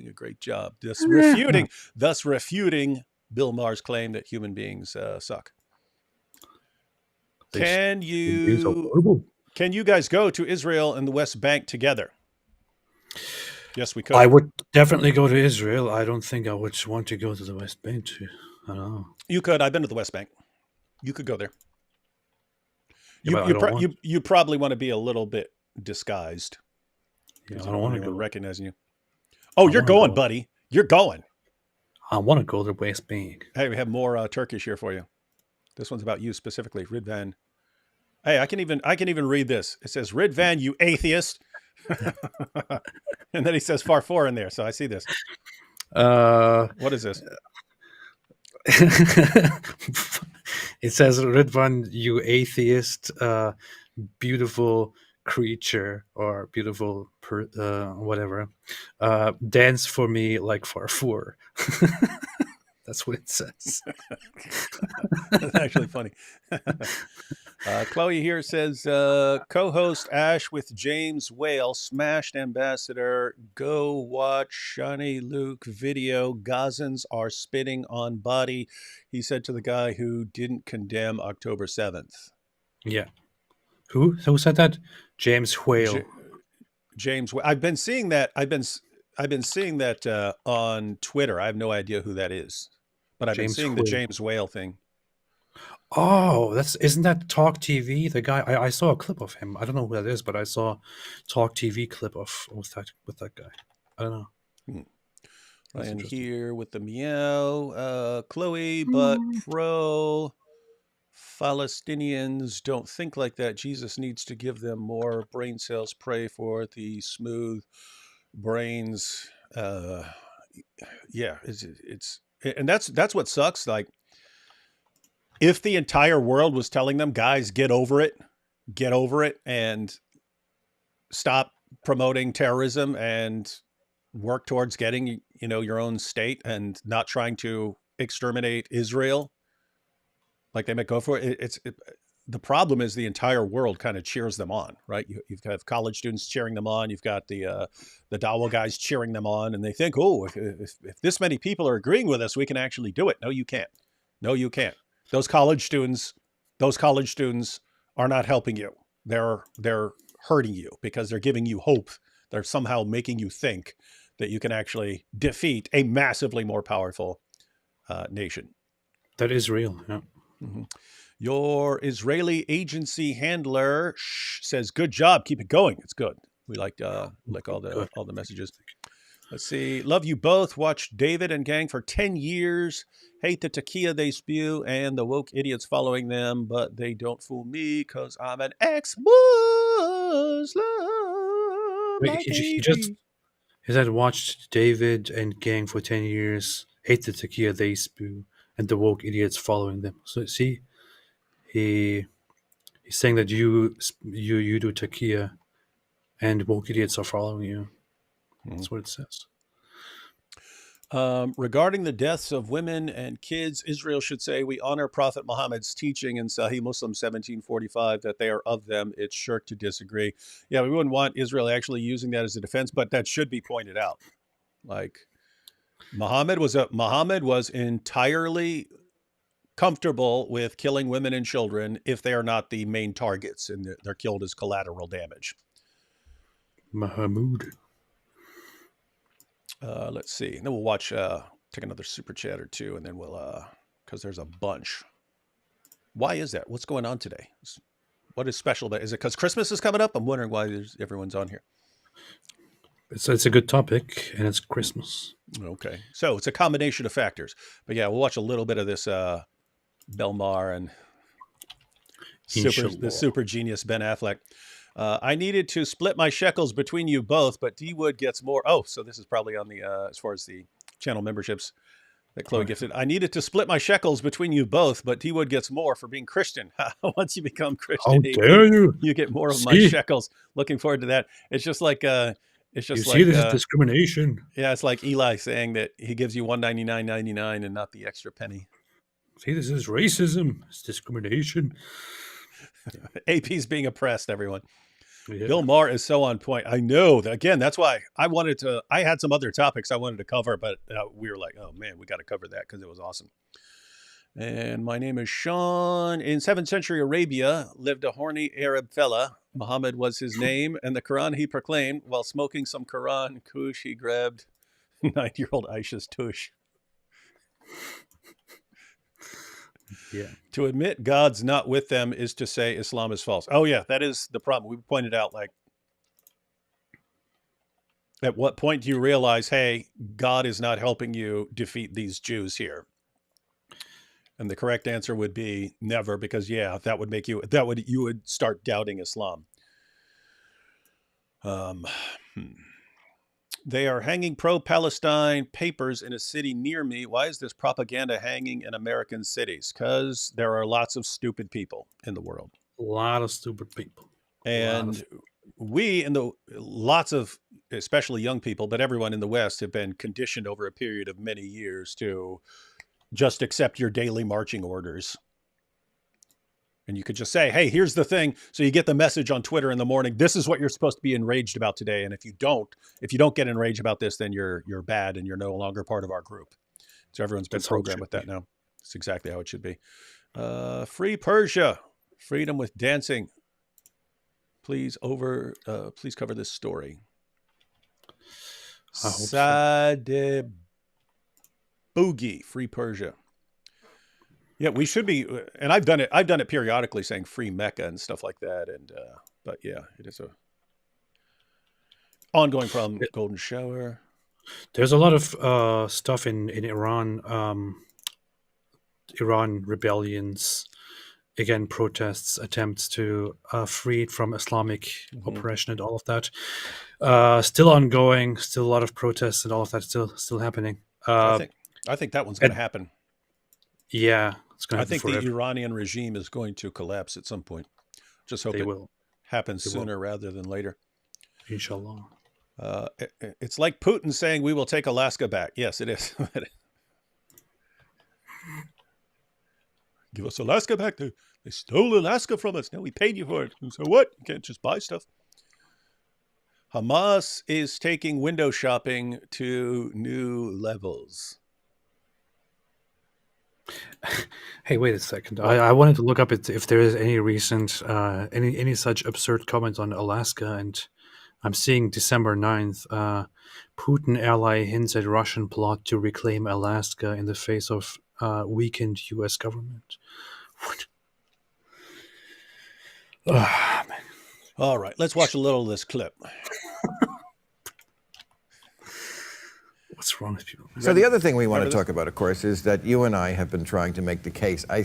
a great job. Thus refuting Bill Maher's claim that human beings suck. Can you guys go to Israel and the West Bank together? Yes, we could. I would definitely go to Israel. I don't think I would want to go to the West Bank too. I don't know. You could. I've been to the West Bank. You could go there. Yeah, you probably want to be a little bit disguised. Yeah, I don't want to go recognizing you. Oh, you're going, buddy. You're going. I want to go to the West Bank. Hey, we have more Turkish here for you. This one's about you specifically, Ridvan. Hey, I can even read this. It says, Ridvan, you atheist. And then he says Farfor in there. So I see this. Uh, What is this? it says, Ridvan, you atheist, beautiful creature, or beautiful whatever, dance for me like Farfour. That's what it says. That's actually funny. Chloe here says, co-host Ash with James Whale smashed ambassador. Go watch Shani Luke video. Gazans are spitting on body. He said to the guy who didn't condemn October 7th. Yeah. Who said that? James Whale. James. I've been seeing that. I've been seeing that on Twitter. I have no idea who that is, but I've been seeing the James Whale thing. Oh, isn't that Talk TV? The guy I saw a clip of him. I don't know who that is, but I saw Talk TV clip with that guy. I don't know. Ryan here with the meow. Chloe, but pro Palestinians don't think like that. Jesus needs to give them more brain cells. Pray for the smooth brains. Yeah, it's and that's what sucks. Like, if the entire world was telling them, guys, get over it, and stop promoting terrorism and work towards getting, your own state and not trying to exterminate Israel, like they might go for it. The problem is the entire world kind of cheers them on, right? You've got college students cheering them on. You've got the Dawa guys cheering them on, and they think, oh, if this many people are agreeing with us, we can actually do it. No, you can't. No, you can't. Those college students are not helping you. They're hurting you because they're giving you hope. They're somehow making you think that you can actually defeat a massively more powerful nation. That is real. Yeah. Mm-hmm. Your Israeli agency handler says, "Good job, keep it going. It's good. We like all the messages." Let's see. Love you both. Watched David and gang for 10 years. Hate the takia they spew and the woke idiots following them, but they don't fool me because I'm an ex-Muslim. Wait, he said watched David and gang for 10 years. Hate the takia they spew and the woke idiots following them. So see, he's saying that you do takia and woke idiots are following you. That's what it says. Regarding the deaths of women and kids, Israel should say, we honor Prophet Muhammad's teaching in Sahih Muslim 1745 that they are of them. It's shirk to disagree. Yeah, we wouldn't want Israel actually using that as a defense, but that should be pointed out. Like, Muhammad was entirely comfortable with killing women and children if they are not the main targets and they're killed as collateral damage. Mahmoud. Let's see. And then we'll watch, take another super chat or two, and then we'll, because there's a bunch. Why is that? What's going on today? What is special about it? Is it because Christmas is coming up? I'm wondering why everyone's on here. It's a good topic, and it's Christmas. Okay. So it's a combination of factors. But yeah, we'll watch a little bit of this Belmar and the super genius Ben Affleck. I needed to split my shekels between you both, but D-Wood gets more. Oh, so this is probably on the, as far as the channel memberships that Chloe gifted. I needed to split my shekels between you both, but D-Wood gets more for being Christian. Once you become Christian, how dare you? You get more of my shekels. Looking forward to that. It's just like, this is discrimination. Yeah, it's like Eli saying that he gives you $199.99 and not the extra penny. See, this is racism. It's discrimination. AP's being oppressed, everyone. Yeah. Bill Maher is so on point. I know that. Again, that's why I had some other topics I wanted to cover, but we were like, oh man, we got to cover that because it was awesome. And my name is Sean. In 7th century Arabia lived a horny Arab fella. Muhammad was his name, and the Quran he proclaimed. While smoking some Quran kush, he grabbed 9-year-old Aisha's tush. Yeah. To admit God's not with them is to say Islam is false. Oh yeah, that is the problem. We pointed out, like, at what point do you realize, hey, God is not helping you defeat these Jews here? And the correct answer would be never, because you would start doubting Islam. They are hanging pro-Palestine papers in a city near me. Why is this propaganda hanging in American cities? Because there are lots of stupid people in the world. A lot of stupid people. And lots of, especially young people, but everyone in the West have been conditioned over a period of many years to just accept your daily marching orders. And you could just say, hey, here's the thing. So you get the message on Twitter in the morning. This is what you're supposed to be enraged about today. And if you don't get enraged about this, then you're bad and you're no longer part of our group. So everyone's been programmed with that now. It's exactly how it should be. Free Persia, freedom with dancing. Please cover this story. Sadeh Boogie, Free Persia. Yeah, we should be, and I've done it periodically, saying free Mecca and stuff like that. And but yeah, it is a ongoing problem. Golden Shower. There's a lot of stuff in Iran. Iran rebellions, again, protests, attempts to free it from Islamic oppression and all of that. Still ongoing, still a lot of protests and all of that still happening. I think that one's going to happen. Yeah, it's going to happen. I think forever. the Iranian regime is going to collapse at some point. Just hope it happens sooner rather than later. Inshallah. It's like Putin saying we will take Alaska back. Yes, it is. Give us Alaska back. They stole Alaska from us. Now we paid you for it. So what? You can't just buy stuff. Hamas is taking window shopping to new levels. Hey, wait a second. I wanted to look up if there is any recent, any such absurd comments on Alaska, and I'm seeing December 9th, Putin ally hints at Russian plot to reclaim Alaska in the face of weakened U.S. government. What? Oh, man. All right, let's watch a little of this clip. What's wrong with people? So the other thing we want to talk about, of course, is that you and I have been trying to make the case, I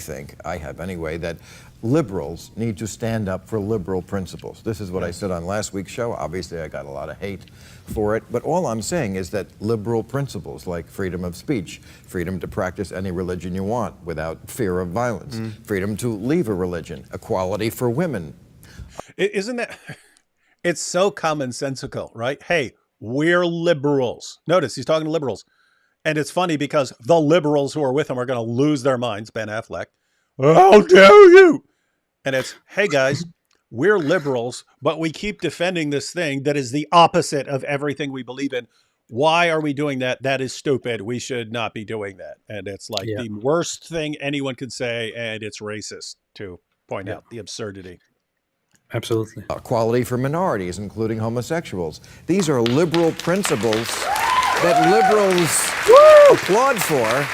have anyway, that liberals need to stand up for liberal principles. This is what I said on last week's show. Obviously, I got a lot of hate for it. But all I'm saying is that liberal principles like freedom of speech, freedom to practice any religion you want without fear of violence, freedom to leave a religion, equality for women. Isn't that... It's so commonsensical, right? Hey, we're liberals. Notice he's talking to liberals. And it's funny because the liberals who are with him are going to lose their minds. Ben Affleck. How dare you? And it's, hey guys, we're liberals, but we keep defending this thing that is the opposite of everything we believe in. Why are we doing that? That is stupid. We should not be doing that. And it's like the worst thing anyone could say. And it's racist to point out the absurdity. Absolutely. Equality for minorities, including homosexuals. These are liberal principles that liberals applaud for.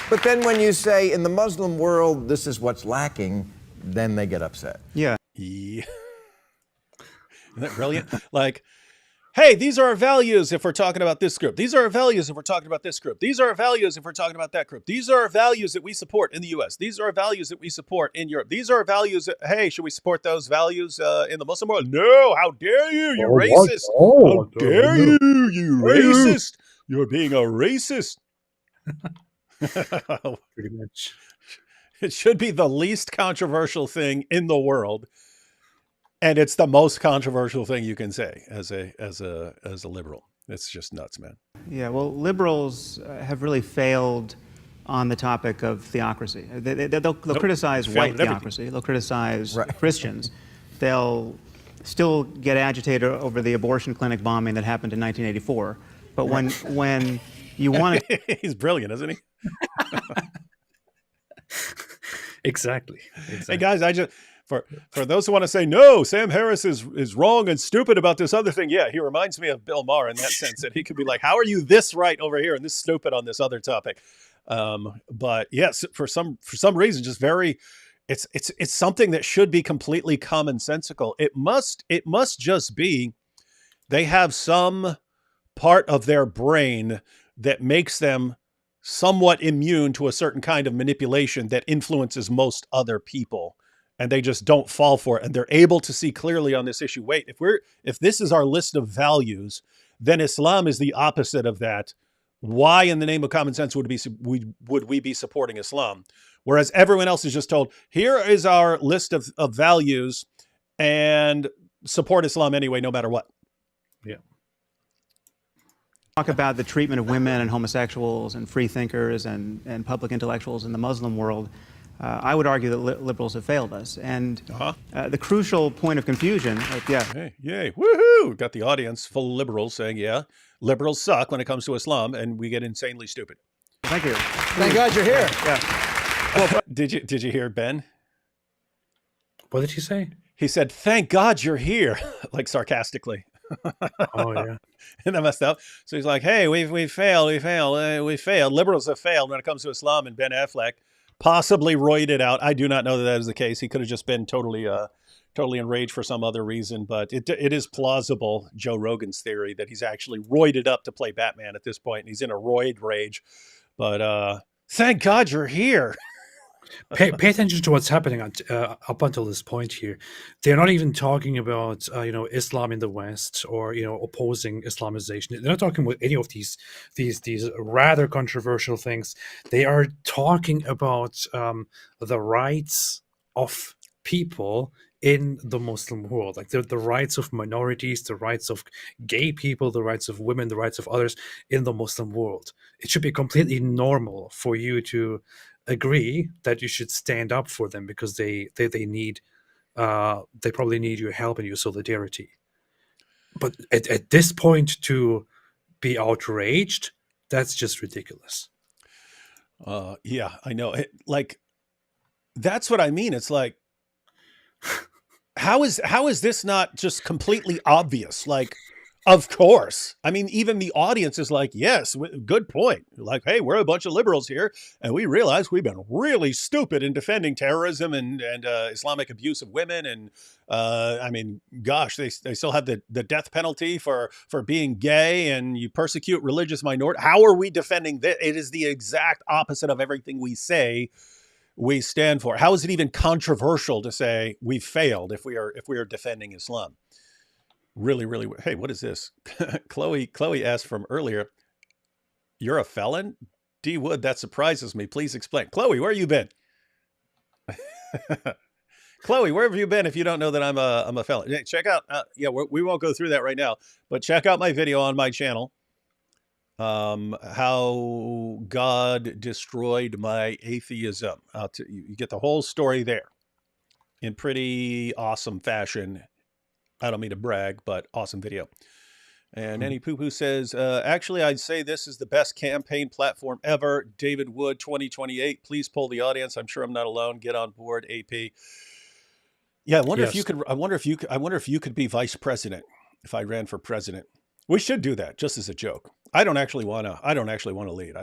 But then when you say in the Muslim world, this is what's lacking, then they get upset. Yeah. Isn't that brilliant? Like, hey, these are our values if we're talking about this group. These are our values if we're talking about this group. These are our values if we're talking about that group. These are our values that we support in the U.S. These are our values that we support in Europe. These are our values that, hey, should we support those values in the Muslim world? No, how dare you? You're racist. How dare you? You racist. You're being a racist. Pretty much. It should be the least controversial thing in the world. And it's the most controversial thing you can say as a liberal. It's just nuts, man. Yeah, well, liberals have really failed on the topic of theocracy. They'll criticize white theocracy. They'll criticize Christians. They'll still get agitated over the abortion clinic bombing that happened in 1984. But when you want to... He's brilliant, isn't he? Exactly. Hey, guys, I just... For those who want to say, no, Sam Harris is wrong and stupid about this other thing. Yeah, he reminds me of Bill Maher in that sense, that he could be like, how are you this right over here and this stupid on this other topic? But yes, for some reason, just very, it's something that should be completely commonsensical. It must just be, they have some part of their brain that makes them somewhat immune to a certain kind of manipulation that influences most other people, and they just don't fall for it, and they're able to see clearly on this issue. Wait, if this is our list of values, then Islam is the opposite of that. Why in the name of common sense would we be supporting Islam? Whereas everyone else is just told, here is our list of values, and support Islam anyway, no matter what. Yeah. Talk about the treatment of women and homosexuals and free thinkers and public intellectuals in the Muslim world. I would argue that liberals have failed us. And the crucial point of confusion, Hey, yay, woohoo! Got the audience full of liberals saying, yeah, liberals suck when it comes to Islam, and we get insanely stupid. Thank you. Thank God you're here. Yeah. Well, did you hear Ben? What did he say? He said, "Thank God you're here," like sarcastically. Oh yeah. And that messed up. So he's like, "Hey, we failed. Liberals have failed when it comes to Islam." And Ben Affleck possibly roided out. I do not know that was the case. He could have just been totally enraged for some other reason. But it is plausible, Joe Rogan's theory, that he's actually roided up to play Batman at this point, and he's in a roid rage. But thank God you're here. Pay attention to what's happening up until this point here. They're not even talking about Islam in the West or opposing Islamization. They're not talking about any of these rather controversial things. They are talking about the rights of people in the Muslim world, like the rights of minorities, the rights of gay people, the rights of women, the rights of others in the Muslim world. It should be completely normal for you to agree that you should stand up for them because they probably need your help and your solidarity. But at this point, to be outraged, that's just ridiculous. Yeah, I know. That's what I mean. It's like, how is this not just completely obvious? Like, of course. I mean, even the audience is like, yes, good point. Like, hey, we're a bunch of liberals here, and we realize we've been really stupid in defending terrorism and Islamic abuse of women. And I mean, gosh, they still have the death penalty for being gay, and you persecute religious minorities. How are we defending this? It is the exact opposite of everything we say we stand for. How is it even controversial to say we've failed if we are defending Islam? Really, really. Hey, what is this? Chloe asked from earlier, "You're a felon?" D. Wood, that surprises me. Please explain. Chloe, where have you been? Chloe, where have you been if you don't know that I'm a felon? Hey, check out, we won't go through that right now, but check out my video on my channel, how God destroyed my atheism. You get the whole story there in pretty awesome fashion. I don't mean to brag, but awesome video. And Any Poo-Poo says, actually, I'd say this is the best campaign platform ever. David Wood, 2028. Please poll the audience. I'm sure I'm not alone. Get on board, AP. Yeah, I wonder if you could. I wonder if you could be vice president if I ran for president. We should do that just as a joke. I don't actually want to lead.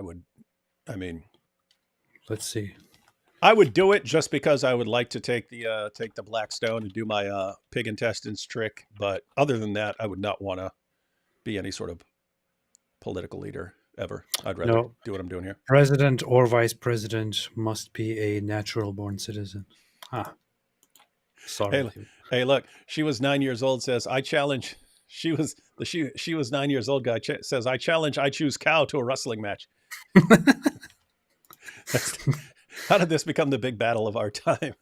Let's see. I would do it just because I would like to take the black stone and do my pig intestines trick. But other than that, I would not want to be any sort of political leader ever. I'd rather do what I'm doing here. President or vice president must be a natural born citizen. Sorry. Hey, look, she was 9 years old. Says I challenge. She was 9 years old. Guy says I challenge. I choose cow to a wrestling match. How did this become the big battle of our time?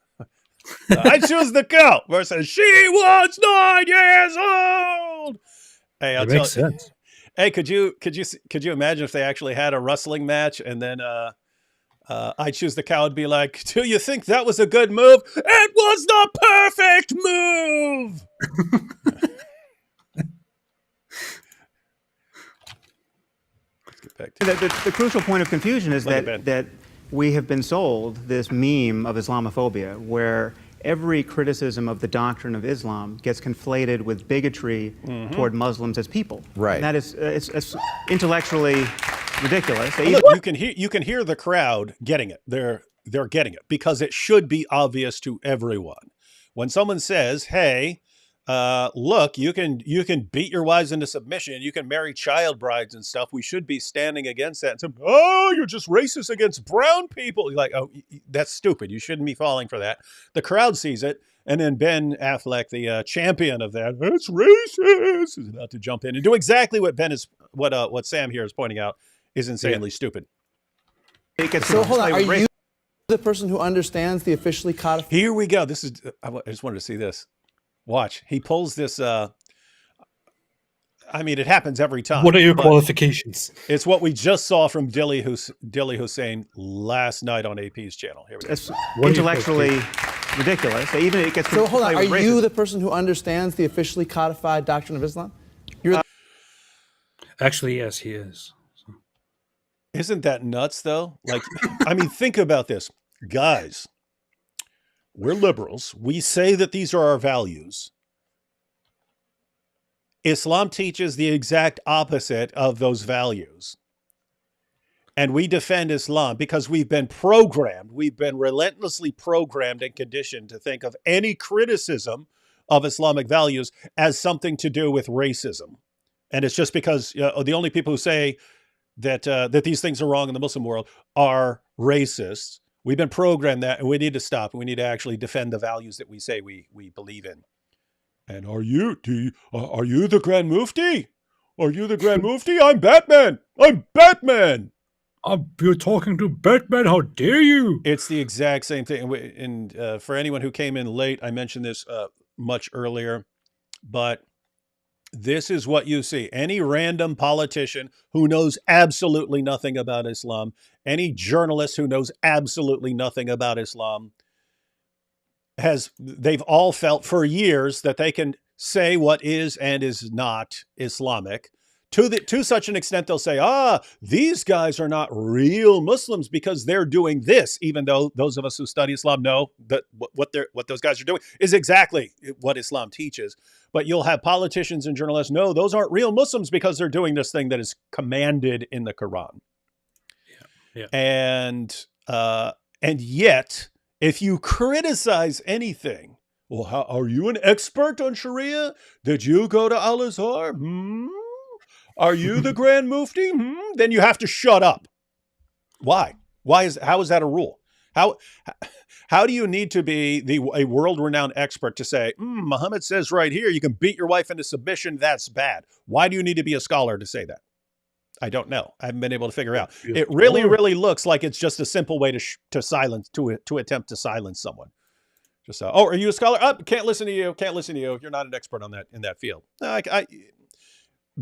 I choose the cow versus she was 9 years old. Hey, It makes sense. Hey, could you imagine if they actually had a wrestling match and then I choose the cow would be like, do you think that was a good move? It was the perfect move. Let's get back to The crucial point of confusion is that we have been sold this meme of Islamophobia, where every criticism of the doctrine of Islam gets conflated with bigotry toward Muslims as people. Right. And that is it's intellectually ridiculous. Look, you can hear the crowd getting it. They're getting it because it should be obvious to everyone. When someone says, "Hey, look, you can beat your wives into submission. You can marry child brides and stuff. We should be standing against that. And so, oh, you're just racist against brown people. You're like, oh, that's stupid. You shouldn't be falling for that. The crowd sees it. And then Ben Affleck, the champion of that, it's racist, is about to jump in and do exactly what what Sam here is pointing out is insanely stupid. So hold on, are you the person who understands the officially codified? Here we go. This is. I just wanted to see this. Watch. He pulls this. I mean, it happens every time. What are your qualifications? It's what we just saw from Dilly Hussein last night on AP's channel. Here we go. It's intellectually ridiculous. Even it gets. So hold on. Are you the person who understands the officially codified doctrine of Islam? Actually, yes, he is. So. Isn't that nuts, though? Like, I mean, think about this, guys. We're liberals. We say that these are our values. Islam teaches the exact opposite of those values. And we defend Islam because we've been programmed. We've been relentlessly programmed and conditioned to think of any criticism of Islamic values as something to do with racism. And it's just because the only people who say that that these things are wrong in the Muslim world are racists. We've been programmed that, and we need to stop. We need to actually defend the values that we say we believe in. And are you the Grand Mufti? Are you the Grand Mufti? I'm Batman. I'm Batman. You're talking to Batman. How dare you? It's the exact same thing. And for anyone who came in late, I mentioned this much earlier, but this is what you see. Any random politician who knows absolutely nothing about Islam, any journalist who knows absolutely nothing about Islam, they've all felt for years that they can say what is and is not Islamic. To such an extent, they'll say, these guys are not real Muslims because they're doing this, even though those of us who study Islam know that what those guys are doing is exactly what Islam teaches. But you'll have politicians and journalists, no, those aren't real Muslims because they're doing this thing that is commanded in the Quran. Yeah. And yet, if you criticize anything, well, how are you an expert on Sharia? Did you go to ALLthat? Are you the Grand Mufti? Then you have to shut up. Why? How is that a rule? How do you need to be a world-renowned expert to say, Muhammad says right here, you can beat your wife into submission, that's bad. Why do you need to be a scholar to say that? I don't know. I haven't been able to figure out. It really, really looks like it's just a simple way to attempt to silence someone. Just are you a scholar? Can't listen to you. Can't listen to you. You're not an expert on that in that field.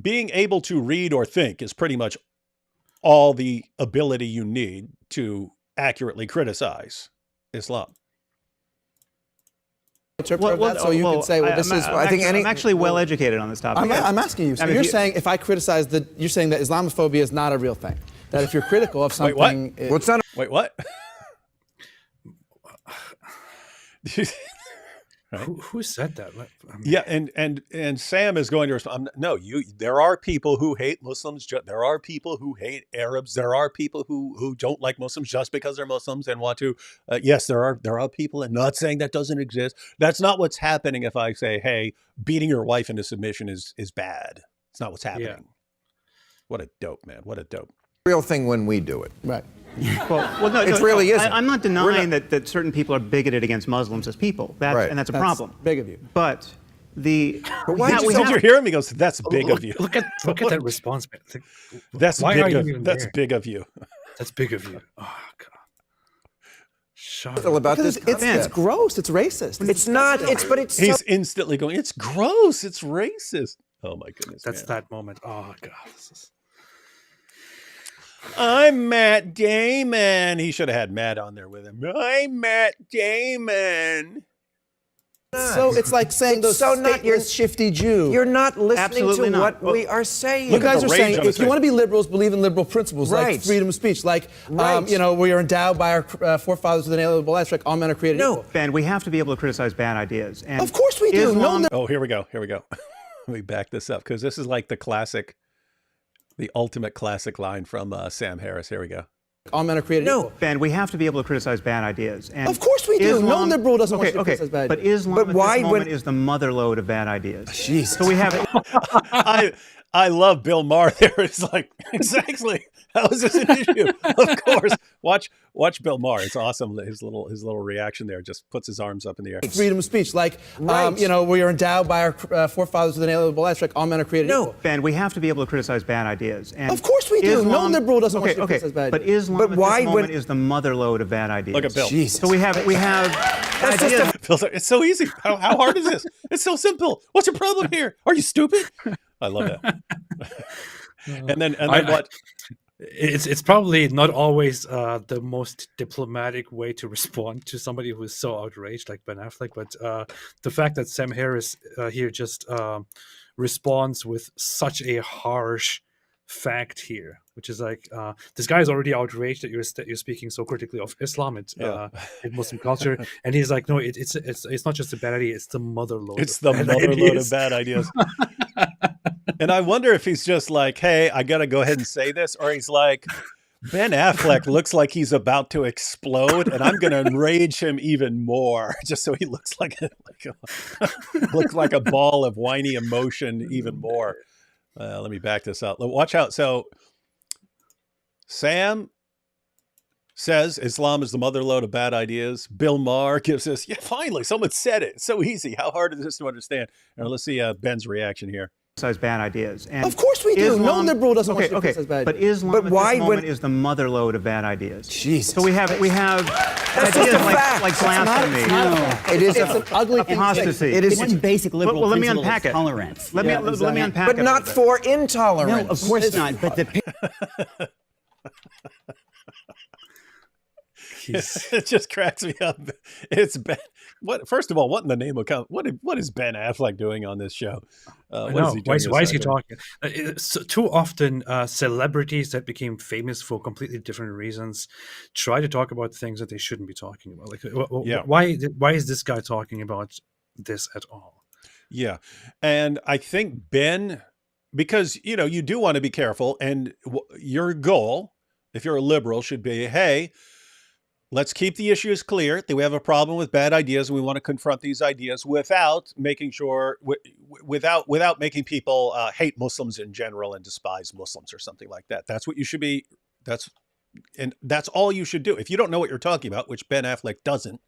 Being able to read or think is pretty much all the ability you need to accurately criticize Islam. So you can say, well, this is. I'm actually well educated on this topic. I'm asking you. So you're saying if I criticize you're saying that Islamophobia is not a real thing. That if you're critical of something, Wait, what? Right? Who said that? Yeah, and Sam is going to respond. No, there are people who hate Muslims. There are people who hate Arabs. There are people who don't like Muslims just because they're Muslims and want to. Yes, there are people, and not saying that doesn't exist. That's not what's happening. If I say, hey, beating your wife into submission is bad. It's not what's happening. Yeah. What a dope, man. What a dope. Real thing when we do it. Right. Well, no, it really isn't. I'm not denying that certain people are bigoted against Muslims as people. And that's a problem. Big of you. But you're hearing me goes, that's big of you. Look at that response, man. That's big of you. That's big of you. Oh God. Shut up. About this. It's gross. It's racist. It's not. He's instantly going. It's gross. It's racist. Oh my goodness. That's that moment. Oh God. I'm Matt Damon. He should have had Matt on there with him. I'm Matt Damon. So it's like saying those stateless, shifty Jew. You're not listening to what we are saying. You guys are saying if you want to be liberals, believe in liberal principles like freedom of speech, like we are endowed by our forefathers with an inalienable rights, like all men are created equal. Ben, we have to be able to criticize bad ideas. And of course we do. Here we go. Let me back this up because this is like the ultimate classic line from Sam Harris. Here we go. All men are created equal. Ben, we have to be able to criticize bad ideas. And of course we do. No liberal doesn't want you to criticize bad ideas. But Islam at this moment is the motherlode of bad ideas. Jesus. So we have... I love Bill Maher there. It's like, exactly. How is this an issue? Of course. Watch Bill Maher. It's awesome. His little reaction there just puts his arms up in the air. Freedom of speech, like we are endowed by our forefathers with an inalienable rights, like all men are created equal. Ben, we have to be able to criticize bad ideas. And of course we do. No liberal doesn't want you to criticize bad ideas. But Islam at this moment is the motherlode of bad ideas. Look at Bill. Jesus. So we have ideas. It's so easy. How hard is this? It's so simple. What's your problem here? Are you stupid? I love that. and then what? It's probably not always the most diplomatic way to respond to somebody who is so outraged like Ben Affleck, but the fact that Sam Harris here just responds with such a harsh fact here, which is like this guy is already outraged that you're speaking so critically of Islam and Muslim culture, and he's like, no, it's not just a bad idea, it's the motherlode. It's the motherlode of bad ideas. And I wonder if he's just like, hey, I got to go ahead and say this, or he's like, Ben Affleck looks like he's about to explode, and I'm going to enrage him even more, just so he looks like a ball of whiny emotion even more. Let me back this up. Watch out. So Sam says Islam is the motherlode of bad ideas. Bill Maher gives us, finally, someone said it. It's so easy. How hard is this to understand? And let's see Ben's reaction here. Bad ideas. And of course we do. No liberal doesn't want you to criticize bad ideas. But Islam at this moment is the motherlode of bad ideas. Jesus. So we have ideas like blasphemy. It is an ugly apostasy. It is one basic liberal let me principle unpack of it. Tolerance. Let me unpack it. But not for intolerance. No, of course not. But the It just cracks me up. It's Ben. First of all, what in the name of what is Ben Affleck doing on this show? Why is he talking? Too often, celebrities that became famous for completely different reasons try to talk about things that they shouldn't be talking about. Like, why is this guy talking about this at all? Yeah, and I think Ben, because you do want to be careful, and your goal, if you're a liberal, should be, hey, let's keep the issues clear that we have a problem with bad ideas, and we want to confront these ideas without making sure, without making people hate Muslims in general and despise Muslims or something like that. That's what you should be. That's all you should do. If you don't know what you're talking about, which Ben Affleck doesn't,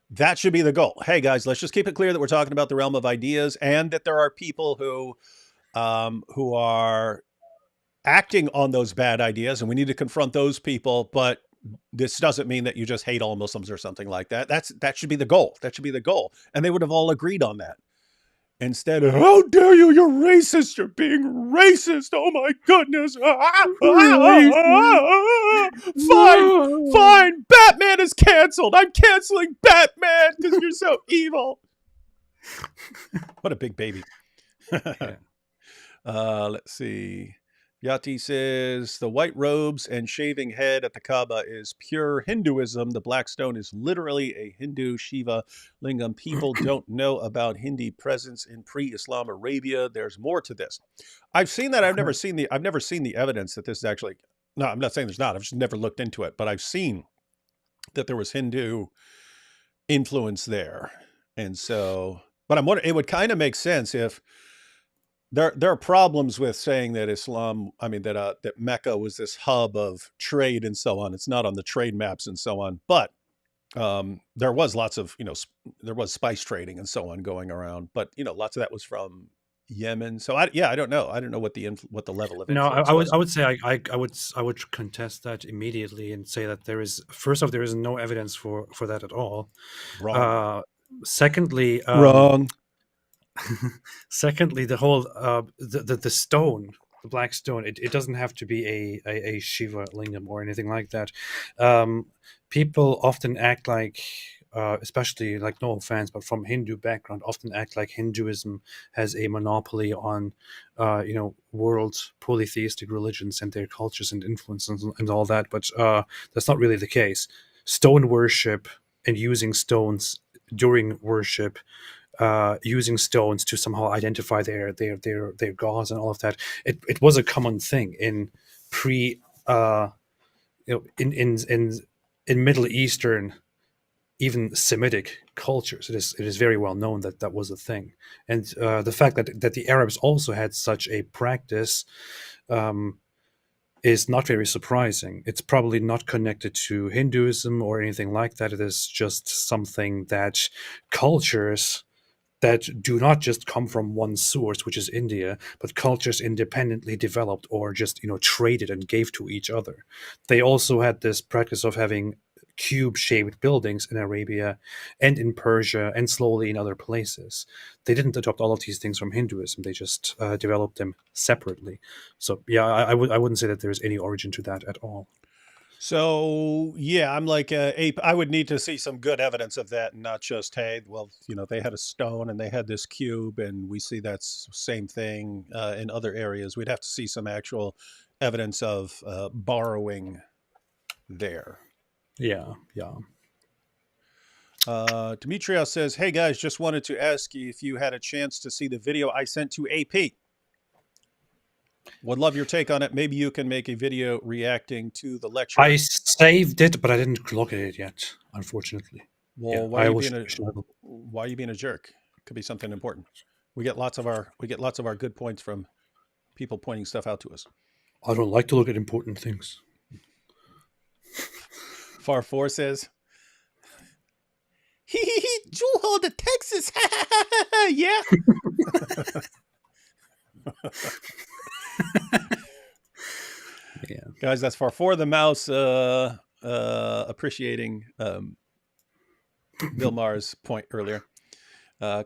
that should be the goal. Hey guys, let's just keep it clear that we're talking about the realm of ideas, and that there are people who are acting on those bad ideas, and we need to confront those people. But this doesn't mean that you just hate all Muslims or something like that. That should be the goal. That should be the goal. And they would have all agreed on that. Instead of, how dare you, you're racist, you're being racist, oh my goodness. Fine, Batman is canceled. I'm canceling Batman because you're so evil. What a big baby. Let's see. Yati says, the white robes and shaving head at the Kaaba is pure Hinduism. The black stone is literally a Hindu Shiva lingam. People don't know about Hindi presence in pre-Islam Arabia. There's more to this. I've seen that. I've never seen the evidence that this is actually, no, I'm not saying there's not. I've just never looked into it, but I've seen that there was Hindu influence there. And so, but I'm wondering, it would kind of make sense if there are problems with saying that that Mecca was this hub of trade and so on. It's not on the trade maps and so on, but there was lots of, there was spice trading and so on going around, but lots of that was from Yemen. So I don't know. I don't know what the level of influence was. I would say I would contest that immediately and say that there is no evidence for that at all. Wrong. Secondly, wrong. Secondly, the whole the stone, the black stone, it doesn't have to be a Shiva lingam or anything like that. People often act like, especially, like, no offense, but from Hindu background, often act like Hinduism has a monopoly on world polytheistic religions and their cultures and influences and all that. But that's not really the case. Stone worship and using stones during worship, using stones to somehow identify their gods and all of that. It was a common thing in pre in Middle Eastern, even Semitic cultures, it is very well known that that was a thing, and the fact that the Arabs also had such a practice is not very surprising. It's probably not connected to Hinduism or anything like that. It is just something that cultures that do not just come from one source, which is India, but cultures independently developed or just traded and gave to each other. They also had this practice of having cube-shaped buildings in Arabia and in Persia and slowly in other places. They didn't adopt all of these things from Hinduism. They just developed them separately. So yeah, I wouldn't say that there is any origin to that at all. So yeah, I'm like Ape. I would need to see some good evidence of that, and not just, hey, well, they had a stone and they had this cube, and we see that's same thing in other areas. We'd have to see some actual evidence of borrowing there. Yeah. Demetrios says, hey guys, just wanted to ask you if you had a chance to see the video I sent to AP. Would love your take on it. Maybe you can make a video reacting to the lecture. I saved it, but I didn't look at it yet, unfortunately. Well, Yeah, why are you being a jerk? Could be something important. We get lots of our good points from people pointing stuff out to us. I don't like to look at important things. Far 4 says, Jewel to Texas. Yeah. Yeah. Guys, that's Far 4 the mouse appreciating Bill Maher's point earlier.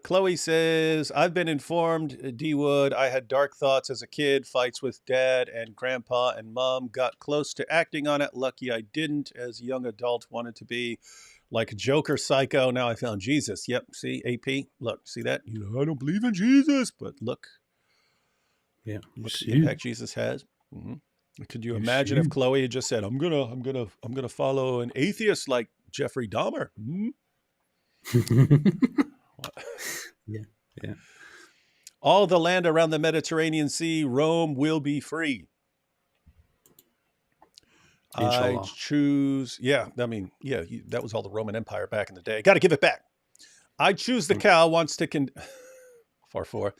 Chloe says, I've been informed, D Wood, I had dark thoughts as a kid, fights with dad and grandpa and mom, got close to acting on it. Lucky I didn't. As a young adult, wanted to be like Joker Psycho. Now I found Jesus. Yep. See, AP, look, see that? I don't believe in Jesus, but look. Yeah. Look at the impact Jesus has. Mm-hmm. Could you imagine if Chloe had just said, I'm gonna follow an atheist like Jeffrey Dahmer? Mm-hmm. Yeah. All the land around the Mediterranean Sea, Rome will be free. Inshallah. I choose. Yeah, I mean, yeah, that was all the Roman Empire back in the day. Got to give it back. I choose the cow wants to Far 4.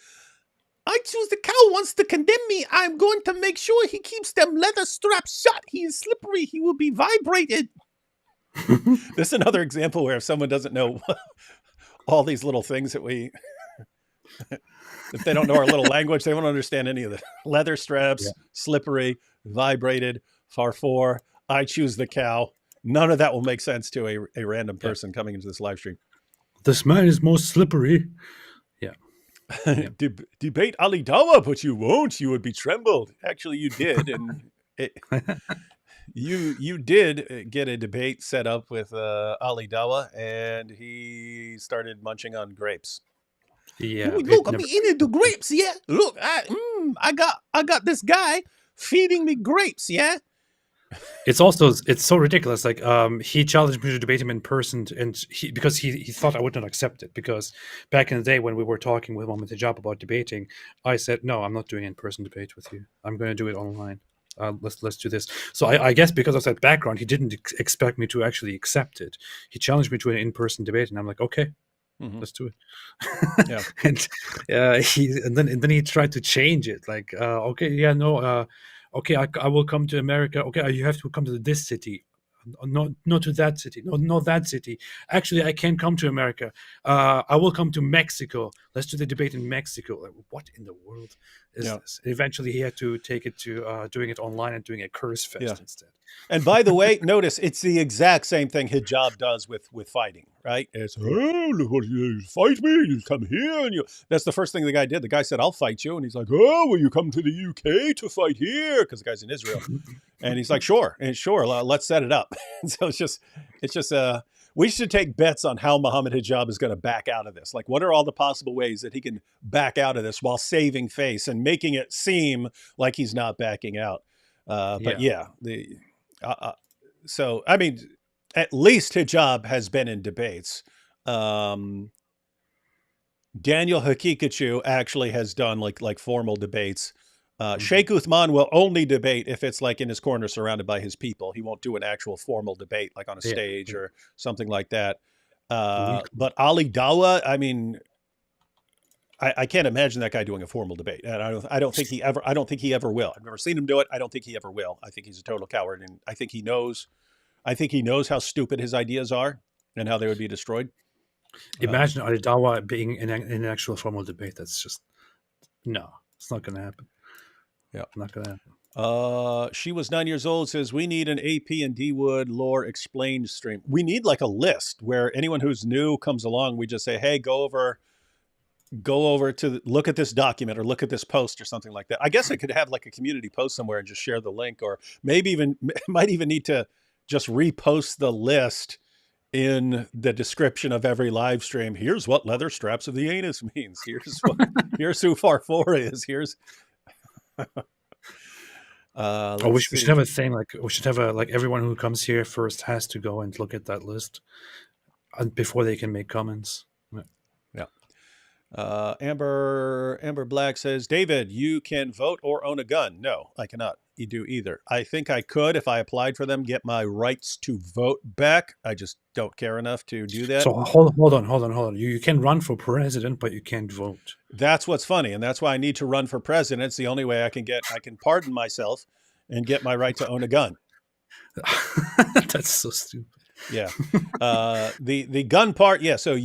I choose the cow wants to condemn me. I'm going to make sure he keeps them leather straps shut. He is slippery. He will be vibrated. This is another example where if someone doesn't know all these little things that we, if they don't know our little language, they won't understand any of it. Leather straps, slippery, vibrated, Far 4. I choose the cow. None of that will make sense to a random person coming into this live stream. This man is most slippery. Yeah. Debate Ali Dawah, but you won't. You would be trembled. Actually, you did, and you did get a debate set up with Ali Dawah, and he started munching on grapes. Yeah. Look, I'm eating the grapes. Yeah. Look, I got this guy feeding me grapes. Yeah. It's so ridiculous. Like he challenged me to debate him in person, and because he thought I would not accept it. Because back in the day when we were talking with Mohammed Hijab about debating, I said no, I'm not doing in-person debate with you. I'm going to do it online. Let's do this. So I guess because of that background, he didn't expect me to actually accept it. He challenged me to an in-person debate, and I'm like, okay. Mm-hmm. Let's do it. Yeah. and then he tried to change it. Like, okay, yeah, no, okay, I will come to America. Okay, you have to come to this city. Not to that city. No, not that city. Actually, I can't come to America. I will come to Mexico. Let's do the debate in Mexico. Like, what in the world is this? Eventually, he had to take it to doing it online and doing a curse fest instead. And by the way, notice it's the exact same thing Hijab does with fighting, right? It's, you fight me, you come here, and that's the first thing the guy did. The guy said, I'll fight you. And he's like, oh, will you come to the UK to fight here? Because the guy's in Israel. And he's like, sure, let's set it up. So it's just we should take bets on how Mohammed Hijab is going to back out of this. Like, what are all the possible ways that he can back out of this while saving face and making it seem like he's not backing out? So, I mean, at least Hijab has been in debates. Daniel Hakikachu actually has done like formal debates Sheikh Uthman will only debate if it's like in his corner surrounded by his people. He won't do an actual formal debate like on a stage or something like that. But Ali Dawa, I mean, I can't imagine that guy doing a formal debate. And I don't think he ever will. I've never seen him do it. I don't think he ever will. I think he's a total coward. And I think he knows how stupid his ideas are and how they would be destroyed. Imagine Ali Dawa being in an actual formal debate. That's just, no, it's not going to happen. Yeah. Not going to happen. She was 9 years old, says, we need an AP and D Wood lore explained stream. We need like a list where anyone who's new comes along. We just say, hey, go over to look at this document or look at this post or something like that. I guess I could have like a community post somewhere and just share the link, or maybe might even need to just repost the list in the description of every live stream. Here's what leather straps of the anus means. Here's who Farfor is. Here's we should have a thing we should have everyone who comes here first has to go and look at that list and before they can make comments. Amber Black says, David, you can vote or own a gun. No, I cannot do either. I think I could, if I applied for them, get my rights to vote back. I just don't care enough to do that. So hold on. You can run for president, but you can't vote. That's what's funny. And that's why I need to run for president. It's the only way I can pardon myself and get my right to own a gun. That's so stupid. Yeah. The gun part. Yeah. So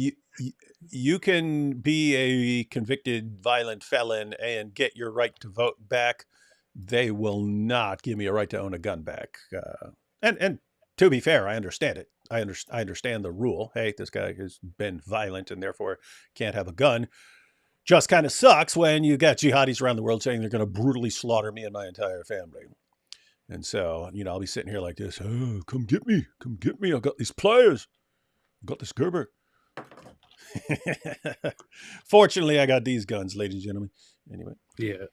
you can be a convicted violent felon and get your right to vote back. They will not give me a right to own a gun back. And to be fair, I understand it. I understand the rule. Hey, this guy has been violent and therefore can't have a gun. Just kind of sucks when you got jihadis around the world saying they're going to brutally slaughter me and my entire family. And so, I'll be sitting here like this. Oh, come get me. I've got these pliers. I've got this Gerber. Fortunately, I got these guns, ladies and gentlemen. Anyway. Yeah.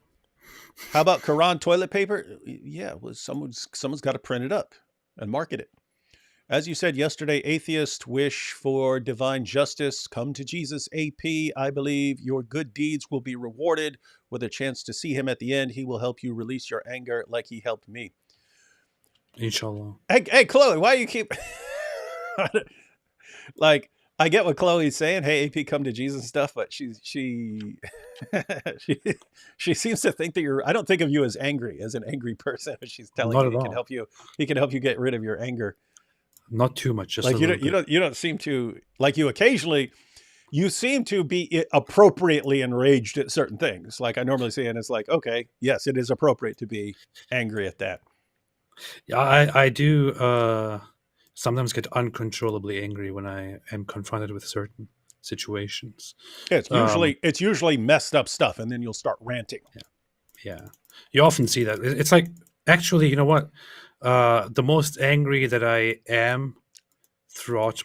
How about Quran toilet paper? Yeah, well, someone's got to print it up and market it. As you said yesterday, atheists wish for divine justice. Come to Jesus, AP. I believe your good deeds will be rewarded with a chance to see him at the end. He will help you release your anger like he helped me. Inshallah. Hey, Chloe, why you keep... I get what Chloe's saying. Hey, AP, come to Jesus and stuff, but she seems to think that I don't think of you as an angry person. She's telling you he can help you get rid of your anger. Not too much. Just like you don't seem to, like, you seem to be appropriately enraged at certain things. Like I normally say, and it's like, okay, yes, it is appropriate to be angry at that. Yeah, I do sometimes get uncontrollably angry when I am confronted with certain situations. Yeah, it's usually messed up stuff, and then you'll start ranting. Yeah. You often see that. It's like, actually, you know what? The most angry that I am throughout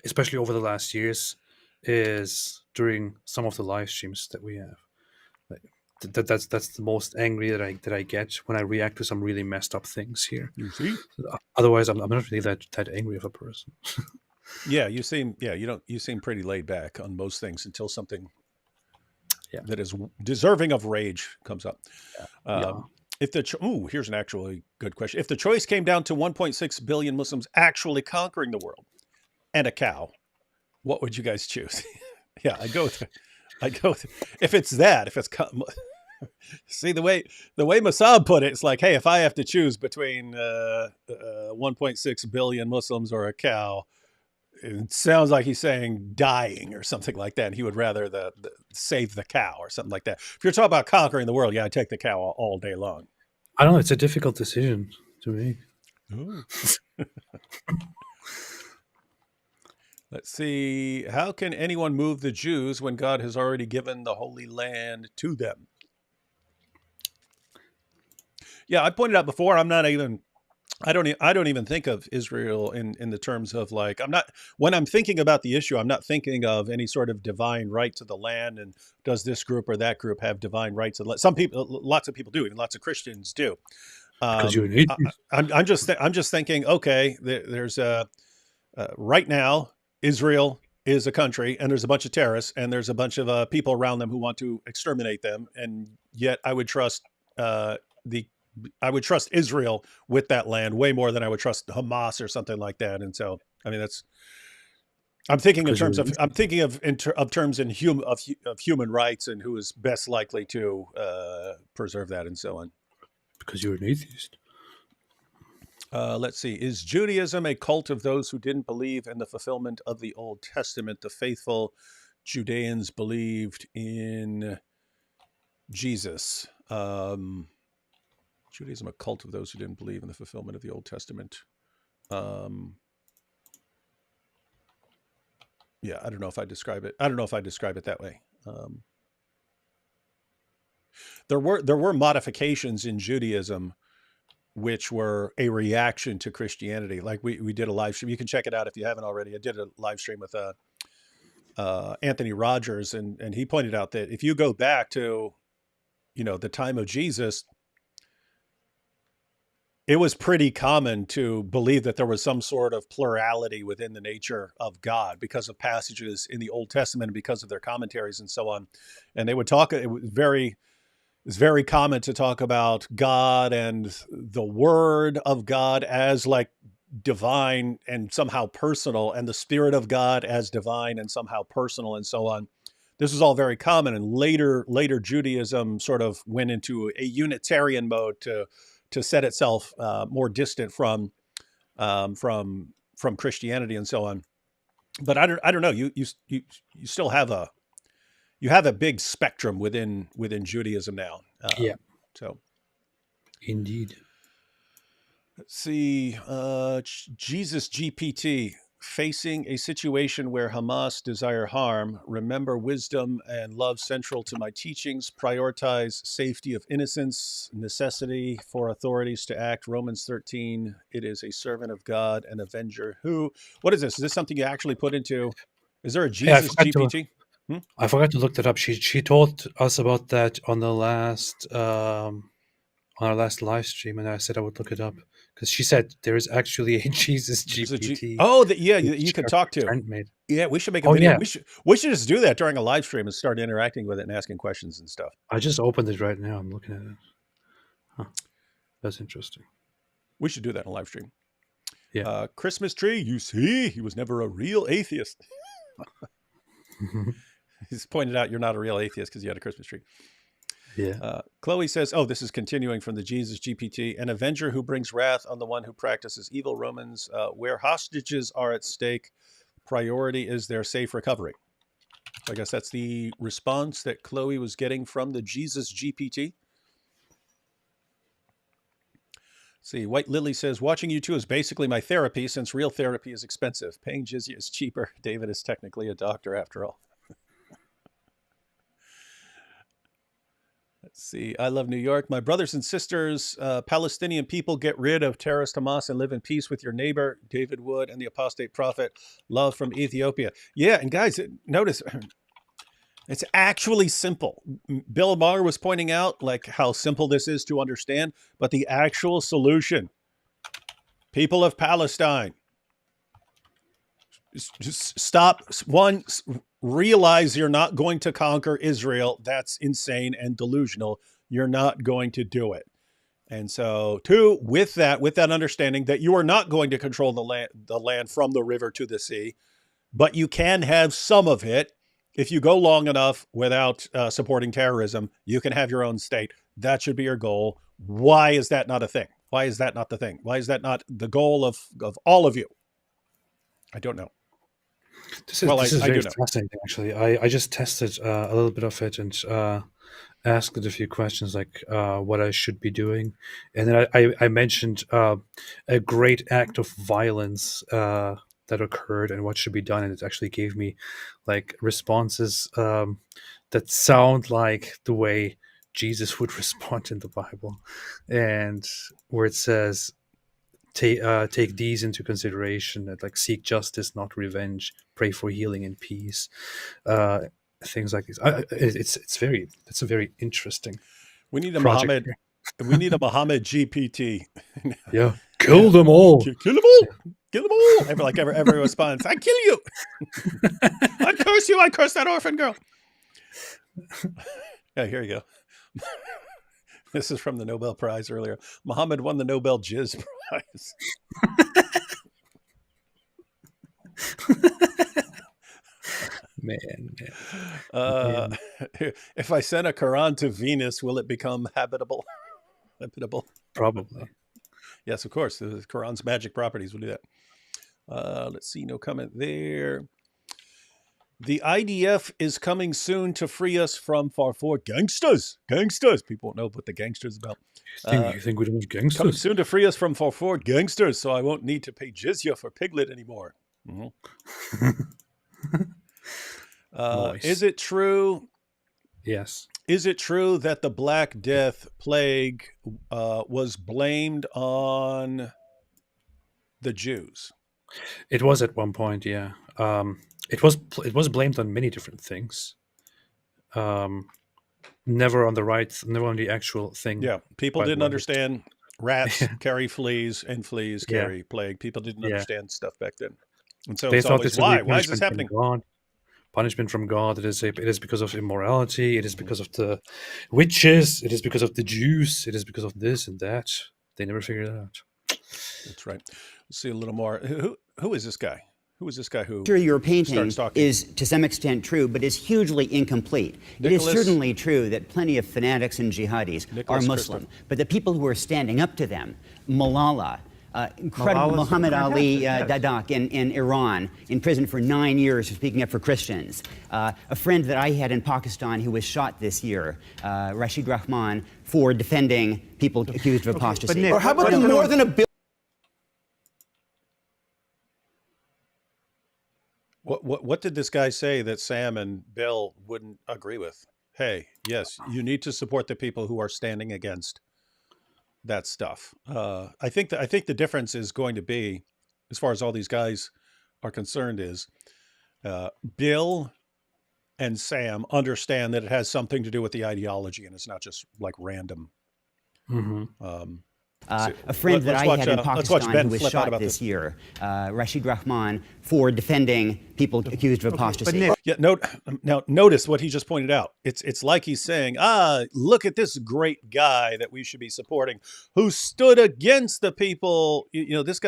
especially over the last years, is during some of the live streams that we have. That's the most angry that I get when I react to some really messed up things here. You see? Otherwise, I'm not really that angry of a person. Yeah, you seem pretty laid back on most things until something that is deserving of rage comes up. Here's an actually good question. If the choice came down to 1.6 billion Muslims actually conquering the world and a cow, what would you guys choose? Yeah, I go with if it's see the way Masab put it, it's like, hey, if I have to choose between 1.6 billion Muslims or a cow, it sounds like he's saying dying or something like that. And he would rather save the cow or something like that. If you're talking about conquering the world, yeah, I'd take the cow all day long. I don't know. It's a difficult decision to make. Let's see. How can anyone move the Jews when God has already given the Holy Land to them? Yeah, I pointed out before, I don't even think of Israel in the terms of like, when I'm thinking about the issue, I'm not thinking of any sort of divine right to the land. And does this group or that group have divine rights? Some people, lots of people do, and lots of Christians do. I'm just thinking, okay, there's right now, Israel is a country, and there's a bunch of terrorists, and there's a bunch of people around them who want to exterminate them, and yet I would trust Israel with that land way more than I would trust Hamas or something like that. And so, I mean, I'm thinking in terms of human rights and who is best likely to preserve that and so on. Because you're an atheist. Let's see. Is Judaism a cult of those who didn't believe in the fulfillment of the Old Testament? The faithful Judeans believed in Jesus. Judaism a cult of those who didn't believe in the fulfillment of the Old Testament? Yeah, I don't know if I describe it. I don't know if I describe it that way. There were modifications in Judaism which were a reaction to Christianity. Like we did a live stream. You can check it out if you haven't already. I did a live stream with Anthony Rogers, and he pointed out that if you go back to, the time of Jesus, it was pretty common to believe that there was some sort of plurality within the nature of God because of passages in the Old Testament and because of their commentaries and so on. And they would talk, it's very common to talk about God and the Word of God as like divine and somehow personal, and the Spirit of God as divine and somehow personal and so on. This was all very common, and later Judaism sort of went into a Unitarian mode to set itself more distant from Christianity and so on. But I don't know. You still have a big spectrum within Judaism now. Yeah. So. Indeed. Let's see. Jesus GPT. Facing a situation where Hamas desire harm, remember wisdom and love central to my teachings. Prioritize safety of innocence, necessity for authorities to act. Romans 13. It is a servant of God, an avenger. What is this? Is this something you actually put into? Is there a Jesus GPT? I forgot to look that up. She told us about that on the last on our last live stream, and I said I would look it up because she said there is actually a Jesus GPT. You can talk to. Rant made. Yeah, we should make a video. Yeah. We should just do that during a live stream and start interacting with it and asking questions and stuff. I just opened it right now. I'm looking at it. Huh. That's interesting. We should do that in a live stream. Yeah. Christmas tree, you see, he was never a real atheist. He's pointed out you're not a real atheist because you had a Christmas tree. Yeah. Chloe says, this is continuing from the Jesus GPT, an avenger who brings wrath on the one who practices evil. Romans, where hostages are at stake, priority is their safe recovery. So I guess that's the response that Chloe was getting from the Jesus GPT. See, White Lily says, watching you two is basically my therapy since real therapy is expensive. Paying jizya is cheaper. David is technically a doctor after all. Let's see. I love New York. My brothers and sisters, Palestinian people, get rid of terrorist Hamas and live in peace with your neighbor, David Wood, and the Apostate prophet. Love from Ethiopia. Yeah, and guys, notice, it's actually simple. Bill Maher was pointing out like how simple this is to understand, but the actual solution, people of Palestine, just stop. One, realize you're not going to conquer Israel. That's insane and delusional. You're not going to do it. And so, two, with that understanding that you are not going to control the land from the river to the sea, but you can have some of it. If you go long enough without supporting terrorism, you can have your own state. That should be your goal. Why is that not a thing? Why is that not the thing? Why is that not the goal of all of you? I don't know. This is very fascinating, actually. I just tested a little bit of it and asked it a few questions like what I should be doing. And then I mentioned a great act of violence that occurred and what should be done. And it actually gave me like responses that sound like the way Jesus would respond in the Bible. And where it says, take these into consideration, that like seek justice, not revenge, pray for healing and peace, things like this. It's a very interesting. We need a project. Muhammad GPT. Yeah, kill them all. Kill them all. Kill them all. Every response, I kill you. I curse you. I curse that orphan girl. Yeah, here you go. This is from the Nobel Prize earlier. Muhammad won the Nobel Jizz Prize. Man. If I send a Quran to Venus, will it become habitable? Probably. Yes, of course. The Quran's magic properties will do that. Let's see. No comment there. The IDF is coming soon to free us from Farfor gangsters. Gangsters. People don't know what the gangsters is about. You think we don't have gangsters? Coming soon to free us from Farfor gangsters, so I won't need to pay jizya for Piglet anymore. Nice. Is it true? Yes. Is it true that the Black Death plague was blamed on the Jews? It was at one point, yeah. It was blamed on many different things. Never on the actual thing. Yeah, people didn't understand rats carry fleas and fleas carry plague. People didn't understand stuff back then, and so they it's thought always, this would be why is this happening? Punishment from God. It is because of immorality. It is because of the witches. It is because of the Jews. It is because of this and that. They never figured it out. That's right. Let's see a little more. Who is this guy? Who is this guy who Sure, your painting starts talking? is to some extent true, but is hugely incomplete. It is certainly true that plenty of fanatics and jihadis are Muslim, but the people who are standing up to them, Malala, incredible Malala's Muhammad Ali fantastic, Dadak in Iran, in prison for 9 years for speaking up for Christians. A friend that I had in Pakistan who was shot this year, Rashid Rahman, for defending people accused of apostasy. Nick, Or how about the more than a billion? What did this guy say that Sam and Bill wouldn't agree with? Hey, yes, you need to support the people who are standing against that stuff. I think the difference is going to be, as far as all these guys are concerned, is Bill and Sam understand that it has something to do with the ideology and it's not just like random. A friend that I had in Pakistan who was shot this year, Rashid Rahman, for defending people accused of apostasy. Yeah, now notice what he just pointed out. It's like he's saying, look at this great guy that we should be supporting, who stood against the people. This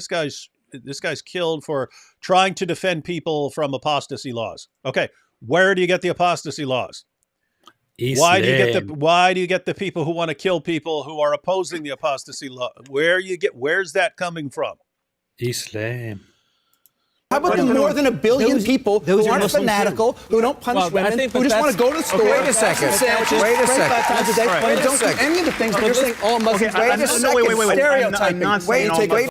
guy's killed for trying to defend people from apostasy laws. Okay, where do you get the apostasy laws? Islam. Why do you get the people who want to kill people who are opposing the apostasy law? Where's that coming from? Islam. How about the more than a billion people who aren't fanatical, who don't punish women, who just want to go to the store, Wait a second. sandwiches, Wait a 25 second. times a day, Wait and a don't do second. any of the things that you're saying all Muslims. Wait a second. wait. Stereotyping. I'm not saying all Muslims.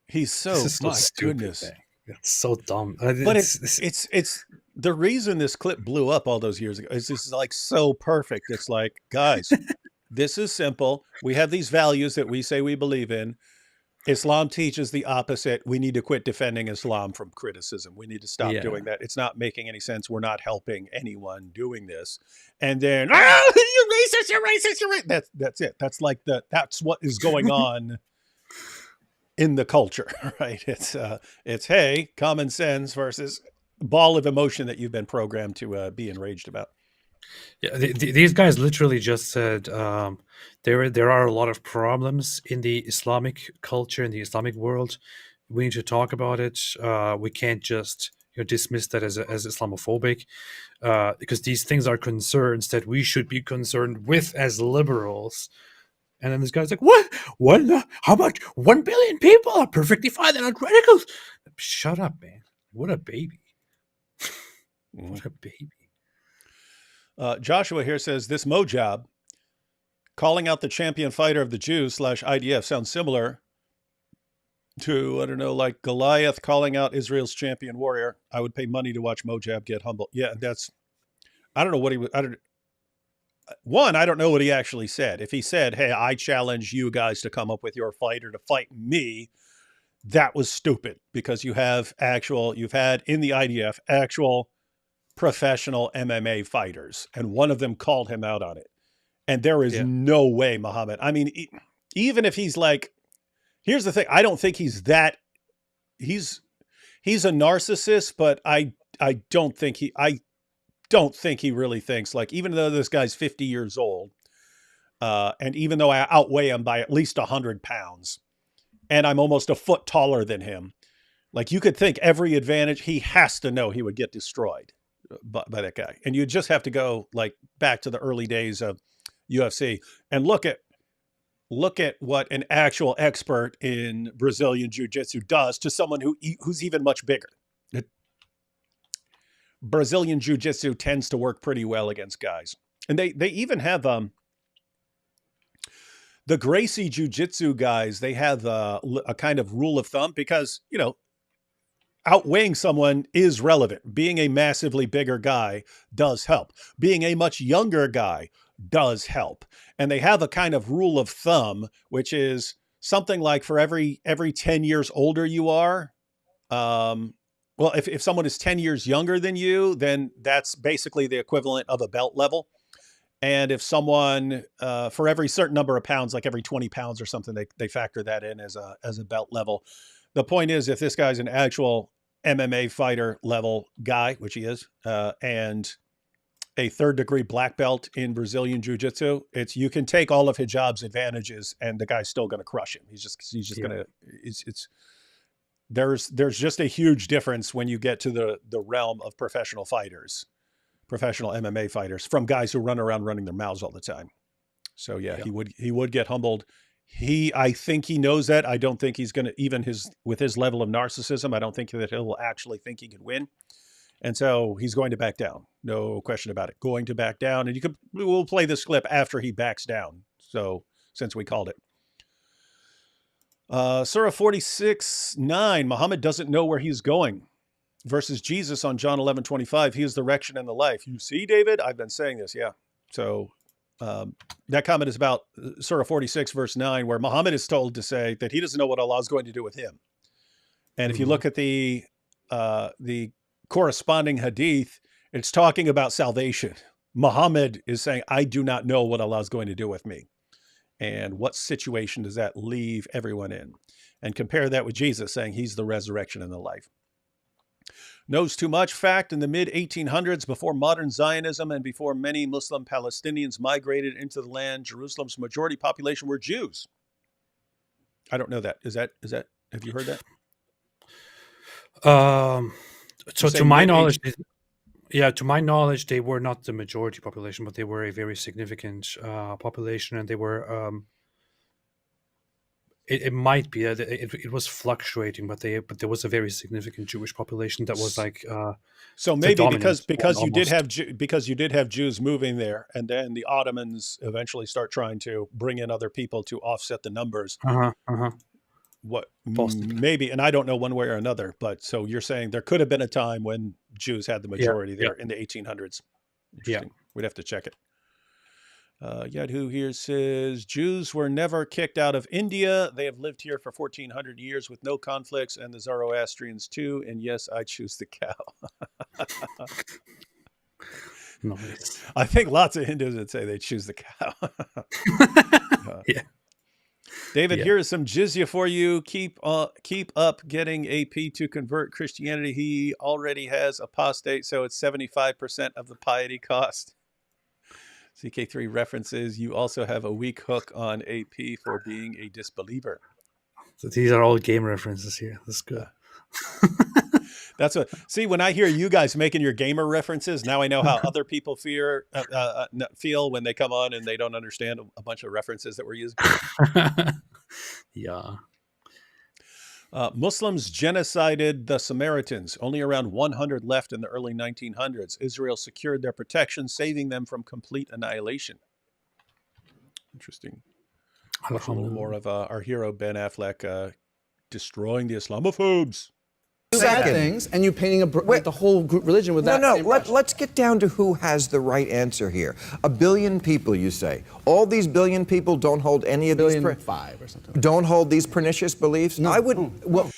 He's so, This is so my stupid, goodness. man. It's so dumb. But it's the reason this clip blew up all those years ago is this is like so perfect. It's like, guys, this is simple. We have these values that we say we believe in. Islam teaches the opposite. We need to quit defending Islam from criticism. We need to stop doing that. It's not making any sense. We're not helping anyone doing this. And then, you're racist, you're racist, you're racist. That's it. That's what is going on in the culture, right? It's hey, common sense versus ball of emotion that you've been programmed to be enraged about. Yeah, these guys literally just said there are a lot of problems in the Islamic culture, in the Islamic world. We need to talk about it. We can't just dismiss that as Islamophobic, because these things are concerns that we should be concerned with as liberals. And then this guy's like, what? How about 1 billion people are perfectly fine? They're not radicals. Shut up, man. What a baby. What a baby. Joshua here says, this Mojab calling out the champion fighter of the Jews / IDF sounds similar to, I don't know, like Goliath calling out Israel's champion warrior. I would pay money to watch Mojab get humbled. Yeah, I don't know what he would, I don't know what he actually said. If he said, hey, I challenge you guys to come up with your fighter to fight me, that was stupid, because you've had in the IDF actual professional MMA fighters, and one of them called him out on it. And there is no way, Muhammad. I mean, even if he's like, here's the thing, I don't think he's that he's a narcissist, but I don't think he really thinks, like, even though this guy's 50 years old, and even though I outweigh him by at least 100 pounds, and I'm almost a foot taller than him, like, you could think every advantage, he has to know he would get destroyed by that guy. And you just have to go, like, back to the early days of UFC and look at what an actual expert in Brazilian Jiu-Jitsu does to someone who's even much bigger. Brazilian Jiu-Jitsu tends to work pretty well against guys. And they even have the Gracie Jiu-Jitsu guys, they have a kind of rule of thumb because, you know, outweighing someone is relevant. Being a massively bigger guy does help. Being a much younger guy does help. And they have a kind of rule of thumb, which is something like for every 10 years older you are, well, if someone is 10 years younger than you, then that's basically the equivalent of a belt level. And if someone, for every certain number of pounds, like every 20 pounds or something, they factor that in as a belt level. The point is, if this guy's an actual MMA fighter level guy, which he is, and a 3rd degree black belt in Brazilian Jiu-Jitsu, you can take all of Hijab's advantages and the guy's still going to crush him. He's just going to, there's just a huge difference when you get to the realm of professional fighters, professional MMA fighters, from guys who run around running their mouths all the time. So yeah. he would get humbled. I think he knows that. I don't think he's going to, with his level of narcissism, I don't think that he'll actually think he can win. And so he's going to back down. No question about it. Going to back down. And we'll play this clip after he backs down. So since we called it. Surah 46:9, Muhammad doesn't know where he's going versus Jesus on John 11:25. He is the direction and the life. You see, David, I've been saying this. Yeah. So that comment is about Surah 46 verse 9, where Muhammad is told to say that he doesn't know what Allah is going to do with him. And if you look at the corresponding hadith, it's talking about salvation. Muhammad is saying, I do not know what Allah is going to do with me. And what situation does that leave everyone in? And compare that with Jesus saying he's the resurrection and the life. Knows too much. Fact, in the mid-1800s, before modern Zionism and before many Muslim Palestinians migrated into the land, Jerusalem's majority population were Jews. I don't know that. Is that, have you heard that? So to my knowledge, they were not the majority population, but they were a very significant population, and they were. It might be it was fluctuating, but there was a very significant Jewish population that was like. So maybe because you did have Jews moving there, and then the Ottomans eventually start trying to bring in other people to offset the numbers. What maybe, and I don't know one way or another, but so you're saying there could have been a time when Jews had the majority there in the 1800s. Interesting. We'd have to check it. Yadhu here says Jews were never kicked out of India. They have lived here for 1400 years with no conflicts, and the Zoroastrians too. And yes, I choose the cow. Nice. I think lots of Hindus would say they choose the cow. Yeah. David, here is some jizya for you. Keep up getting AP to convert Christianity. He already has apostate, so it's 75% of the piety cost. CK3 references, you also have a weak hook on AP for being a disbeliever. So these are all game references here. That's good. That's see, when I hear you guys making your gamer references, now I know how other people feel when they come on and they don't understand a bunch of references that we're using. Yeah. Muslims genocided the Samaritans. Only around 100 left in the early 1900s. Israel secured their protection, saving them from complete annihilation. Interesting. A little more of our hero Ben Affleck destroying the Islamophobes. Sad things, and you painting the whole group religion with that. No, let's get down to who has the right answer here. 1 billion people, you say. All these billion people don't hold any of these. 1.5 or something. Don't hold these pernicious beliefs. No. I would. Well,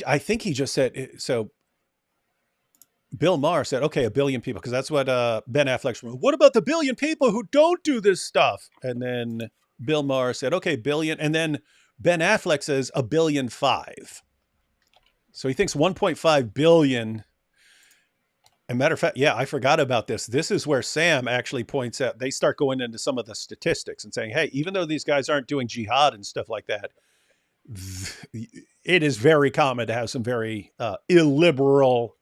I think he just said so. Bill Maher said, "Okay, 1 billion people," because that's what Ben Affleck's. What about the 1 billion people who don't do this stuff? And then Bill Maher said, "Okay, billion," and then Ben Affleck says 1.5 billion. So he thinks 1.5 billion. And matter of fact, yeah, I forgot about this. This is where Sam actually points out, they start going into some of the statistics and saying, hey, even though these guys aren't doing jihad and stuff like that, it is very common to have some very illiberal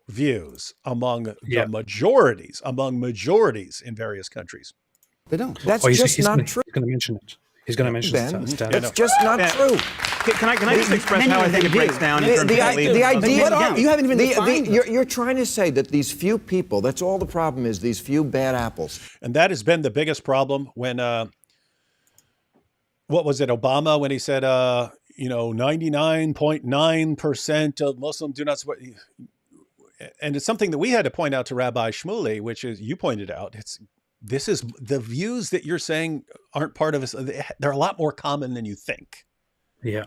views among the majorities in various countries. They don't. That's just not true. He's going to mention it. He's going to mention it. It's just not true. Can I just express how I think it breaks down in terms of the idea? You haven't even defined them. You're trying to say that these few people, that's all the problem is, these few bad apples. And that has been the biggest problem when, what was it, Obama, when he said, 99.9% of Muslims do not support. And it's something that we had to point out to Rabbi Shmuley, which is, you pointed out, this is the views that you're saying aren't part of us. They're a lot more common than you think. Yeah.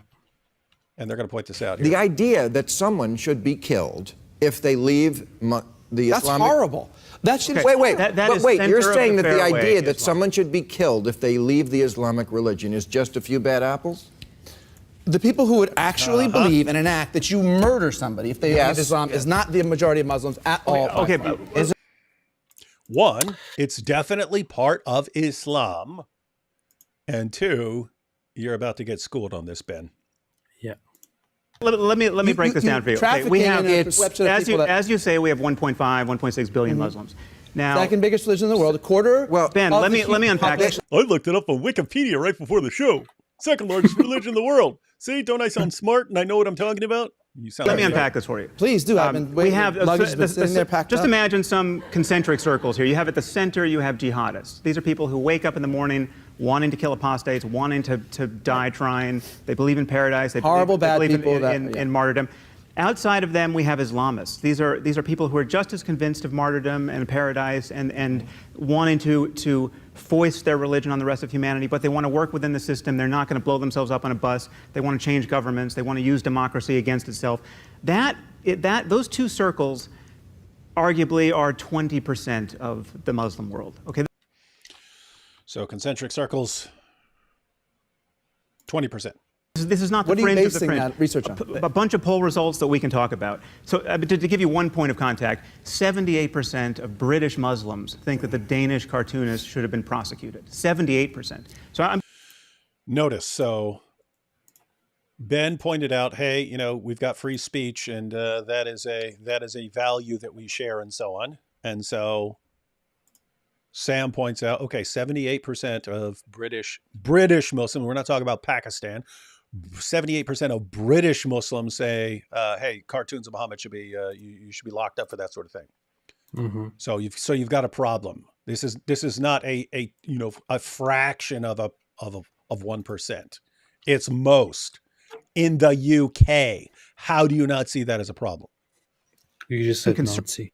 And they're going to point this out here. The idea that someone should be killed if they leave the That's Islamic... horrible. That should Wait. You're saying that the fairway idea that Islam. someone should be killed if they leave the Islamic religion is just a few bad apples? The people who would actually believe and enact that you murder somebody if they leave Islam is not the majority of Muslims at all. Okay, but one, it's definitely part of Islam. And two, you're about to get schooled on this, Ben. Yeah. Let me break this down for you. Okay, we have, as you say, we have 1.5, 1.6 billion Muslims. Now, second biggest religion in the world, a quarter. Well, Ben, let me unpack this. I looked it up on Wikipedia right before the show. Second largest religion in the world. See, don't I sound smart and I know what I'm talking about? You sound. Let me unpack this for you. Please do. We have luggage has been sitting there packed just up. imagine some concentric circles here. You have at the center, you have jihadists. These are people who wake up in the morning wanting to kill apostates, wanting to die trying. They believe in paradise. They Horrible, believe, bad they believe people in martyrdom. Outside of them, we have Islamists. These are people who are just as convinced of martyrdom and paradise and wanting to foist their religion on the rest of humanity, but they want to work within the system. They're not going to blow themselves up on a bus. They want to change governments. They want to use democracy against itself. Those two circles arguably are 20% of the Muslim world. Okay. So concentric circles, 20%. This is not the What are you fringe of the basing fringe. that research on? A bunch of poll results that we can talk about. So to give you one point of contact, 78% of British Muslims think that the Danish cartoonist should have been prosecuted. 78%. So Notice, so Ben pointed out, hey, we've got free speech, and that is a value that we share, and so on. And so Sam points out, okay, 78% of British Muslims, we're not talking about Pakistan, 78% of British Muslims say, hey, cartoons of Muhammad should be, you should be locked up for that sort of thing. Mm-hmm. So you've got a problem. This is not a fraction of 1%. It's most in the UK. How do you not see that as a problem? You just said Nazi.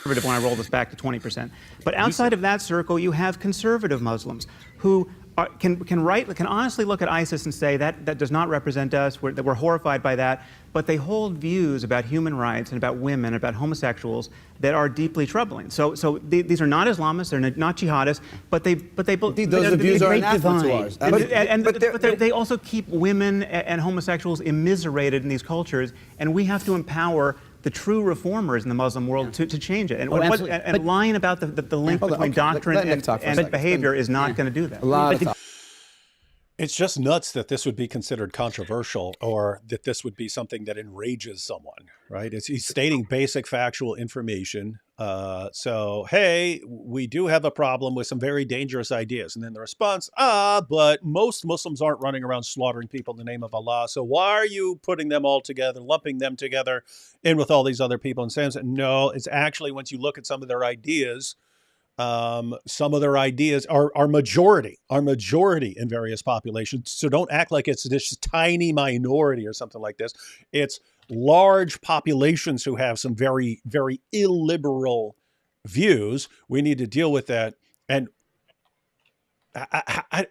Conservative when I roll this back to 20%. But outside of that circle, you have conservative Muslims who can honestly look at ISIS and say that does not represent us, that we're horrified by that, but they hold views about human rights and about women, about homosexuals that are deeply troubling. So these are not Islamists, they're not jihadists, but those views are anathema to ours. But they also keep women and homosexuals immiserated in these cultures, and we have to empower the true reformers in the Muslim world to change it. And lying about the link between doctrine and behavior is not going to do that. It's just nuts that this would be considered controversial or that this would be something that enrages someone, right? He's stating basic factual information. So, hey, we do have a problem with some very dangerous ideas. And then the response, but most Muslims aren't running around slaughtering people in the name of Allah. So why are you putting them all together, lumping them together in with all these other people? And Sam said, no, it's actually, once you look at some of their ideas are majority in various populations. So don't act like it's this tiny minority or something like this. It's large populations who have some very, very illiberal views. We need to deal with that. And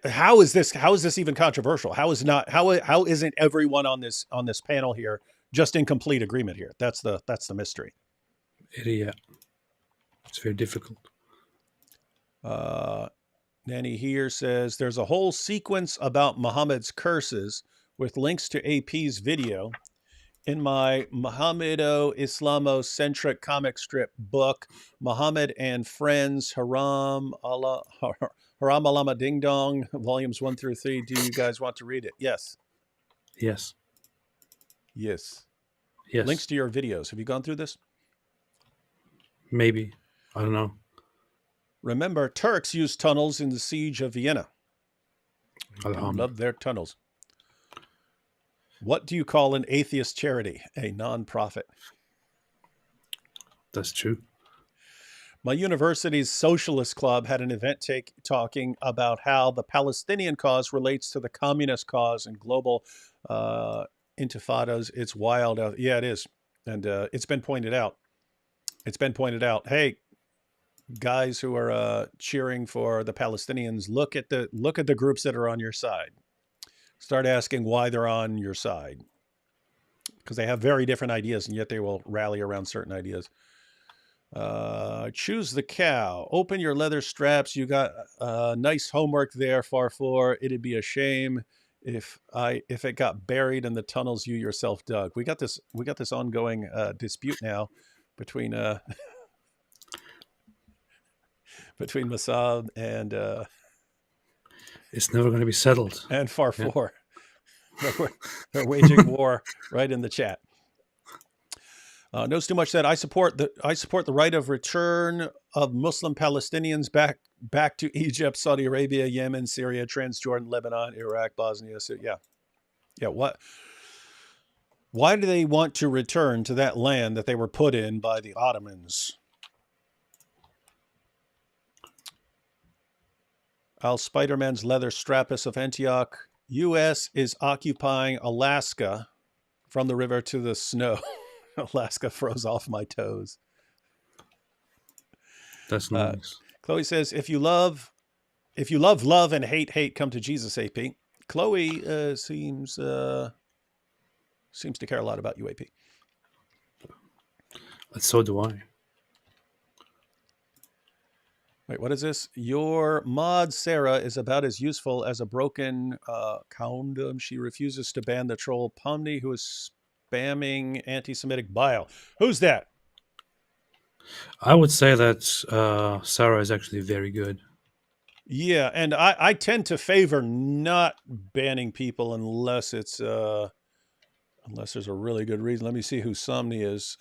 how is this even controversial? How isn't everyone on this panel here just in complete agreement here? That's the mystery. Yeah, it's very difficult. Nanny here says there's a whole sequence about Muhammad's curses with links to AP's video. In my Mohammedo-Islamo-centric comic strip book, Muhammad and Friends, Haram Alama Ding Dong, volumes 1 through 3. Do you guys want to read it? Yes. Yes. Yes. Yes. Links to your videos. Have you gone through this? Maybe. I don't know. Remember, Turks used tunnels in the siege of Vienna. Love their tunnels. What do you call an atheist charity? A non-profit. That's true. My university's socialist club had an event talking about how the Palestinian cause relates to the communist cause and global intifadas. It's wild. Yeah, it is. And it's been pointed out. Hey, guys who are cheering for the Palestinians, look at the groups that are on your side. Start asking why they're on your side, because they have very different ideas, and yet they will rally around certain ideas. Choose the cow. Open your leather straps. You got nice homework there, Farfor. It'd be a shame if it got buried in the tunnels you yourself dug. We got this ongoing dispute now between Mossad and it's never going to be settled. And Farfor. Yeah. They're waging war right in the chat. Knows too much said, I support the right of return of Muslim Palestinians back to Egypt, Saudi Arabia, Yemen, Syria, Transjordan, Lebanon, Iraq, Bosnia. So yeah. Why do they want to return to that land that they were put in by the Ottomans? Al Spider-Man's leather strappus of Antioch. U.S. is occupying Alaska from the river to the snow. Alaska froze off my toes. That's nice. Chloe says, if you love love and hate, come to Jesus, AP. Chloe seems to care a lot about you, AP. So do I. Wait, what is this? Your mod Sarah is about as useful as a broken condom. She refuses to ban the troll Pomni, who is spamming anti-Semitic bile. Who's that? I would say that Sarah is actually very good. Yeah, and I tend to favor not banning people unless it's unless there's a really good reason. Let me see who Somni is.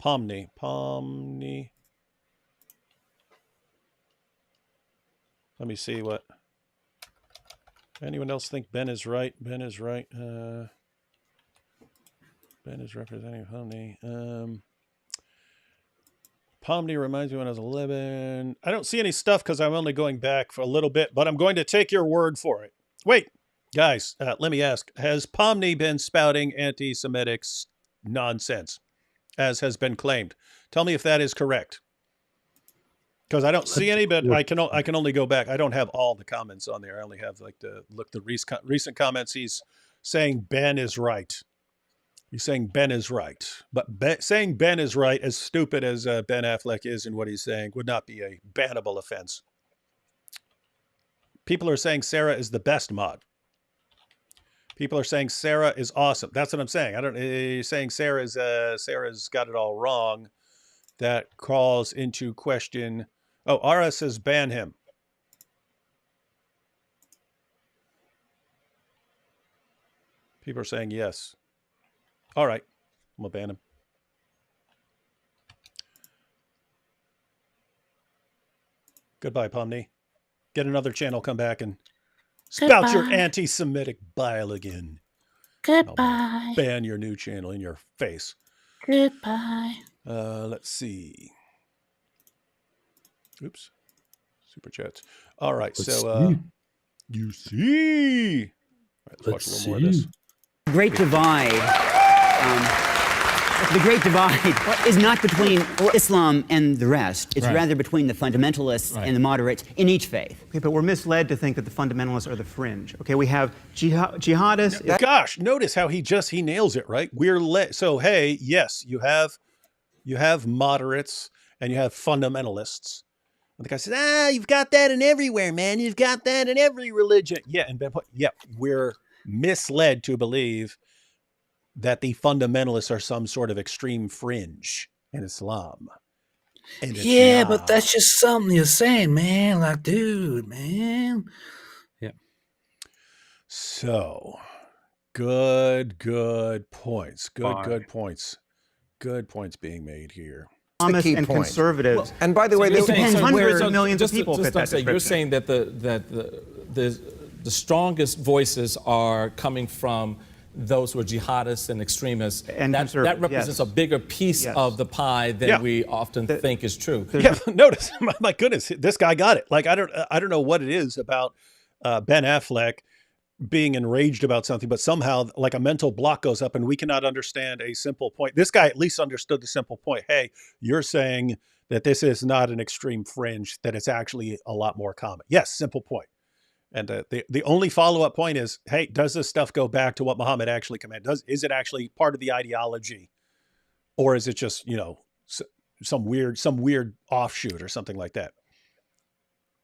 Pomni. Let me see what. Anyone else think Ben is right? Ben is right. Ben is representing Pomni. Pomni reminds me when I was 11. I don't see any stuff because I'm only going back for a little bit, but I'm going to take your word for it. Wait, guys, let me ask. Has Pomni been spouting anti-Semitic nonsense, as has been claimed? Tell me if that is correct. Because I don't see any, but I can only go back. I don't have all the comments on there. I only have the recent comments. He's saying Ben is right. He's saying Ben is right. But saying Ben is right, as stupid as Ben Affleck is in what he's saying, would not be a bannable offense. People are saying Sarah is the best mod. People are saying Sarah is awesome. That's what I'm saying. You're saying Sarah's got it all wrong. That calls into question. Oh, Ara says ban him. People are saying yes. All right, I'm going to ban him. Goodbye, Pomni. Get another channel, come back and spout your anti-Semitic bile again. Goodbye. I'll ban your new channel in your face. Goodbye. Let's see. Oops. Super chats. All right, you see. All right, let's watch a little more of this. Great divide. The Great Divide is not between Islam and the rest. It's rather between the fundamentalists and the moderates in each faith. Okay, but we're misled to think that the fundamentalists are the fringe. Okay, we have jihadists. Gosh, notice how he nails it, right? So, hey, yes, you have moderates and you have fundamentalists. And the guy says, you've got that in everywhere, man. You've got that in every religion. Yeah, we're misled to believe that the fundamentalists are some sort of extreme fringe in Islam. And it's Yeah, not. but that's just something you're saying, man. Like, dude, man. Yeah. So, good points. Good points. Good points being made here. Islamists key and point. conservatives. And by the way, it depends so hundreds of millions of people fit that You're description. saying that the strongest voices are coming from those who are jihadists and extremists, and that represents yes. a bigger piece Yes. of the pie than we often think is true. Yeah, notice, my goodness, this guy got it. Like, I don't know what it is about Ben Affleck being enraged about something, but somehow like a mental block goes up and we cannot understand a simple point. This guy at least understood the simple point. Hey, you're saying that this is not an extreme fringe, that it's actually a lot more common. Yes, simple point. And the only follow-up point is, hey, does this stuff go back to what Muhammad actually commanded? Is it actually part of the ideology, or is it just, some weird offshoot or something like that?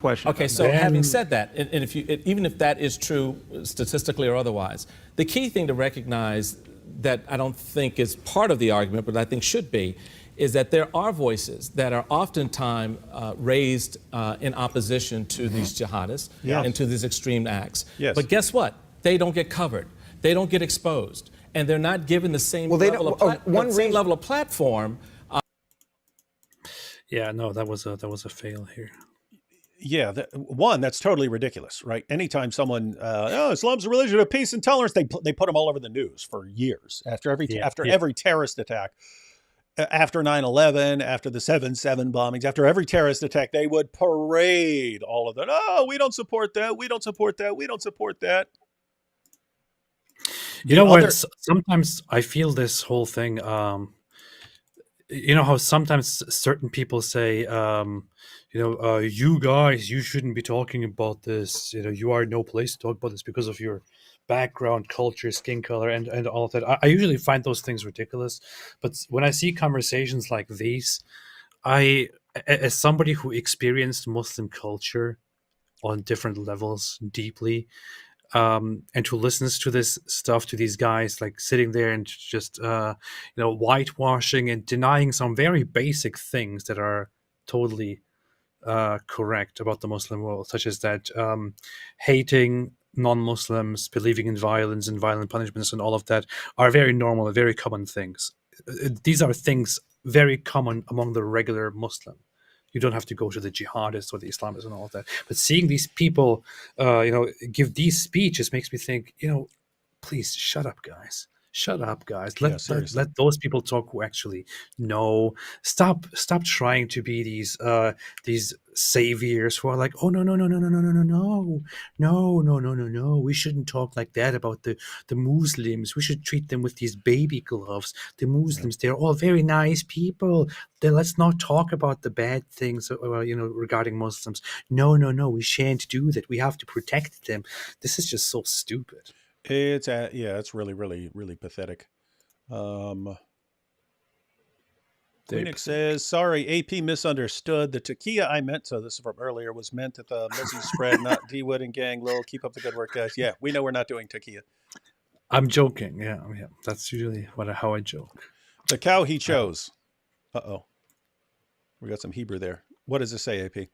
Question. Okay, so having said that, and even if that is true statistically or otherwise, the key thing to recognize that I don't think is part of the argument, but I think should be, is that there are voices that are oftentimes raised in opposition to these jihadists and to these extreme acts. Yes. But guess what? They don't get covered. They don't get exposed. And they're not given the same level of platform. Yeah, no, that was a fail here. Yeah, that's totally ridiculous, right? Anytime someone, Islam's a religion of peace and tolerance, they put them all over the news for years after every terrorist attack, after 9/11, after the 7/7 bombings, after every terrorist attack, they would parade all of that. Oh, we don't support that. We don't support that. We don't support that. You know what? Sometimes I feel this whole thing. You know how sometimes certain people say, you guys, you shouldn't be talking about this. You are in no place to talk about this because of your background, culture, skin color, and all of that. I usually find those things ridiculous. But when I see conversations like these, as somebody who experienced Muslim culture on different levels deeply, and who listens to this stuff, to these guys like sitting there and just whitewashing and denying some very basic things that are totally correct about the Muslim world, such as that hating non-Muslims, believing in violence and violent punishments and all of that are very normal and very common things. These are things very common among the regular Muslim. You don't have to go to the jihadists or the Islamists and all of that. But seeing these people, give these speeches makes me think, please shut up, guys. Shut up, guys. Let those people talk who actually know. Stop trying to be these saviors who are like, oh no. We shouldn't talk like that about the Muslims. We should treat them with these baby gloves. The Muslims, they're all very nice people. Let's not talk about the bad things, regarding Muslims. No. We shan't do that. We have to protect them. This is just so stupid. It's really, really, really pathetic. Phoenix says, sorry, AP misunderstood. The taquilla I meant, so this is from earlier, was meant at the Missy spread, not D-Wood and gang. Lil, keep up the good work, guys. Yeah, we know we're not doing taquilla. I'm joking. Yeah. That's usually how I joke. The cow he chose. Uh-oh. We got some Hebrew there. What does it say, AP?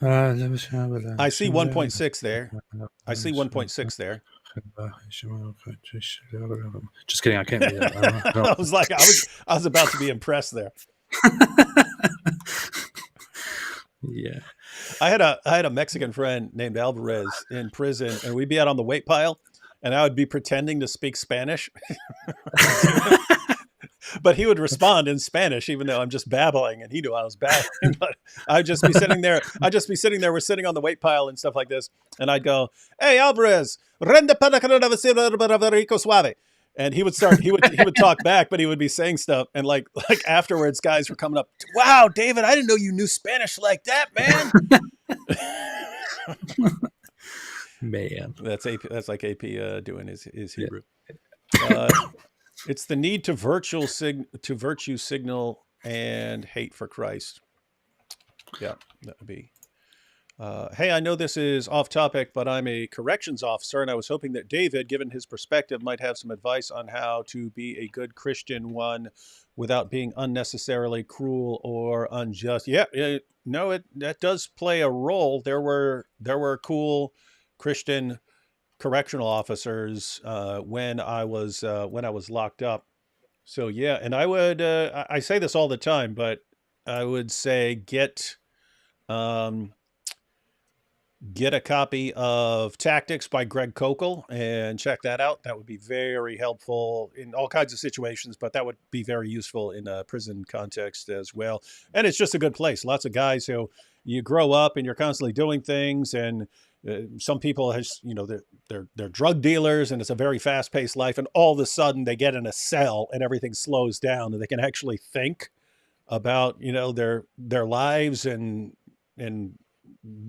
I see 1.6 there. I see 1.6 there. Just kidding. I can't read that. I was like, I was about to be impressed there. Yeah. I had a Mexican friend named Alvarez in prison, and we'd be out on the weight pile, and I would be pretending to speak Spanish. But he would respond in Spanish, even though I'm just babbling, and he knew I was babbling. But I'd just be sitting there. We're sitting on the weight pile and stuff like this, and I'd go, "Hey, Alvarez, rende para rico suave," and he would talk back, but he would be saying stuff, and like afterwards, guys were coming up. Wow, David, I didn't know you knew Spanish like that, man. Man, that's AP. That's like AP doing his Hebrew. It's the need to virtue signal and hate for Christ. Yeah, that would be. Hey, I know this is off topic, but I'm a corrections officer, and I was hoping that David, given his perspective, might have some advice on how to be a good Christian one without being unnecessarily cruel or unjust. Yeah, that does play a role. There were cool Christian correctional officers when I was locked up. So yeah, and I would I say this all the time, but I would say get a copy of Tactics by Greg Kokel and check that out. That would be very helpful in all kinds of situations, but that would be very useful in a prison context as well. And it's just a good place. Lots of guys who you grow up and you're constantly doing things, and some people has, they're drug dealers, and it's a very fast-paced life, and all of a sudden they get in a cell and everything slows down and they can actually think about, their lives and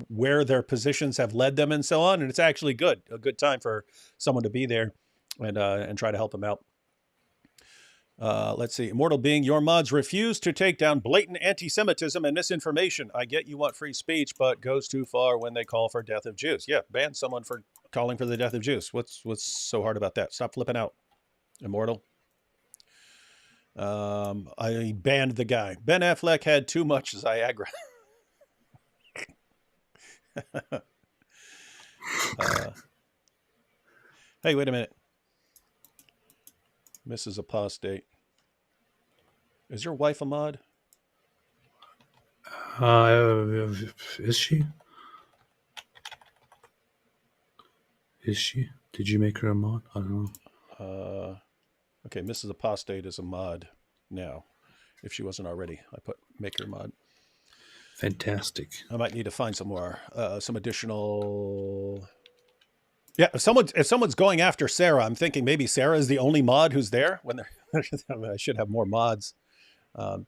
where their positions have led them and so on. And it's actually a good time for someone to be there and try to help them out. Let's see. Immortal Being, your mods refuse to take down blatant anti-Semitism and misinformation. I get you want free speech, but goes too far when they call for death of Jews. Yeah, ban someone for calling for the death of Jews. What's so hard about that? Stop flipping out, Immortal. I banned the guy. Ben Affleck had too much Viagra. Hey, wait a minute. Mrs. Apostate. Is your wife a mod? Is she? Is she? Did you make her a mod? I don't know. Okay, Mrs. Apostate is a mod now. If she wasn't already, I put make her mod. Fantastic. I might need to find some more, some additional. Yeah, if someone's going after Sarah, I'm thinking maybe Sarah is the only mod who's there. I should have more mods. But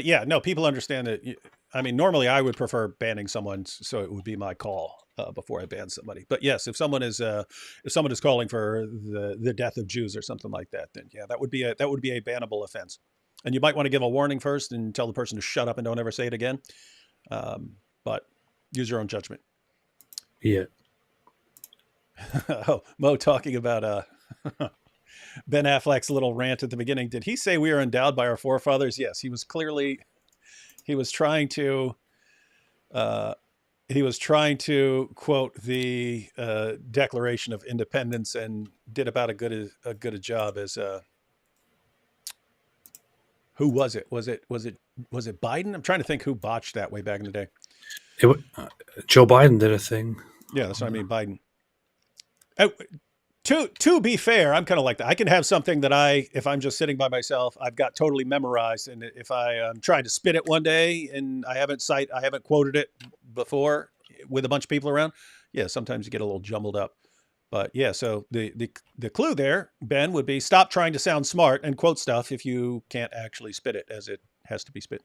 yeah, no, people understand that. I mean, normally I would prefer banning someone, so it would be my call before I ban somebody. But yes, if someone is calling for the death of Jews or something like that, then yeah, that would be a bannable offense. And you might want to give a warning first and tell the person to shut up and don't ever say it again. But use your own judgment. Yeah. Oh, Mo talking about Ben Affleck's little rant at the beginning. Did he say we are endowed by our forefathers? Yes, he was trying to quote the Declaration of Independence and did about a good a job as who was it? Was it Biden? I'm trying to think who botched that way back in the day. Joe Biden did a thing. Yeah, that's what I mean, Biden. To be fair, I'm kind of like that. I can have something that if I'm just sitting by myself, I've got totally memorized. And if I am trying to spit it one day and I haven't quoted it before with a bunch of people around, yeah, sometimes you get a little jumbled up. But yeah, so the clue there, Ben, would be stop trying to sound smart and quote stuff if you can't actually spit it as it has to be spit.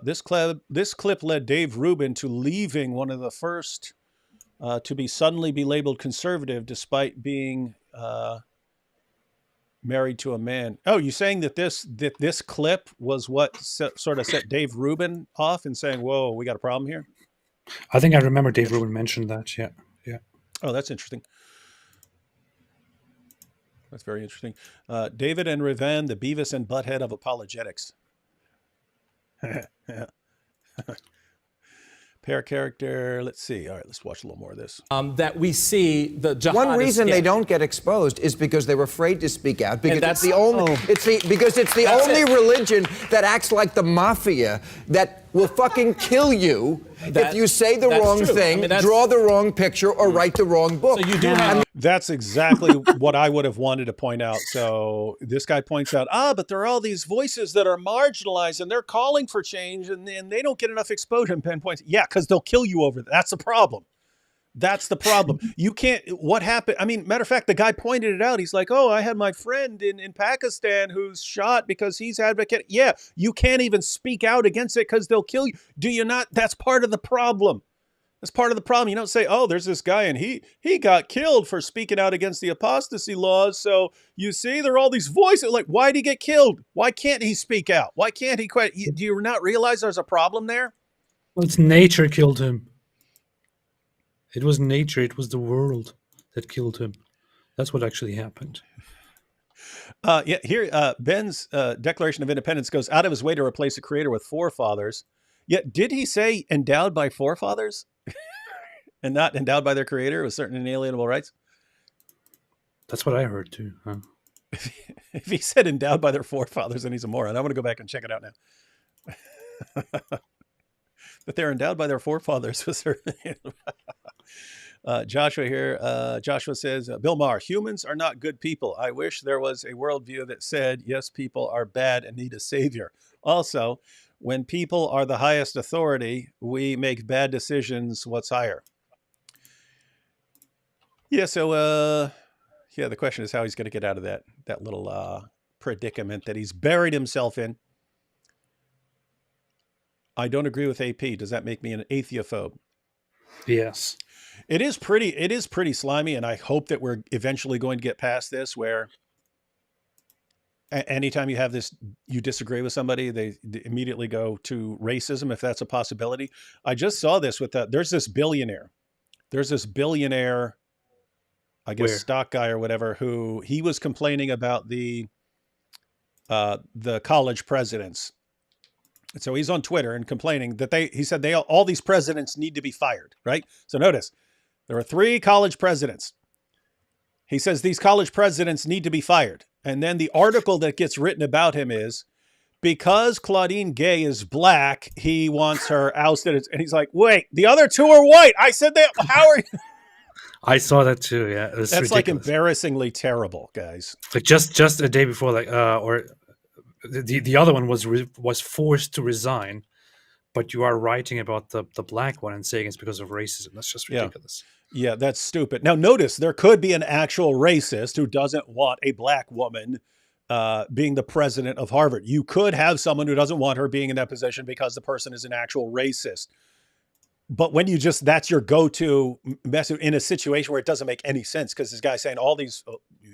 This clip led Dave Rubin to leaving one of the first to be suddenly be labeled conservative despite being married to a man. Oh, you're saying that this clip was what sort of set Dave Rubin off and saying, whoa, we got a problem here? I think I remember Dave Rubin mentioned that. Yeah. Oh, that's interesting. That's very interesting. David and Riven, the Beavis and Butthead of apologetics. Pair character. Let's see. All right, let's watch a little more of this. That we see the jihadists. One reason they don't get exposed is because they were afraid to speak out. Because it's the only religion that acts like the mafia that will fucking kill you if you say the wrong thing, draw the wrong picture, or write the wrong book. So you do have. That's exactly what I would have wanted to point out. So this guy points out, but there are all these voices that are marginalized and they're calling for change and they don't get enough exposure. And Penn points, yeah, because they'll kill you over that. That's the problem. That's the problem. You can't, what happened? I mean, matter of fact, the guy pointed it out. He's like, oh, I had my friend in Pakistan who's shot because he's advocating. Yeah, you can't even speak out against it because they'll kill you. Do you not? That's part of the problem. That's part of the problem. You don't say, oh, there's this guy and he got killed for speaking out against the apostasy laws. So you see, there are all these voices. Like, why did he get killed? Why can't he speak out? Why can't he quit? Do you not realize there's a problem there? Well, it's nature killed him. It was nature. It was the world that killed him. That's what actually happened. Yeah, here, Ben's Declaration of Independence goes out of his way to replace a creator with forefathers. Yet, did he say endowed by forefathers and not endowed by their creator with certain inalienable rights? That's what I heard too. Huh? If he said endowed by their forefathers, then he's a moron. I'm going to go back and check it out now. But they're endowed by their forefathers with certain. Joshua here. Joshua says, Bill Maher, humans are not good people. I wish there was a worldview that said, yes, people are bad and need a savior. Also, when people are the highest authority, we make bad decisions. What's higher? Yeah, so, yeah, the question is how he's going to get out of that little predicament that he's buried himself in. I don't agree with AP. Does that make me an atheophobe? Yes. It is pretty slimy, and I hope that we're eventually going to get past this where anytime you have this, you disagree with somebody, they immediately go to racism, if that's a possibility. I just saw this with there's this billionaire, I guess, Where? stock guy or whatever, who he was complaining about the college presidents. And so he's on Twitter and complaining that he said all these presidents need to be fired, right? So notice, there are 3 college presidents. He says these college presidents need to be fired. And then the article that gets written about him is, because Claudine Gay is black, he wants her ousted. And he's like, wait, the other 2 are white. I said that. How are you? I saw that too. Yeah, That's ridiculous. like embarrassingly terrible, guys. Like just a day before, like or the other one was forced to resign, but you are writing about the black one and saying it's because of racism. That's just ridiculous. Yeah, that's stupid. Now, notice there could be an actual racist who doesn't want a black woman being the president of Harvard. You could have someone who doesn't want her being in that position because the person is an actual racist. But when you that's your go-to message in a situation where it doesn't make any sense, because this guy's saying all these,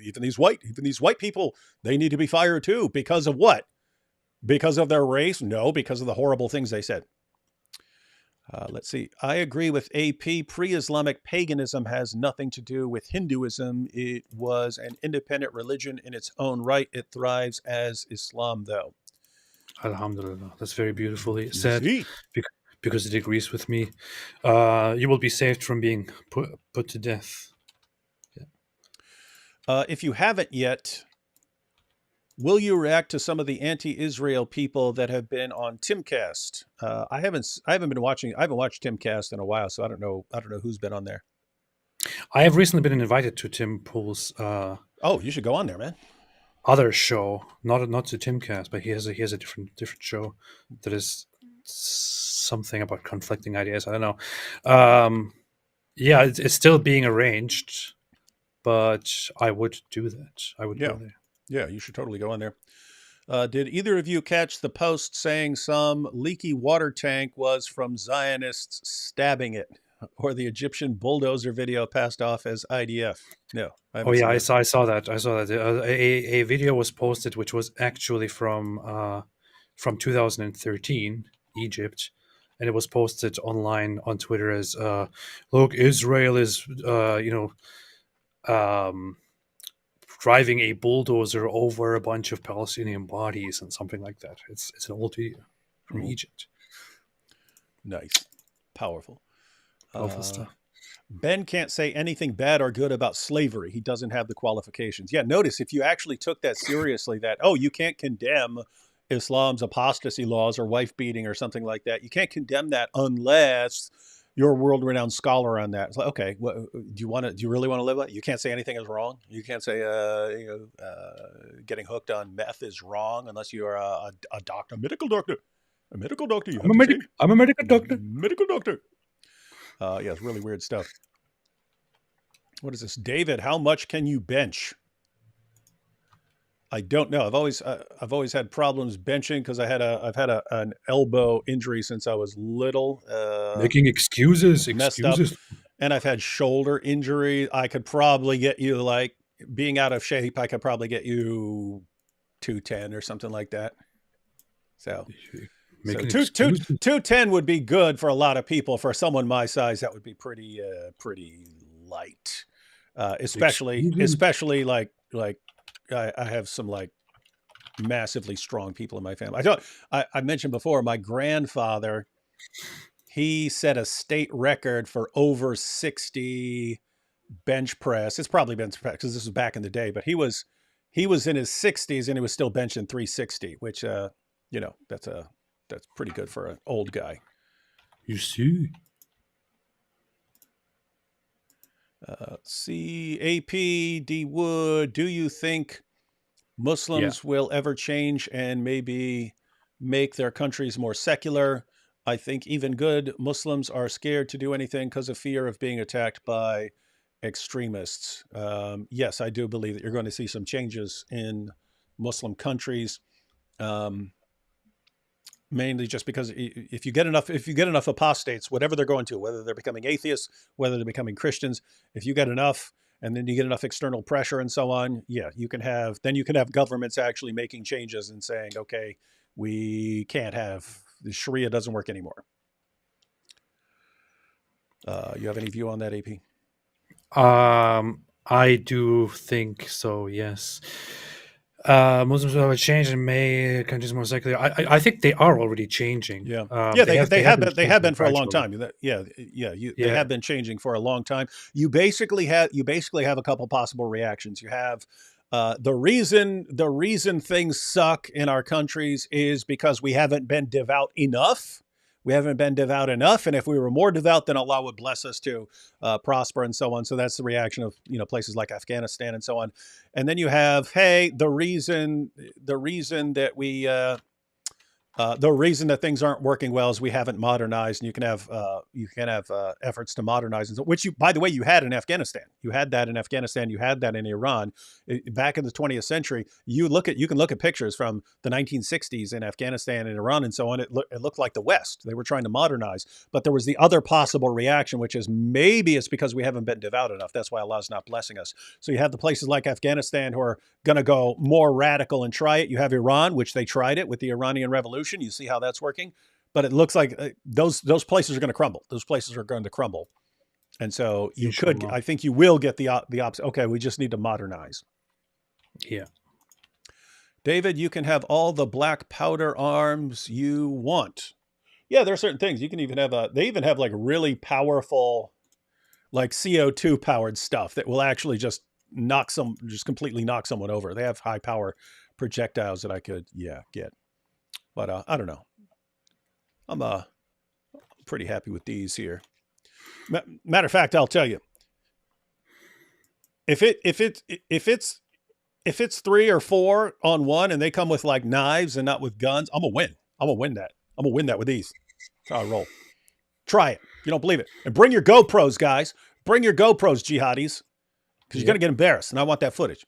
even these white people, they need to be fired too. Because of what? Because of their race? No, because of the horrible things they said. Let's see. I agree with AP. Pre-Islamic paganism has nothing to do with Hinduism. It was an independent religion in its own right. It thrives as Islam, though. Alhamdulillah. That's very beautifully said. See? Because it agrees with me. You will be saved from being put to death. Yeah. If you haven't yet, will you react to some of the anti-Israel people that have been on Timcast? I haven't watched Timcast in a while, so I don't know who's been on there. I have recently been invited to Tim Pool's oh, you should go on there, man. Other show, not to Timcast, but he has a different show that is something about conflicting ideas. I don't know. Yeah, it's still being arranged, but I would do that. I would go there. Yeah, you should totally go on there. Did either of you catch the post saying some leaky water tank was from Zionists stabbing it, or the Egyptian bulldozer video passed off as IDF? No. Oh yeah, I saw that. A video was posted which was actually from 2013, Egypt, and it was posted online on Twitter as look, Israel is driving a bulldozer over a bunch of Palestinian bodies and something like that. It's an old video from Egypt. Nice. Powerful Stuff. Ben can't say anything bad or good about slavery. He doesn't have the qualifications. Yeah, notice if you actually took that seriously, that, you can't condemn Islam's apostasy laws or wife beating or something like that. You can't condemn that unless you're a world-renowned scholar on that. It's like, okay, do you really want to live like that? You can't say anything is wrong. You can't say getting hooked on meth is wrong unless you are a doctor, a medical doctor. A medical doctor. I'm a medical doctor. Medical doctor. Yeah, it's really weird stuff. What is this, David? How much can you bench? I don't know. I've always had problems benching because I've had an elbow injury since I was little. Making excuses. Messed up. And I've had shoulder injury. I could probably get you, like, being out of shape, I could probably get you 210 or something like that. So So Making 210 would be good for a lot of people. For someone my size, that would be pretty light. Especially like I have some like massively strong people in my family. I mentioned before, my grandfather, he set a state record for over 60 bench press. It's probably bench press because this was back in the day, but he was in his 60s and he was still benching 360, which that's pretty good for an old guy. You see. CAP D Wood, do you think Muslims will ever change and maybe make their countries more secular? I think even good Muslims are scared to do anything because of fear of being attacked by extremists. Yes, I do believe that you're going to see some changes in Muslim countries. Mainly just because if you get enough apostates, whatever they're going to, whether they're becoming atheists, whether they're becoming Christians, if you get enough, and then you get enough external pressure and so on, you can have governments actually making changes and saying, okay, we can't have the Sharia doesn't work anymore. You have any view on that, AP? I do think so. Yes. Muslims will have a change and make countries more secular. I think they are already changing. Yeah, they have been for a long time. They have been changing for a long time. You basically have a couple possible reactions. You have the reason things suck in our countries is because we haven't been devout enough. And if we were more devout, then Allah would bless us to prosper and so on. So that's the reaction of places like Afghanistan and so on. And then you have, hey, the reason that things aren't working well is we haven't modernized, and you can have efforts to modernize, and so, which by the way, you had in Afghanistan. You had that in Afghanistan. You had that in Iran. Back in the 20th century, you can look at pictures from the 1960s in Afghanistan and Iran and so on. It looked like the West. They were trying to modernize, but there was the other possible reaction, which is maybe it's because we haven't been devout enough. That's why Allah's not blessing us. So you have the places like Afghanistan who are going to go more radical and try it. You have Iran, which they tried it with the Iranian Revolution. You see how that's working, but it looks like those places are going to crumble. Those places are going to crumble, and so I think you will get the opposite. Okay, we just need to modernize. Yeah, David, you can have all the black powder arms you want. Yeah, there are certain things you can even have. They even have like really powerful, like CO2 powered stuff that will actually just completely knock someone over. They have high power projectiles that I could get. But I don't know. I'm pretty happy with these here. Matter of fact, I'll tell you. If it's 3 or 4 on one and they come with like knives and not with guns, I'm gonna win. I'm gonna win that. I'm gonna win that with these. That's how I roll. Try it. If you don't believe it, and bring your GoPros, guys. Bring your GoPros, jihadis, because you're gonna get embarrassed, and I want that footage.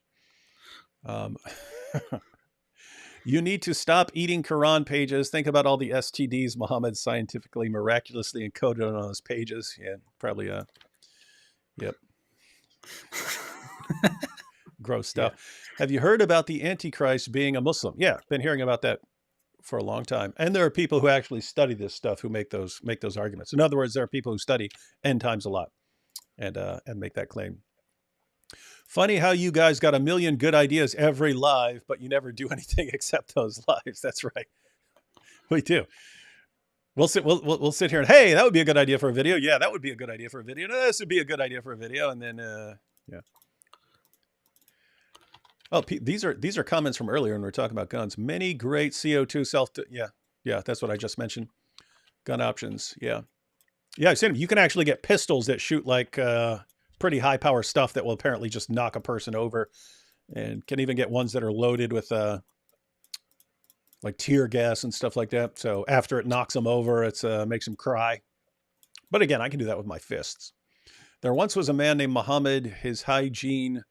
You need to stop eating Quran pages. Think about all the STDs Muhammad scientifically, miraculously encoded on those pages. Yeah, probably. Yep. Gross stuff. Yeah. Have you heard about the Antichrist being a Muslim? Yeah, been hearing about that for a long time. And there are people who actually study this stuff who make those arguments. In other words, there are people who study end times a lot and make that claim. Funny how you guys got a million good ideas every live, but you never do anything except those lives. That's right. We do. We'll sit here and, hey, that would be a good idea for a video. Yeah, that would be a good idea for a video. No, this would be a good idea for a video. And then, yeah. Oh, these are comments from earlier when we were talking about guns. Many great CO2 yeah, that's what I just mentioned. Gun options. Yeah. Yeah, I've seen them. You can actually get pistols that shoot like, pretty high power stuff that will apparently just knock a person over, and can even get ones that are loaded with like tear gas and stuff like that. So after it knocks them over, it makes them cry. But again, I can do that with my fists. There once was a man named Muhammad. His hygiene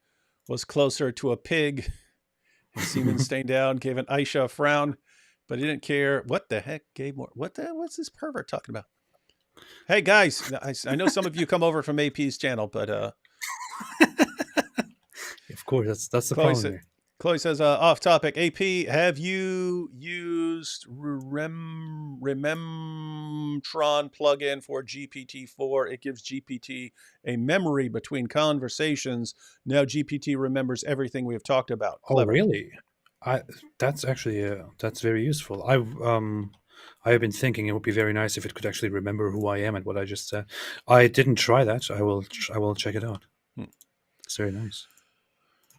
was closer to a pig. His semen stained down, gave an Aisha a frown, but he didn't care. What the heck gave more? What's this pervert talking about? Hey guys, I know some of you come over from AP's channel, but of course that's the point. Chloe says, off topic. AP, have you used Rememtron plugin for GPT-4? It gives GPT a memory between conversations. Now GPT remembers everything we have talked about. Clever. Oh, really? That's actually that's very useful. I have been thinking it would be very nice if it could actually remember who I am and what I just said. I didn't try that. I will check it out. It's very nice.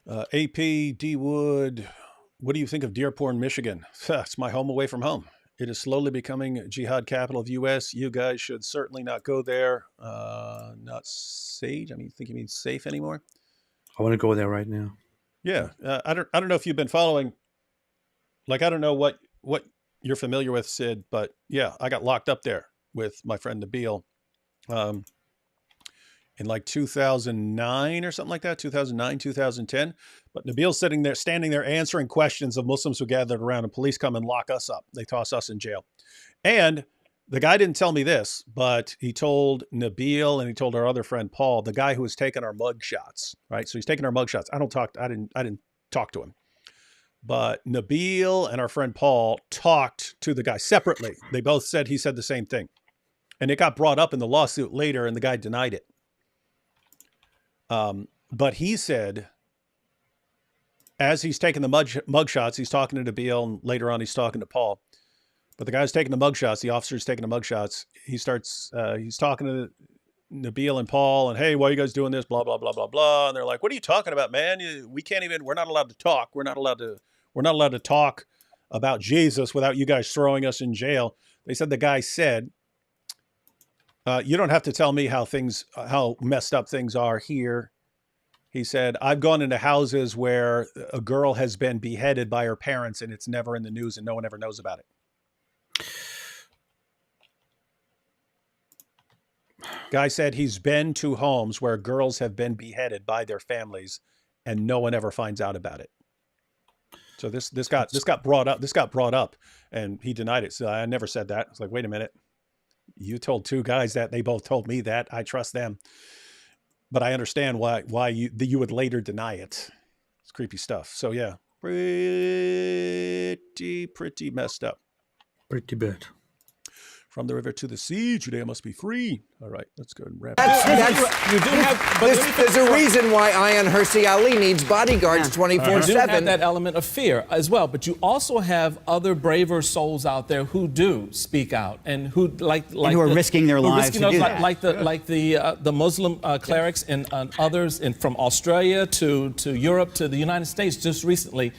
AP D Wood, what do you think of Dearborn, Michigan? It's my home away from home. It is slowly becoming jihad capital of the U.S. You guys should certainly not go there. Not safe. I mean, think you mean safe anymore? I want to go there right now. Yeah, I don't know if you've been following. Like, I don't know what you're familiar with, Sid, but yeah, I got locked up there with my friend Nabil. In like 2009 or something like that, 2009, 2010. But Nabil's standing there answering questions of Muslims who gathered around, and police come and lock us up. They toss us in jail. And the guy didn't tell me this, but he told Nabil and he told our other friend Paul, the guy who was taking our mug shots, right? So he's taking our mug shots. I didn't talk to him. But Nabil and our friend Paul talked to the guy separately. They both said he said the same thing. And it got brought up in the lawsuit later, and the guy denied it. But he said, as he's taking the mug shots, he's talking to Nabil, and later on he's talking to Paul. But the guy's taking the mug shots, the officer's taking the mug shots. He starts, he's talking to Nabil and Paul, and hey, why are you guys doing this? Blah, blah, blah, blah, blah. And they're like, what are you talking about, man? We're not allowed to talk. We're not allowed to talk about Jesus without you guys throwing us in jail. They said the guy said, you don't have to tell me how messed up things are here. He said, I've gone into houses where a girl has been beheaded by her parents and it's never in the news and no one ever knows about it. Guy said he's been to homes where girls have been beheaded by their families and no one ever finds out about it. So this got brought up and he denied it. So I never said that. It's like, wait a minute. You told two guys that. They both told me that. I trust them. But I understand why you would later deny it. It's creepy stuff. So yeah, pretty messed up. Pretty bad. From the river to the sea, Judea must be free. All right, let's go and wrap it There's a reason why Ayaan Hirsi Ali needs bodyguards 24/7. You do have that element of fear as well, but you also have other braver souls out there who do speak out and who who are risking their lives to do that. Like the Muslim clerics and others from Australia to Europe to the United States just recently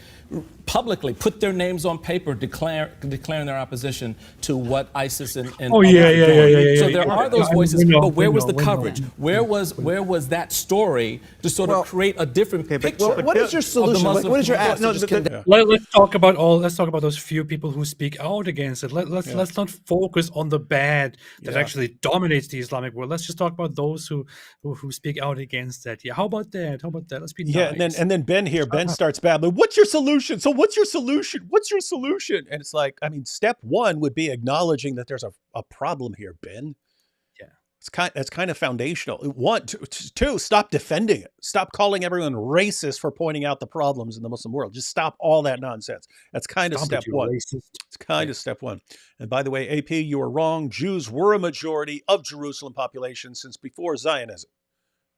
publicly put their names on paper declaring their opposition to what ISIS and Oh, yeah. So there are those voices, but where was the coverage? Where was that story to sort of create a different picture? Well, what is your solution? What is your ask? Let's talk about those few people who speak out against it. Let's not focus on the bad that actually dominates the Islamic world. Let's just talk about those who speak out against that. Yeah, how about that? Let's be nice. and then Ben starts babbling. What's your solution? So what's your solution? What's your solution? And it's like, I mean, step one would be acknowledging that there's a problem here, Ben. Yeah, that's kind of foundational. One, two, stop defending it. Stop calling everyone racist for pointing out the problems in the Muslim world. Just stop all that nonsense. That's kind of step one. Racist. It's kind of step one. And by the way, AP, you are wrong. Jews were a majority of Jerusalem population since before Zionism.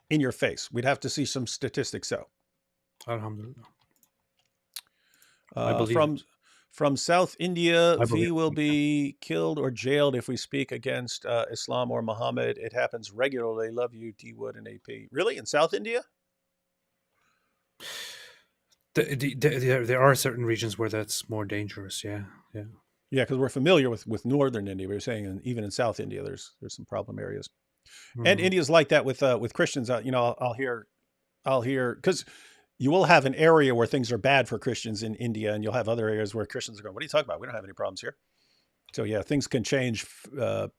In your face. We'd have to see some statistics, though. Alhamdulillah. From South India, we will be killed or jailed if we speak against Islam or Muhammad. It happens regularly. Love you, D Wood and AP. Really? In South India? There are certain regions where that's more dangerous. Yeah, because we're familiar with Northern India. We were saying even in South India, there's some problem areas, and India's like that with Christians. I'll hear because you will have an area where things are bad for Christians in India, and you'll have other areas where Christians are going, what are you talking about? We don't have any problems here. So yeah, things can change a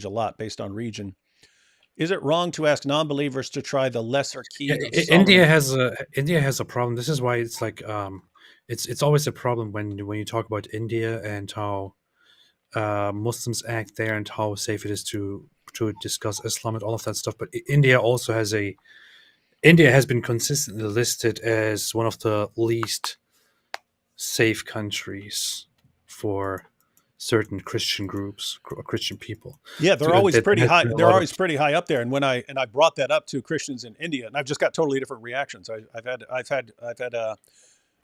lot based on region. Is it wrong to ask non-believers to try the lesser key? India has a problem. This is why it's like it's always a problem when you talk about India and how Muslims act there and how safe it is to discuss Islam and all of that stuff. But India also has a India has been consistently listed as one of the least safe countries for certain Christian groups or Christian people. Yeah, they're always That pretty has high. been a They're lot always of pretty high up there. And when I brought that up to Christians in India, and I've just got totally different reactions.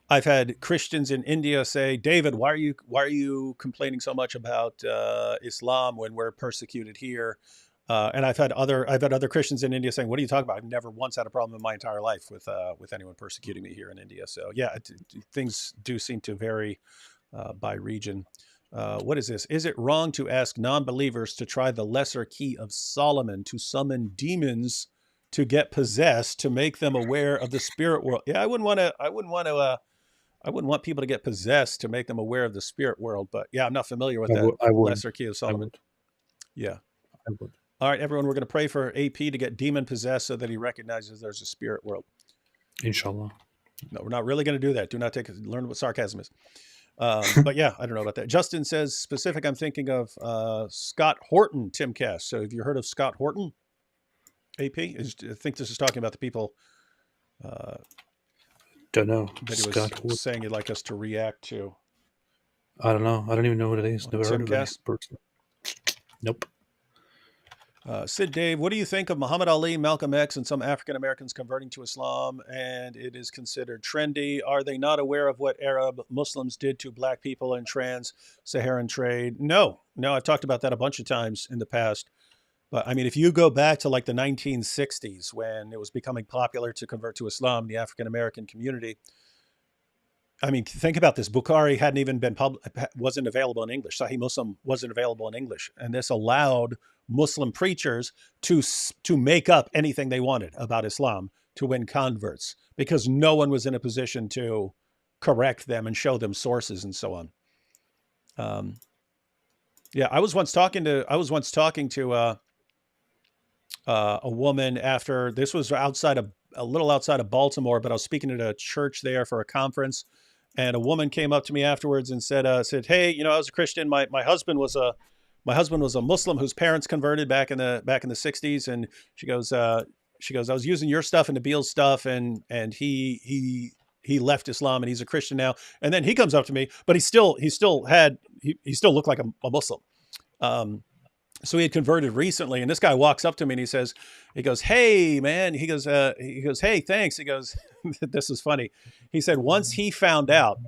I've had Christians in India say, "David, why are you complaining so much about Islam when we're persecuted here?" And I've had other Christians in India saying, "What are you talking about? I've never once had a problem in my entire life with anyone persecuting me here in India." So yeah, things do seem to vary by region. What is this? Is it wrong to ask non-believers to try the lesser key of Solomon to summon demons to get possessed to make them aware of the spirit world? Yeah, I wouldn't want people to get possessed to make them aware of the spirit world. But yeah, I'm not familiar with that I would. lesser key of Solomon. Yeah. I would. All right, everyone, we're going to pray for AP to get demon possessed so that he recognizes there's a spirit world. Inshallah. No, we're not really going to do that. Do not learn what sarcasm is. But yeah, I don't know about that. Justin says specific. I'm thinking of Scott Horton, Timcast. So have you heard of Scott Horton? AP? I think this is talking about the people. Don't know. That he was saying he'd like us to react to. I don't know. I don't even know what it is. Never heard of it. Nope. Sid Dave, what do you think of Muhammad Ali, Malcolm X, and some African Americans converting to Islam, and it is considered trendy? Are they not aware of what Arab Muslims did to black people in trans-Saharan trade? No, I've talked about that a bunch of times in the past. But I mean, if you go back to like the 1960s when it was becoming popular to convert to Islam, the African American community, I mean, think about this. Bukhari hadn't even been wasn't available in English. Sahih Muslim wasn't available in English. And this allowed Muslim preachers to make up anything they wanted about Islam to win converts because no one was in a position to correct them and show them sources and so on. Yeah, I was once talking to a woman after this was a little outside of Baltimore, but I was speaking at a church there for a conference. And a woman came up to me afterwards and said, "Hey, I was a Christian. My husband was a Muslim whose parents converted back in the 60s." And she goes, "I was using your stuff and Nabil's stuff, and he left Islam and he's a Christian now." And then he comes up to me, but he still looked like a Muslim. So he had converted recently, and this guy walks up to me and he goes, "Hey, man," he goes, "Hey, thanks." He goes, this is funny. He said, once he found out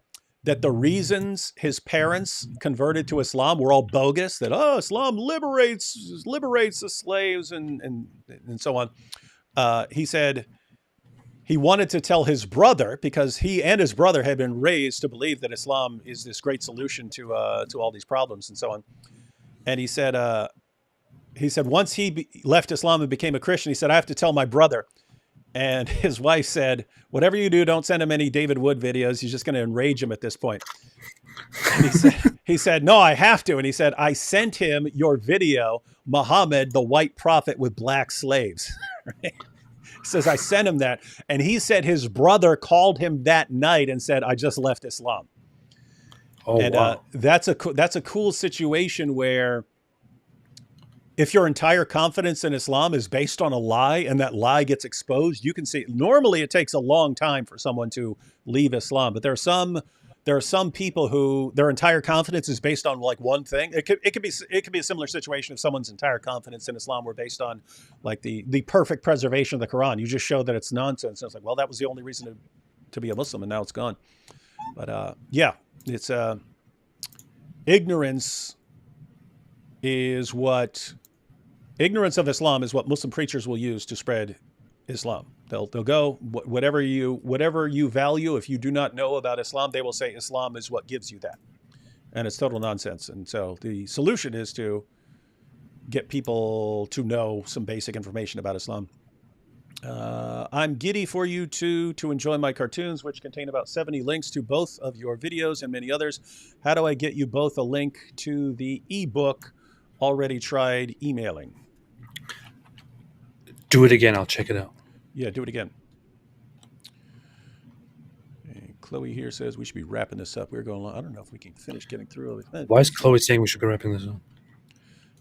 that the reasons his parents converted to Islam were all bogus, that, Islam liberates the slaves and so on. He said he wanted to tell his brother, because he and his brother had been raised to believe that Islam is this great solution to all these problems and so on. And he said once he left Islam and became a Christian, he said, "I have to tell my brother." And his wife said, "Whatever you do, don't send him any David Wood videos. He's just going to enrage him at this point." And he said, "No, I have to." And he said, "I sent him your video, Muhammad, the white prophet with black slaves." Right? He says, "I sent him that." And he said his brother called him that night and said, "I just left Islam." Oh, and wow. That's a cool situation where if your entire confidence in Islam is based on a lie and that lie gets exposed, you can see normally it takes a long time for someone to leave Islam, but there are some people who their entire confidence is based on like one thing. It could be a similar situation if someone's entire confidence in Islam were based on like the perfect preservation of the Quran. You just show that it's nonsense. And it's like, well, that was the only reason to be a Muslim, and now it's gone. But yeah, it's ignorance of Islam is what Muslim preachers will use to spread Islam. They'll go whatever you value. If you do not know about Islam, they will say Islam is what gives you that, and it's total nonsense. And so the solution is to get people to know some basic information about Islam. I'm giddy for you to enjoy my cartoons, which contain about 70 links to both of your videos and many others. How do I get you both a link to the ebook? Already tried emailing. Do it again. I'll check it out. Yeah, do it again. And Chloe here says we should be wrapping this up. We're going long. I don't know if we can finish getting through it. Why is Chloe saying we should be wrapping this up?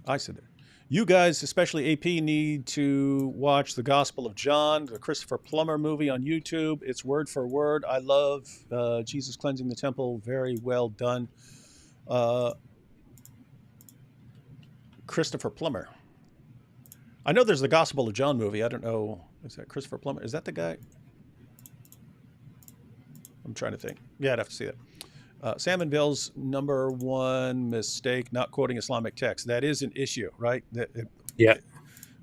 I said that. You guys, especially AP, need to watch the Gospel of John, the Christopher Plummer movie on YouTube. It's word for word. I love Jesus cleansing the temple. Very well done. Christopher Plummer. I know there's the Gospel of John movie. I don't know. Is that Christopher Plummer? Is that the guy? I'm trying to think. Yeah, I'd have to see that. Salmonville's number one mistake, not quoting Islamic text. That is an issue, right? Yeah.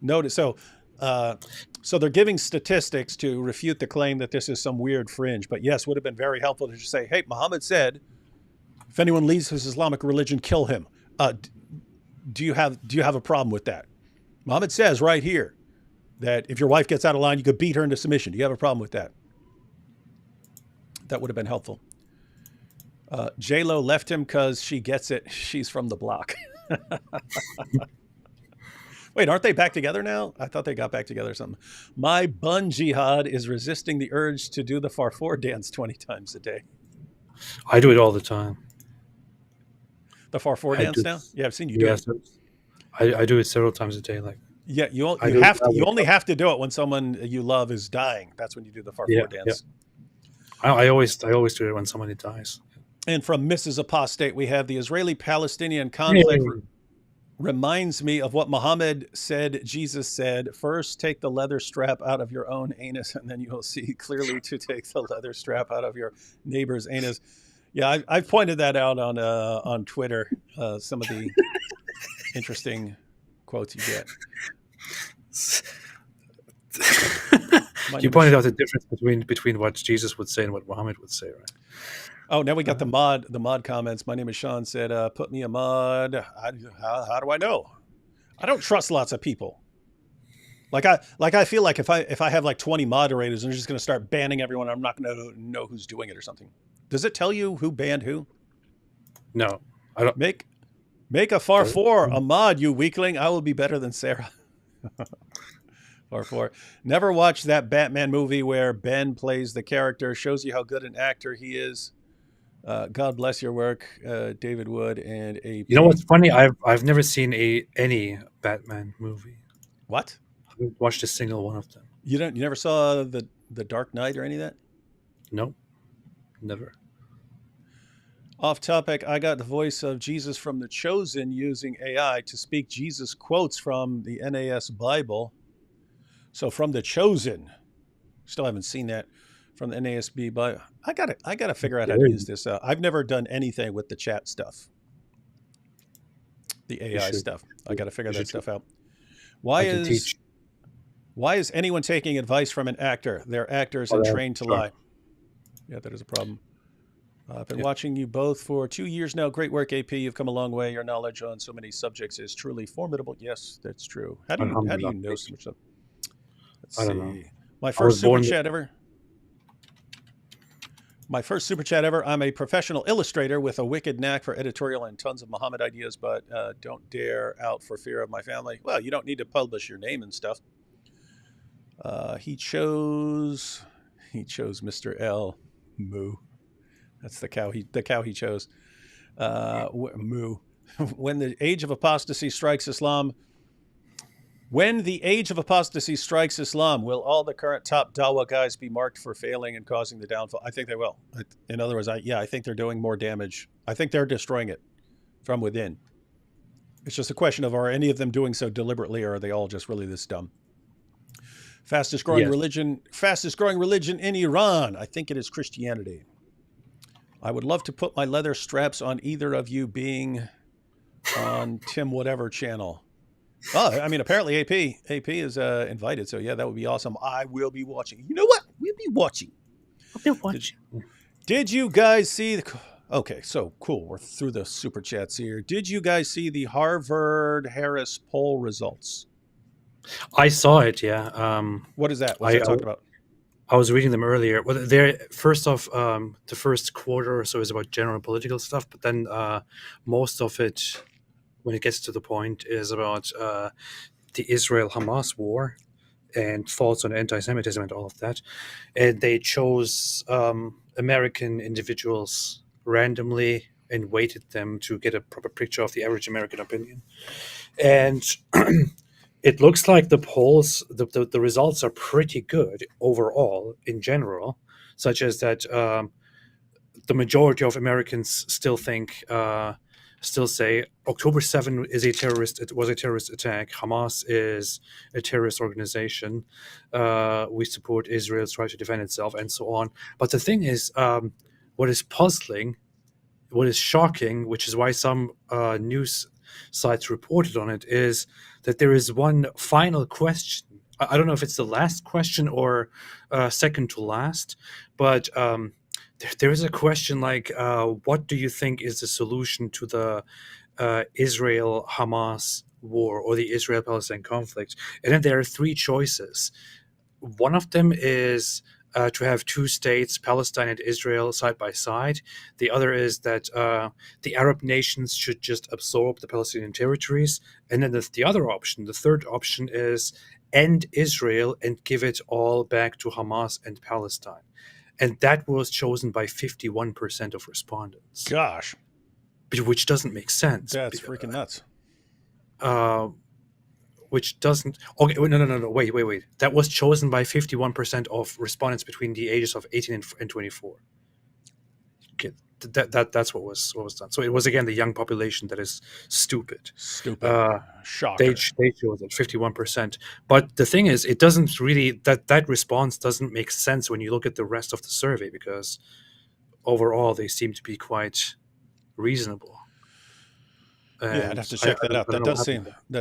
Notice. So they're giving statistics to refute the claim that this is some weird fringe. But yes, would have been very helpful to just say, hey, Muhammad said, if anyone leaves his Islamic religion, kill him. Do you have a problem with that? Muhammad says right here that if your wife gets out of line, you could beat her into submission. Do you have a problem with that? That would have been helpful. J-Lo left him because she gets it. She's from the block. Wait, aren't they back together now? I thought they got back together or something. My bun jihad is resisting the urge to do the Farfour dance 20 times a day. I do it all the time. The Farfour dance now? Yeah, I've seen you do it. I do it several times a day. Like, yeah, you only have to do it when someone you love is dying. That's when you do the Farfour dance. Yeah. I always do it when somebody dies. And from Mrs. Apostate, we have the Israeli-Palestinian conflict reminds me of what Muhammad said, Jesus said, first take the leather strap out of your own anus, and then you'll see clearly to take the leather strap out of your neighbor's anus. Yeah, I've pointed that out on Twitter, some of the interesting quotes you get. You pointed out the difference between what Jesus would say and what Muhammad would say, right? Oh, now we got the mod comments. My name is Sean said, put me a mod. How do I know? I don't trust lots of people. Like I feel like if I have like 20 moderators and they're just going to start banning everyone, I'm not going to know who's doing it or something. Does it tell you who banned who? No, I don't. Make a Farfour a mod, you weakling. I will be better than Sarah. Farfour. Never watched that Batman movie where Ben plays the character. Shows you how good an actor he is. God bless your work, David Wood and AP. You know what's funny? I've never seen any Batman movie. What? I haven't watched a single one of them. You never saw the Dark Knight or any of that? No, never. Off topic, I got the voice of Jesus from The Chosen using AI to speak Jesus quotes from the NAS Bible. So from The Chosen, still haven't seen that. From the NASB, but I gotta figure out how to use this. I've never done anything with the chat stuff, the AI stuff. I gotta figure that stuff out. Why is anyone taking advice from an actor? They're actors and trained to lie. Yeah, that is a problem. I've been watching you both for 2 years now. Great work, AP. You've come a long way. Your knowledge on so many subjects is truly formidable. Yes, that's true. How do you know so much stuff? Let's see. My first super chat ever. My first super chat ever. I'm a professional illustrator with a wicked knack for editorial and tons of Muhammad ideas, but don't dare out for fear of my family. Well, you don't need to publish your name and stuff. He chose Mr. L. Moo. That's the cow he chose. Moo. When the age of apostasy strikes Islam, will all the current top Dawa guys be marked for failing and causing the downfall? I think they will. In other words, I think they're doing more damage. I think they're destroying it from within. It's just a question of, are any of them doing so deliberately, or are they all just really this dumb? Fastest growing religion in Iran. I think it is Christianity. I would love to put my leather straps on either of you being on Tim whatever channel. Oh, I mean, apparently AP is invited, so yeah, that would be awesome. I will be watching. You know what? We'll be watching. Did you guys see okay, so cool. We're through the super chats here. Did you guys see the Harvard-Harris poll results? I saw it, yeah. What is that? What's that talking about? I was reading them earlier. Well, first off, the first quarter or so is about general political stuff, but then most of it, when it gets to the point, is about the Israel-Hamas war and thoughts on anti-Semitism and all of that. And they chose American individuals randomly and weighted them to get a proper picture of the average American opinion. And it looks like the polls, the results are pretty good overall in general, such as that the majority of Americans still say October 7 was a terrorist attack. Hamas is a terrorist organization. We support Israel's right to defend itself, and so on. But the thing is, what is puzzling, what is shocking, which is why some news sites reported on it, is that there is one final question. I don't know if it's the last question or second to last, but there is a question like, what do you think is the solution to the Israel-Hamas war or the Israel-Palestine conflict? And then there are three choices. One of them is to have two states, Palestine and Israel, side by side. The other is that the Arab nations should just absorb the Palestinian territories. And then the other option, the third option, is end Israel and give it all back to Hamas and Palestine. And that was chosen by 51% of respondents. Gosh. Which doesn't make sense. That's freaking nuts. Which doesn't... Okay, no. Wait. That was chosen by 51% of respondents between the ages of 18 and 24. Okay, that's what was done. So it was, again, the young population that is stupid. Shocker. They chose it, 51%. But the thing is, it doesn't really... That response doesn't make sense when you look at the rest of the survey, because overall they seem to be quite reasonable. Yeah, I'd have to check that out. That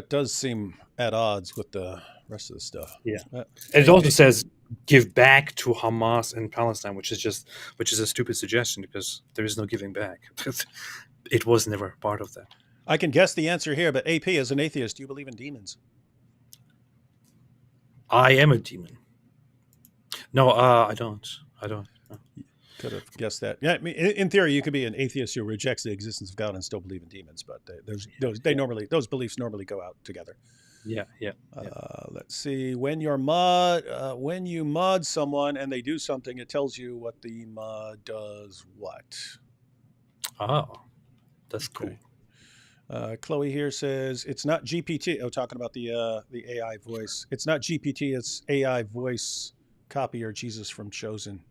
does seem at odds with the rest of the stuff. Yeah, and it also says give back to Hamas and Palestine, which is a stupid suggestion because there is no giving back. It was never part of that. I can guess the answer here, but AP, as an atheist, do you believe in demons? I am a demon. No, I don't. No. Could have guessed that. Yeah, I mean, in theory, you could be an atheist who rejects the existence of God and still believe in demons, but those beliefs normally go out together. Yeah. Let's see. When you mod someone and they do something, it tells you what the mod does. What? Oh, that's cool. Chloe here says it's not GPT. Oh, talking about the AI voice. It's not GPT. It's AI voice copy or Jesus from Chosen.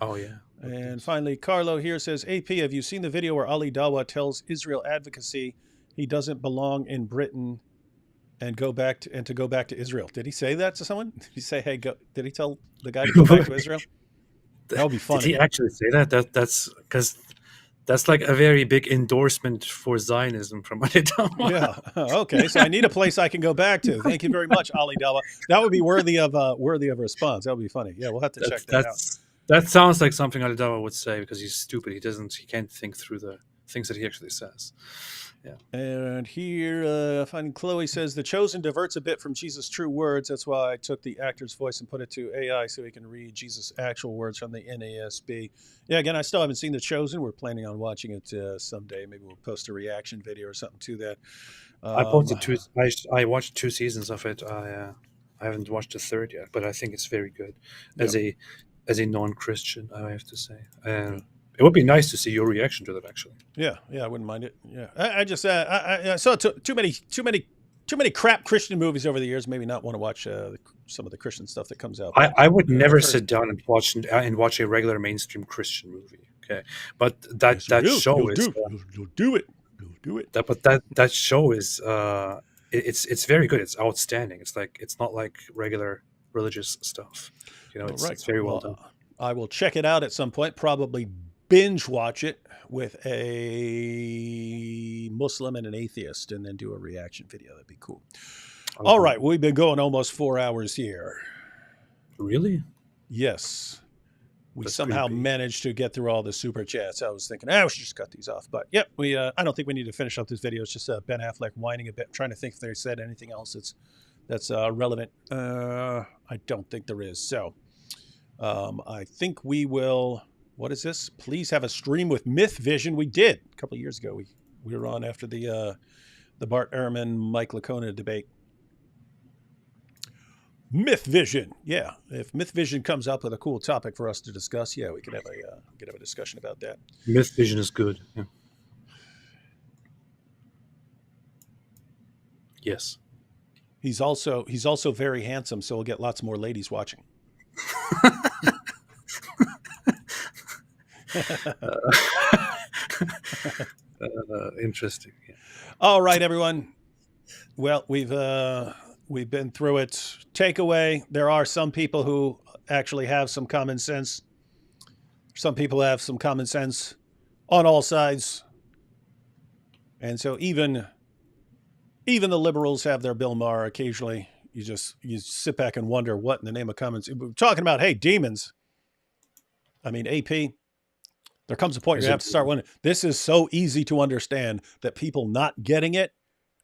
Oh, yeah. And finally, Carlo here says, AP, have you seen the video where Ali Dawa tells Israel Advocacy he doesn't belong in Britain and to go back to Israel? Did he say that to someone? Did he say, hey, go? Did he tell the guy to go back to Israel? That would be funny. Did he actually say that? That's because that's like a very big endorsement for Zionism from Ali Dawa. Yeah. Okay. So I need a place I can go back to. Thank you very much, Ali Dawa. That would be worthy of a response. That would be funny. Yeah, we'll have to check that out. That sounds like something Ali Dawa would say because he's stupid. He can't think through the things that he actually says. Yeah. And here, finding Chloe says, The Chosen diverts a bit from Jesus' true words. That's why I took the actor's voice and put it to AI so he can read Jesus' actual words from the NASB. Yeah, again, I still haven't seen The Chosen. We're planning on watching it someday. Maybe we'll post a reaction video or something to that. I posted I watched 2 seasons of it. I haven't watched the third yet, but I think it's very good. As a non-Christian, I have to say. It would be nice to see your reaction to that, actually. Yeah, I wouldn't mind it. Yeah, I just I saw too many crap Christian movies over the years. Maybe not want to watch some of the Christian stuff that comes out. I would never sit down and watch a regular mainstream Christian movie. Okay, but that show is you'll do it. But that show is it's very good. It's outstanding. It's not like regular religious stuff. It's very well done. I will check it out at some point, probably binge watch it with a Muslim and an atheist and then do a reaction video. That'd be cool. Okay. All right. We've been going almost 4 hours here. Really? Yes. We somehow managed to get through all the super chats. I was thinking, we should just cut these off. But I don't think we need to finish up this video. It's just Ben Affleck whining a bit. I'm trying to think if they said anything else that's relevant. I don't think there is. So I think we will. What is this? Please have a stream with Myth Vision. We did a couple of years ago. We were on after the Bart Ehrman, Mike Licona debate. Myth Vision. Yeah. If Myth Vision comes up with a cool topic for us to discuss, yeah, we could have a discussion about that. Myth Vision is good. Yeah. Yes. He's also very handsome, so we'll get lots more ladies watching. Interesting. Yeah. All right, everyone. Well, we've been through it. Takeaway: there are some people who actually have some common sense. Some people have some common sense on all sides, and so even the liberals have their Bill Maher occasionally. You sit back and wonder what in the name of common sense. We're talking about, hey, demons. I mean, AP. There comes a point where you have to start wondering. This is so easy to understand that people not getting it,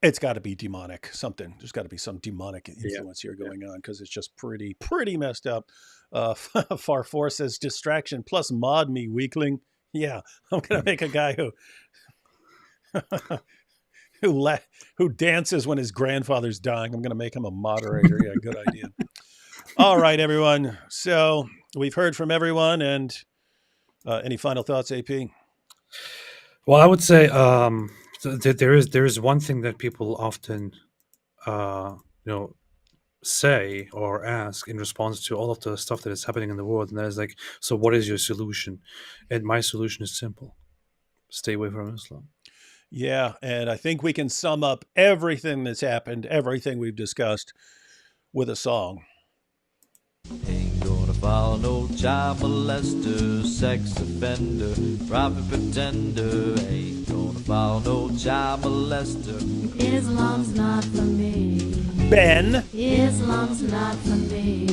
it's got to be demonic. Something. There's got to be some demonic influence here going on, because it's just pretty messed up. Far4 says distraction plus mod me, weakling. Yeah, I'm gonna make a guy who dances when his grandfather's dying. I'm gonna make him a moderator. Yeah, good idea. All right, everyone. So we've heard from everyone, and any final thoughts, AP? Well, I would say there is one thing that people often say or ask in response to all of the stuff that is happening in the world, and that is like, so what is your solution? And my solution is simple: stay away from Islam. Yeah, and I think we can sum up everything that's happened, everything we've discussed, with a song. Ain't gonna follow no child molester, sex offender, private pretender. Ain't gonna follow no child molester. Islam's not for me. Ben. Islam's not for me.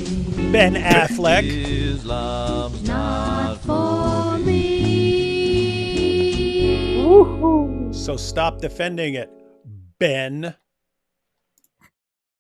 Ben Affleck. Islam's Not for me. So stop defending it, Ben.